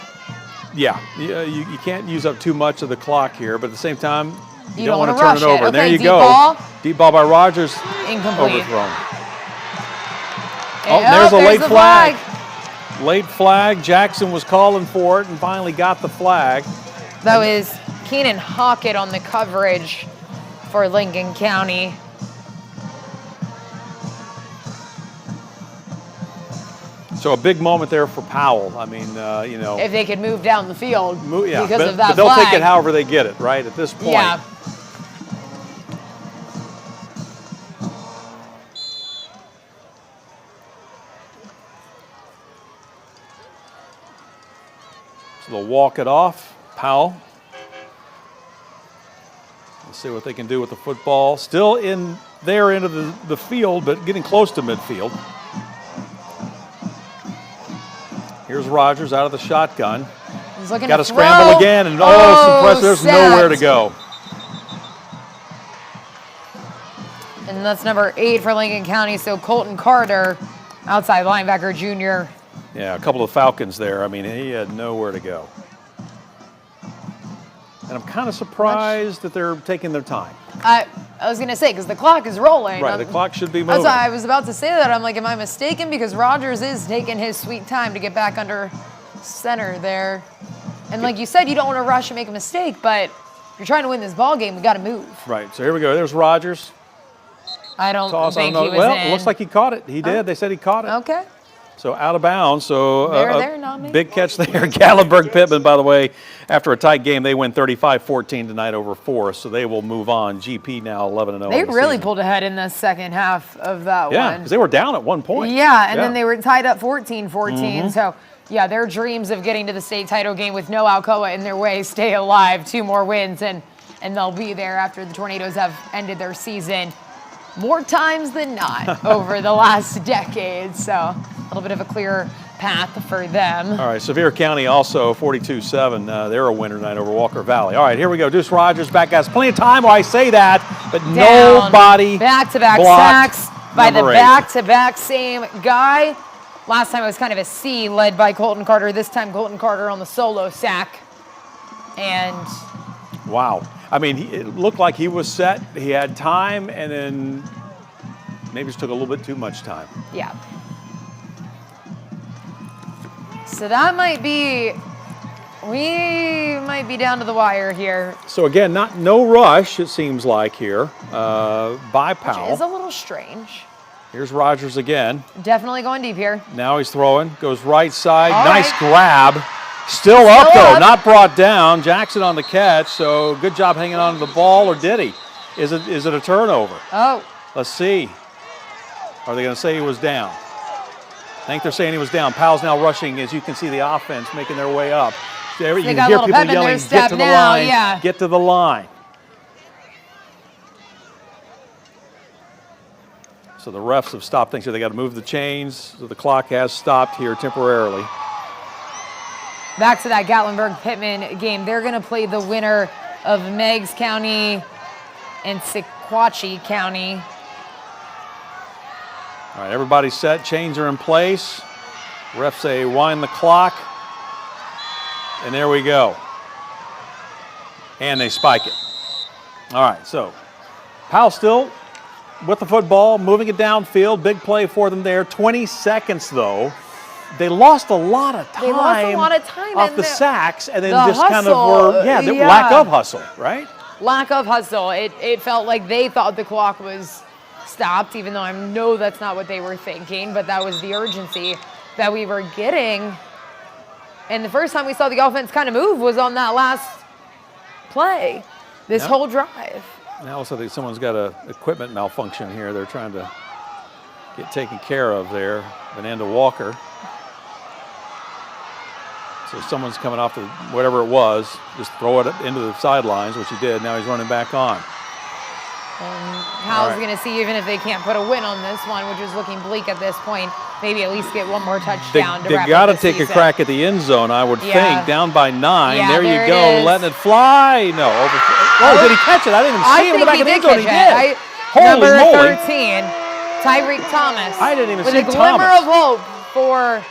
Yeah, you can't use up too much of the clock here, but at the same time, You don't want to wanna turn it rush over. And there Okay, you deep go. ball. Deep ball by Rogers. Incomplete. Overthrown. And There's a late the flag. Late flag. Jackson was calling for it and finally got the flag. That was Keenan Hockett on the coverage for Lincoln County. So a big moment there for Powell. I mean, you know. If they could move down the field Yeah, because but, of that but they'll flag. take it however they get it, right, at this point. Yeah. So they'll walk it off. Powell. Let's see what they can do with the football. Still in their end of the field, but getting close to midfield. Here's Rogers out of the shotgun. He's looking Got to to scramble throw. again, and suppressed. There's sacked. nowhere to go. And that's number 8 for Lincoln County. So Colton Carter, outside linebacker junior. Yeah, a couple of Falcons there. I mean, he had nowhere to go. And I'm kind of surprised that they're taking their time. I was going to say, because the clock is rolling. Right, the clock should be That's moving. why I was about to say that. I'm like, am I mistaken? Because Rogers is taking his sweet time to get back under center there. And like you said, you don't want to rush and make a mistake, but if you're trying to win this ball game, we got to move. Right, so here we go. There's Rogers. I don't Toss, think I don't he know. was Well, in. it looks like he caught it. He did. They said he caught it. Okay. So out of bounds. So There, not me. big catch there. Gallenberg Pittman, by the way, after a tight game, they win 35-14 tonight over Forest. So they will move on. GP now 11-0. They really pulled ahead in the second half of that Yeah, one. because they were down at one point. Yeah, and then they were tied up 14-14. Mm-hmm. So, yeah, their dreams of getting to the state title game with no Alcoa in their way stay alive. 2 more wins, and they'll be there after the Tornadoes have ended their season more times than not over the last decade. So, a little bit of a clear path for them. All right, Sevier County also 42-7. They're a winner tonight over Walker Valley. All right, here we go. Deuce Rogers back. Has plenty of time while I say that, but Down. nobody Back-to-back blocked sacks by the number 8. back-to-back same guy. Last time it was kind of a C led by Colton Carter. This time Colton Carter on the solo sack. And Wow. I mean, it looked like he was set. He had time, and then maybe just took a little bit too much time. yeah. So that might be, we might be down to the wire here. So again, no rush, it seems like here by Which is a Powell. little strange. Here's Rogers again. Definitely going deep here. Now he's throwing. Goes right side. All nice right. grab. Still up, though. up. Not brought down. Jackson on the catch. So good job hanging on to the ball, or did he? Is it a turnover? Oh, Let's see. Are they going to say he was down? I think they're saying he was down. Powell's now rushing, as you can see, the offense making their way up. There, you They can got a hear little people pep in their yelling, step get to the now, line, yeah. get to the line. So the refs have stopped things here. They got to move the chains. So the clock has stopped here temporarily. back to that Gatlinburg-Pittman game. They're going to play the winner of Meigs County and Sequatchie County. All right, everybody's set. Chains are in place. Refs say wind the clock. And there we go. And they spike it. All right, so Powell still with the football, moving it downfield. Big play for them there. 20 seconds, though. They lost a lot of time. They lost a lot of time, off and the sacks, and then the just kind of hustle, were, the yeah. lack of hustle, right? Lack of hustle. It felt like they thought the clock was stopped, even though I know that's not what they were thinking, but that was the urgency that we were getting. And the first time we saw the offense kind of move was on that last play, this Yep. whole drive. Now also think someone's got a equipment malfunction here. They're trying to get taken care of there. Vananda Walker. So someone's coming off the whatever it was, just throw it into the sidelines, which he did. Now he's running back on. And Hal's right. going to see, even if they can't put a win on this one, which is looking bleak at this point, maybe at least get one more They, touchdown to wrap got to up the take a season. crack at the end zone, I would Yeah. think. Down by 9. Yeah, there there you it go, is. letting it fly. No, oh, did he catch it? I didn't even see him in the back of the end zone. He did. Holy Number moly. 13, Tyreek Thomas. I didn't even with see a glimmer Thomas. of hope for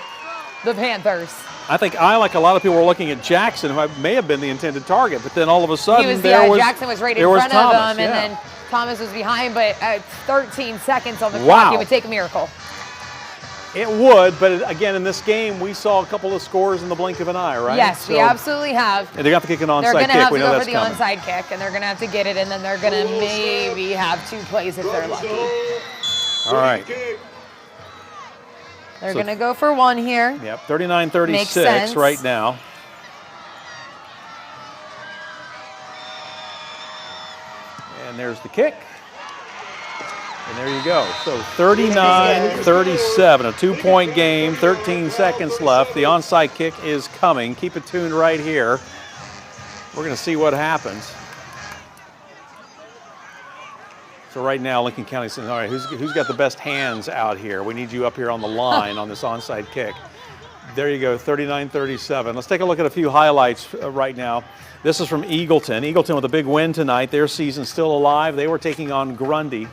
the Panthers. I think like a lot of people were looking at Jackson, who may have been the intended target, but then all of a sudden Jackson was right in front Thomas, of him, and then Thomas was behind, but at 13 seconds on the Wow. clock, it would take a miracle. It would, but again, in this game, we saw a couple of scores in the blink of an eye, right? Yes, we absolutely have. And they got to kick an onside They're going to kick. have to We know go that's for the coming. onside kick, and they're going to have to get it, and then they're going to maybe have 2 plays if they're lucky. All right. They're going to go for 1 here. Yep, Makes 39-36 sense. right now. And there's the kick. And there you go. So 39-37, a 2-point game, 13 seconds left. The onside kick is coming. Keep it tuned right here. We're going to see what happens. So right now, Lincoln County's saying, all right, who's got the best hands out here? We need you up here on the line on this onside kick. There you go, 39-37. Let's take a look at a few highlights right now. This is from Eagleton. Eagleton with a big win tonight. Their season's still alive. They were taking on Grundy.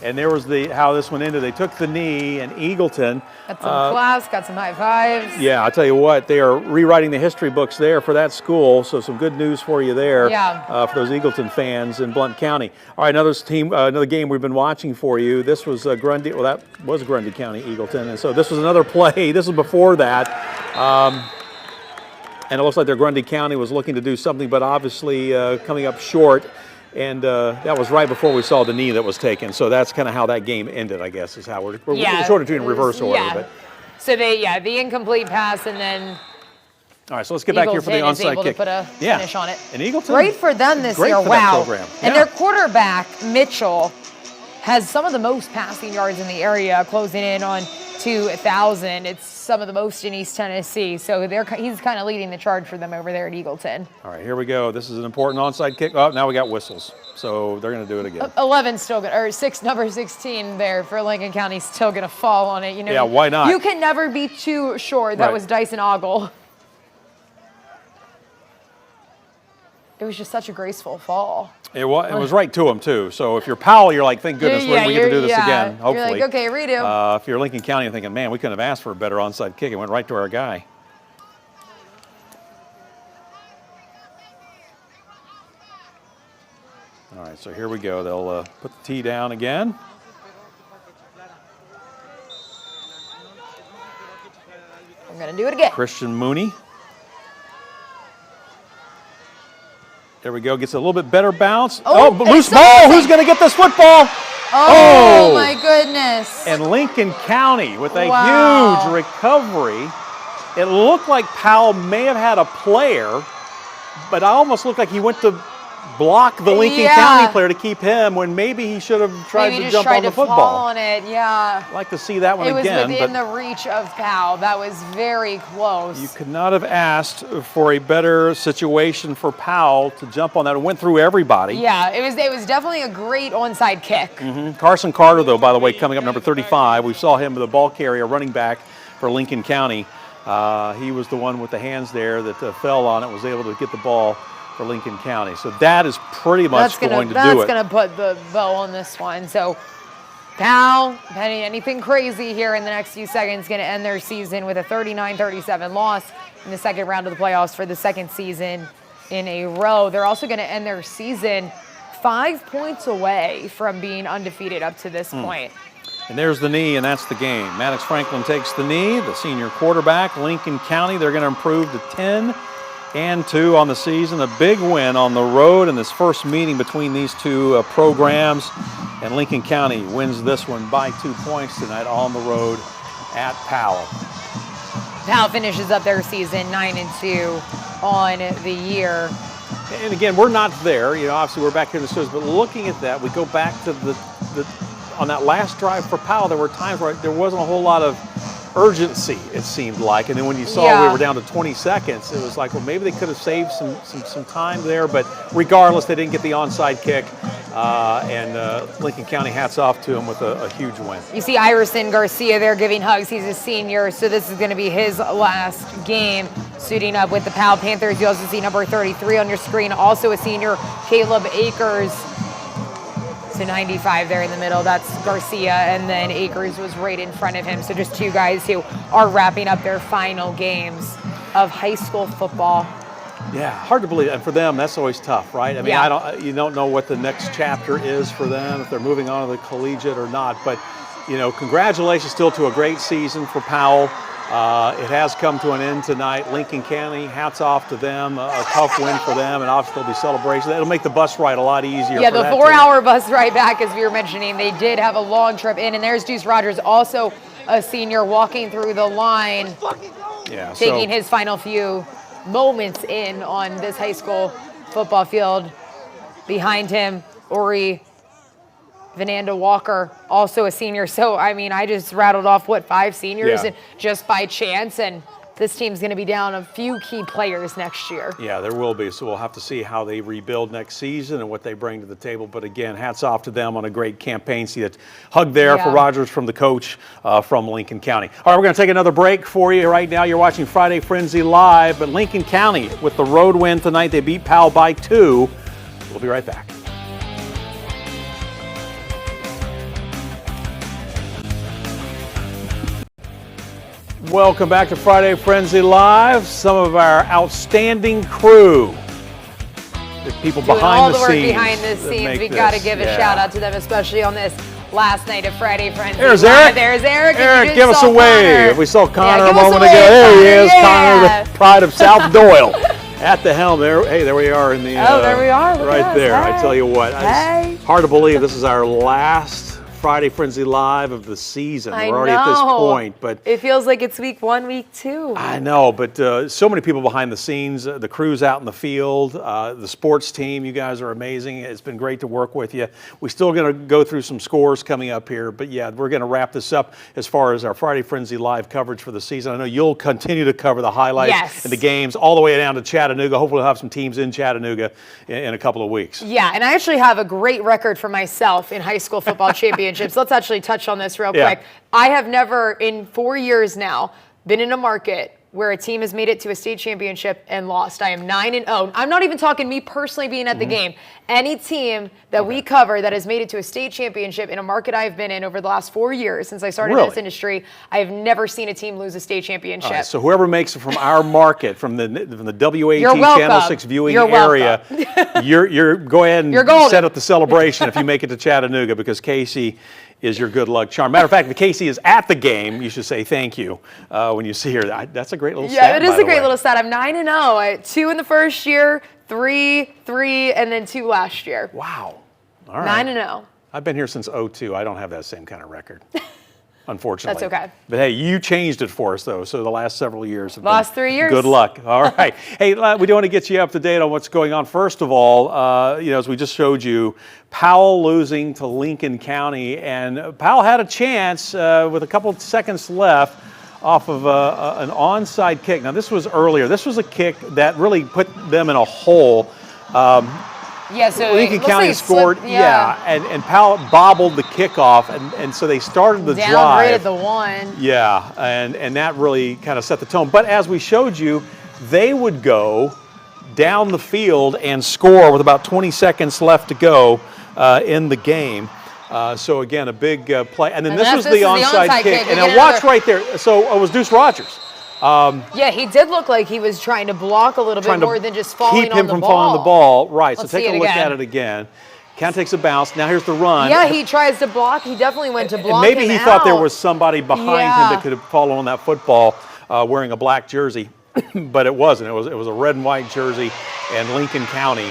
And there was how this one ended. They took the knee, and Eagleton. Got some claps, got some high fives. Yeah, I'll tell you what, they are rewriting the history books there for that school. So some good news for you there. Yeah. For those Eagleton fans in Blount County. All right, another game we've been watching for you. This was Grundy. Well, that was Grundy County Eagleton, and so this was another play. This was before that. And it looks like their Grundy County was looking to do something, but obviously coming up short. And that was right before we saw the knee that was taken. So that's kind of how that game ended, I guess, is how we're sort of doing reverse order. Yeah. But. So the incomplete pass, and then All right, so let's get back here for the Eagleton is onside able kick. to put a finish on it. And Eagleton. Great for them this great year. for that Wow. program. And Yeah. their quarterback, Mitchell, has some of the most passing yards in the area, closing in on 2,000. It's some of the most in East Tennessee. So he's kind of leading the charge for them over there at Eagleton. All right, here we go. This is an important onside kick. Oh, now we got whistles. So they're going to do it again. 11 still going, or number 16 there for Lincoln County still going to fall on it. You know, Yeah, why not? You can never be too sure. That Right. was Dyson Ogle. It was just such a graceful fall. It was right to him, too. So if you're Powell, you're like, thank goodness we get to do this again, hopefully. You're like, okay, redo. If you're Lincoln County, you're thinking, man, we couldn't have asked for a better onside kick. It went right to our guy. All right, so here we go. They'll put the tee down again. I'm going to do it again. Christian Mooney. There we go. Gets a little bit better bounce. Oh, loose it's ball. something. Who's going to get this football? Oh, Oh. my goodness. And Lincoln County with a Wow. huge recovery. It looked like Powell may have had a player, but it almost looked like he went to block the Lincoln Yeah. County player to keep him when maybe he should have tried Maybe to just jump tried on the to fall football. on it, yeah. I'd like to see that one It was again. within but the reach of Powell. That was very close. you could not have asked for a better situation for Powell to jump on that. It went through everybody. Yeah, it was definitely a great onside kick. Carson Carter, though, by the way, coming up number 35. We saw him with a ball carrier, running back for Lincoln County. He was the one with the hands there that fell on it, was able to get the ball for Lincoln County. So that is pretty much going to do That's it. going to put the bow on this one. So Powell, anything crazy here in the next few seconds, going to end their season with a 39-37 loss in the second round of the playoffs for the second season in a row. They're also going to end their season 5 points away from being undefeated up to this point. And there's the knee, and that's the game. Maddox Franklin takes the knee, the senior quarterback. Lincoln County, they're going to improve to 10-2 on the season. A big win on the road in this first meeting between these two programs. And Lincoln County wins this one by 2 points tonight on the road at Powell. Powell finishes up their season 9-2 on the year. And again, we're not there. You know, obviously we're back here in the studios, but looking at that, we go back to on that last drive for Powell, there were times where there wasn't a whole lot of urgency, it seemed like. And then when you saw we were down to 20 seconds, it was like, well, maybe they could have saved some time there. But regardless, they didn't get the onside kick. And Lincoln County, hats off to him with a huge win. You see Iverson Garcia there giving hugs. He's a senior, so this is going to be his last game suiting up with the Powell Panthers. You also see number 33 on your screen, also a senior, Caleb Akers. So 95 there in the middle, that's Garcia, and then Akers was right in front of him. So just two guys who are wrapping up their final games. of high school football. Yeah, hard to believe. And for them, that's always tough, right? I mean, Yeah. you don't know what the next chapter is for them, if they're moving on to the collegiate or not. But, congratulations still to a great season for Powell. It has come to an end tonight. Lincoln County, hats off to them. A tough win for them, and obviously there'll be celebrations. It'll make the bus ride a lot easier. Yeah, for the that 4-hour bus ride back, as we were mentioning, they did have a long trip in, and there's Deuce Rogers, also a senior, walking through the line, Yeah, taking his final few moments in on this high school football field. Behind him, Ori Vananda Walker, also a senior. So, I mean, I just rattled off, 5 seniors, Yeah. and just by chance, and this team's going to be down a few key players next year. Yeah, there will be. So we'll have to see how they rebuild next season and what they bring to the table. But again, hats off to them on a great campaign. See that hug there for Yeah. Rogers from the coach from Lincoln County. All right, we're going to take another break for you right now. You're watching Friday Frenzy Live, but Lincoln County with the road win tonight. They beat Powell by 2. We'll be right back. Welcome back to Friday Frenzy Live. Some of our outstanding crew, the people Doing behind all the the work scenes. behind the that scenes. make We got to this. give a Yeah. shout out to them, especially on this last night of Friday Frenzy. There's Live. Eric. There's Eric. and you Eric, just give us saw a wave. Connor. We saw Connor a give us moment wave, ago. There he is, Yeah. Connor, the pride of South Doyle. At the helm there. Hey, there we are in the. Oh, there we are. Look right at us. there. I Hey. tell you what. Hey. It's hard to believe this is our last Friday Frenzy Live of the season. I We're already at this know. point, but It feels like it's week 1, week 2. I know, but so many people behind the scenes, the crews out in the field, the sports team, you guys are amazing. It's been great to work with you. We're still going to go through some scores coming up here, but yeah, we're going to wrap this up as far as our Friday Frenzy Live coverage for the season. I know you'll continue to cover the highlights Yes. and the games all the way down to Chattanooga. Hopefully we'll have some teams in Chattanooga in a couple of weeks. Yeah, and I actually have a great record for myself in high school football championships. Let's actually touch on this real Yeah. quick. I have never, in 4 years now, been in a market where a team has made it to a state championship and lost. I am 9-0. I'm not even talking me personally being at the game. Any team that we cover that has made it to a state championship in a market I've been in over the last 4 years since I started in Really? this industry, I have never seen a team lose a state championship. All right, so whoever makes it from our market, from the WAT You're welcome. Channel 6 viewing You're area, you're go ahead and You're golden. set up the celebration if you make it to Chattanooga, because Casey is your good luck charm. Matter of fact, if Casey is at the game, you should say thank you when you see her. That's a great little stat. Yeah, it is by a the great way. little stat. I'm 9-0. 2 in the first year, 3, and then 2 last year. Wow. All right. 9-0. I've been here since 2002. I don't have that same kind of record, unfortunately. That's okay. But hey, you changed it for us, though. So the last several years have Last been 3 years. Good luck. All right. Hey, we do want to get you up to date on what's going on. First of all, as we just showed you, Powell losing to Lincoln County, and Powell had a chance with a couple of seconds left off of an onside kick. Now, this was earlier. This was a kick that really put them in a hole. Yeah, so Lincoln it looks County like it scored, slipped, and Powell bobbled the kickoff, and so they started the down drive. right at the 1. Yeah, and that really kind of set the tone. But as we showed you, they would go down the field and score with about 20 seconds left to go in the game. So again, a big play. And then this was the onside kick. And We now get watch another- right there. So it was Deuce Rogers. Yeah, he did look like he was trying to block a little bit Trying to more than just falling keep on him the from ball. falling on the ball. Right, Let's so take see a it look again. at it again. Count takes a bounce. Now here's the run. Yeah, he tries to block. He definitely went to And block maybe him he thought there out. was somebody behind him Yeah. that could have fallen on that football wearing a black jersey, but it wasn't. It was a red and white jersey, and Lincoln County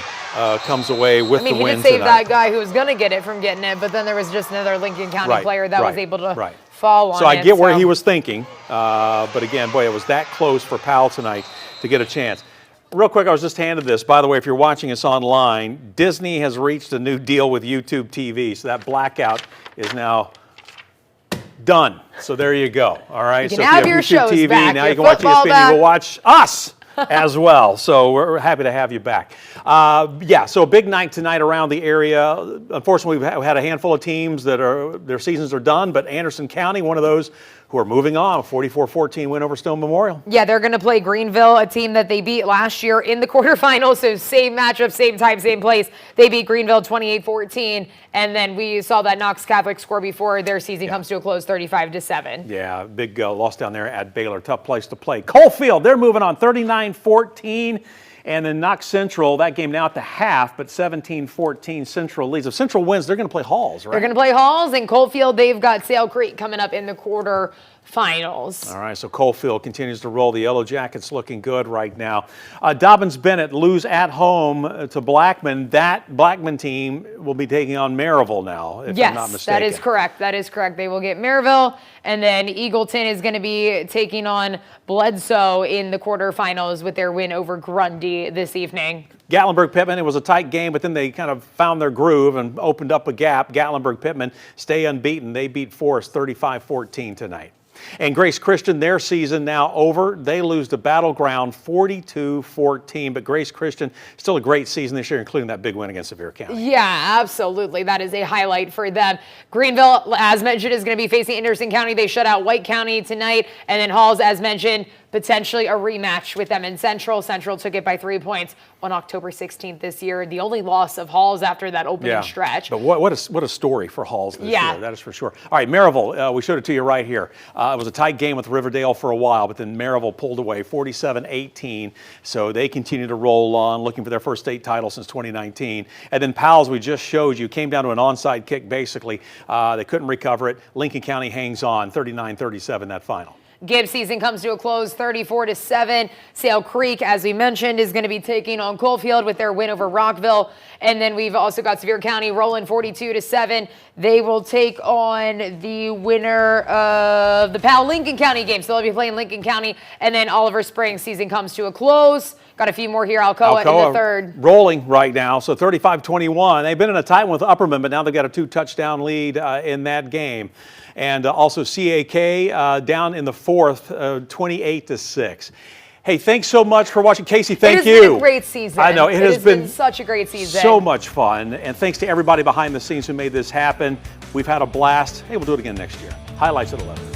comes away with I mean, the he win did save tonight. that guy who was going to get it from getting it, but then there was just another Lincoln County player that was able to fall on So I it. get where he was thinking, but again, boy, it was that close for Powell tonight to get a chance. Real quick, I was just handed this. By the way, if you're watching us online, Disney has reached a new deal with YouTube TV, so that blackout is now done. So there you go. All right. You can so have if you your have YouTube shows TV, back, now your you can watch football ESPN. back. You can watch us as well. So we're happy to have you back. Yeah, so a big night tonight around the area. Unfortunately, we've had a handful of teams that their seasons are done, but Anderson County, one of those who are moving on, a 44-14 win over Stone Memorial. Yeah, they're going to play Greenville, a team that they beat last year in the quarterfinals. So same matchup, same time, same place. They beat Greenville 28-14. And then we saw that Knox Catholic score before their season comes to a close 35-7. Yeah, big loss down there at Baylor. Tough place to play. Coalfield, they're moving on 39-14. And then Knox Central, that game now at the half, but 17-14 Central leads. If Central wins, they're going to play Halls, right? They're going to play Halls, and Coalfield, they've got Sale Creek coming up in the quarterfinals. All right, so Coalfield continues to roll. The Yellow Jackets looking good right now. Dobbins-Bennett lose at home to Blackman. That Blackman team will be taking on Maryville now, if I'm not mistaken. That is correct. That is correct. They will get Maryville, and then Eagleton is going to be taking on Bledsoe in the quarterfinals with their win over Grundy this evening. Gatlinburg-Pittman, it was a tight game, but then they kind of found their groove and opened up a gap. Gatlinburg-Pittman stay unbeaten. They beat Forest 35-14 tonight. And Grace Christian, their season now over. They lose to Battleground 42-14, but Grace Christian still a great season this year, including that big win against Sevier County. Yeah, absolutely. That is a highlight for them. Greenville, as mentioned, is going to be facing Anderson County. They shut out White County tonight. And then Halls, as mentioned, potentially a rematch with them in Central. Central took it by 3 points on October 16th this year. The only loss of Halls after that opening stretch. But what a story for Halls this year. That is for sure. All right, Maryville, we showed it to you right here. It was a tight game with Riverdale for a while, but then Maryville pulled away 47-18. So they continue to roll on, looking for their first state title since 2019. And then Powell's, we just showed you, came down to an onside kick basically. They couldn't recover it. Lincoln County hangs on 39-37 that final. Gibbs season comes to a close 34-7. Sale Creek, as we mentioned, is going to be taking on Coalfield with their win over Rockville. And then we've also got Sevier County rolling 42-7. They will take on the winner of the Powell Lincoln County game. So they'll be playing Lincoln County. And then Oliver Springs season comes to a close. Got a few more here. Alcoa in the third. Rolling right now, so 35-21. They've been in a tight one with Upperman, but now they've got a 2-touchdown lead in that game. And also CAK down in the fourth, 28-6. Hey, thanks so much for watching. Casey, thank you. It has been a great season. I know, it has been such a great season. So much fun. And thanks to everybody behind the scenes who made this happen. We've had a blast. Hey, we'll do it again next year. Highlights at 11.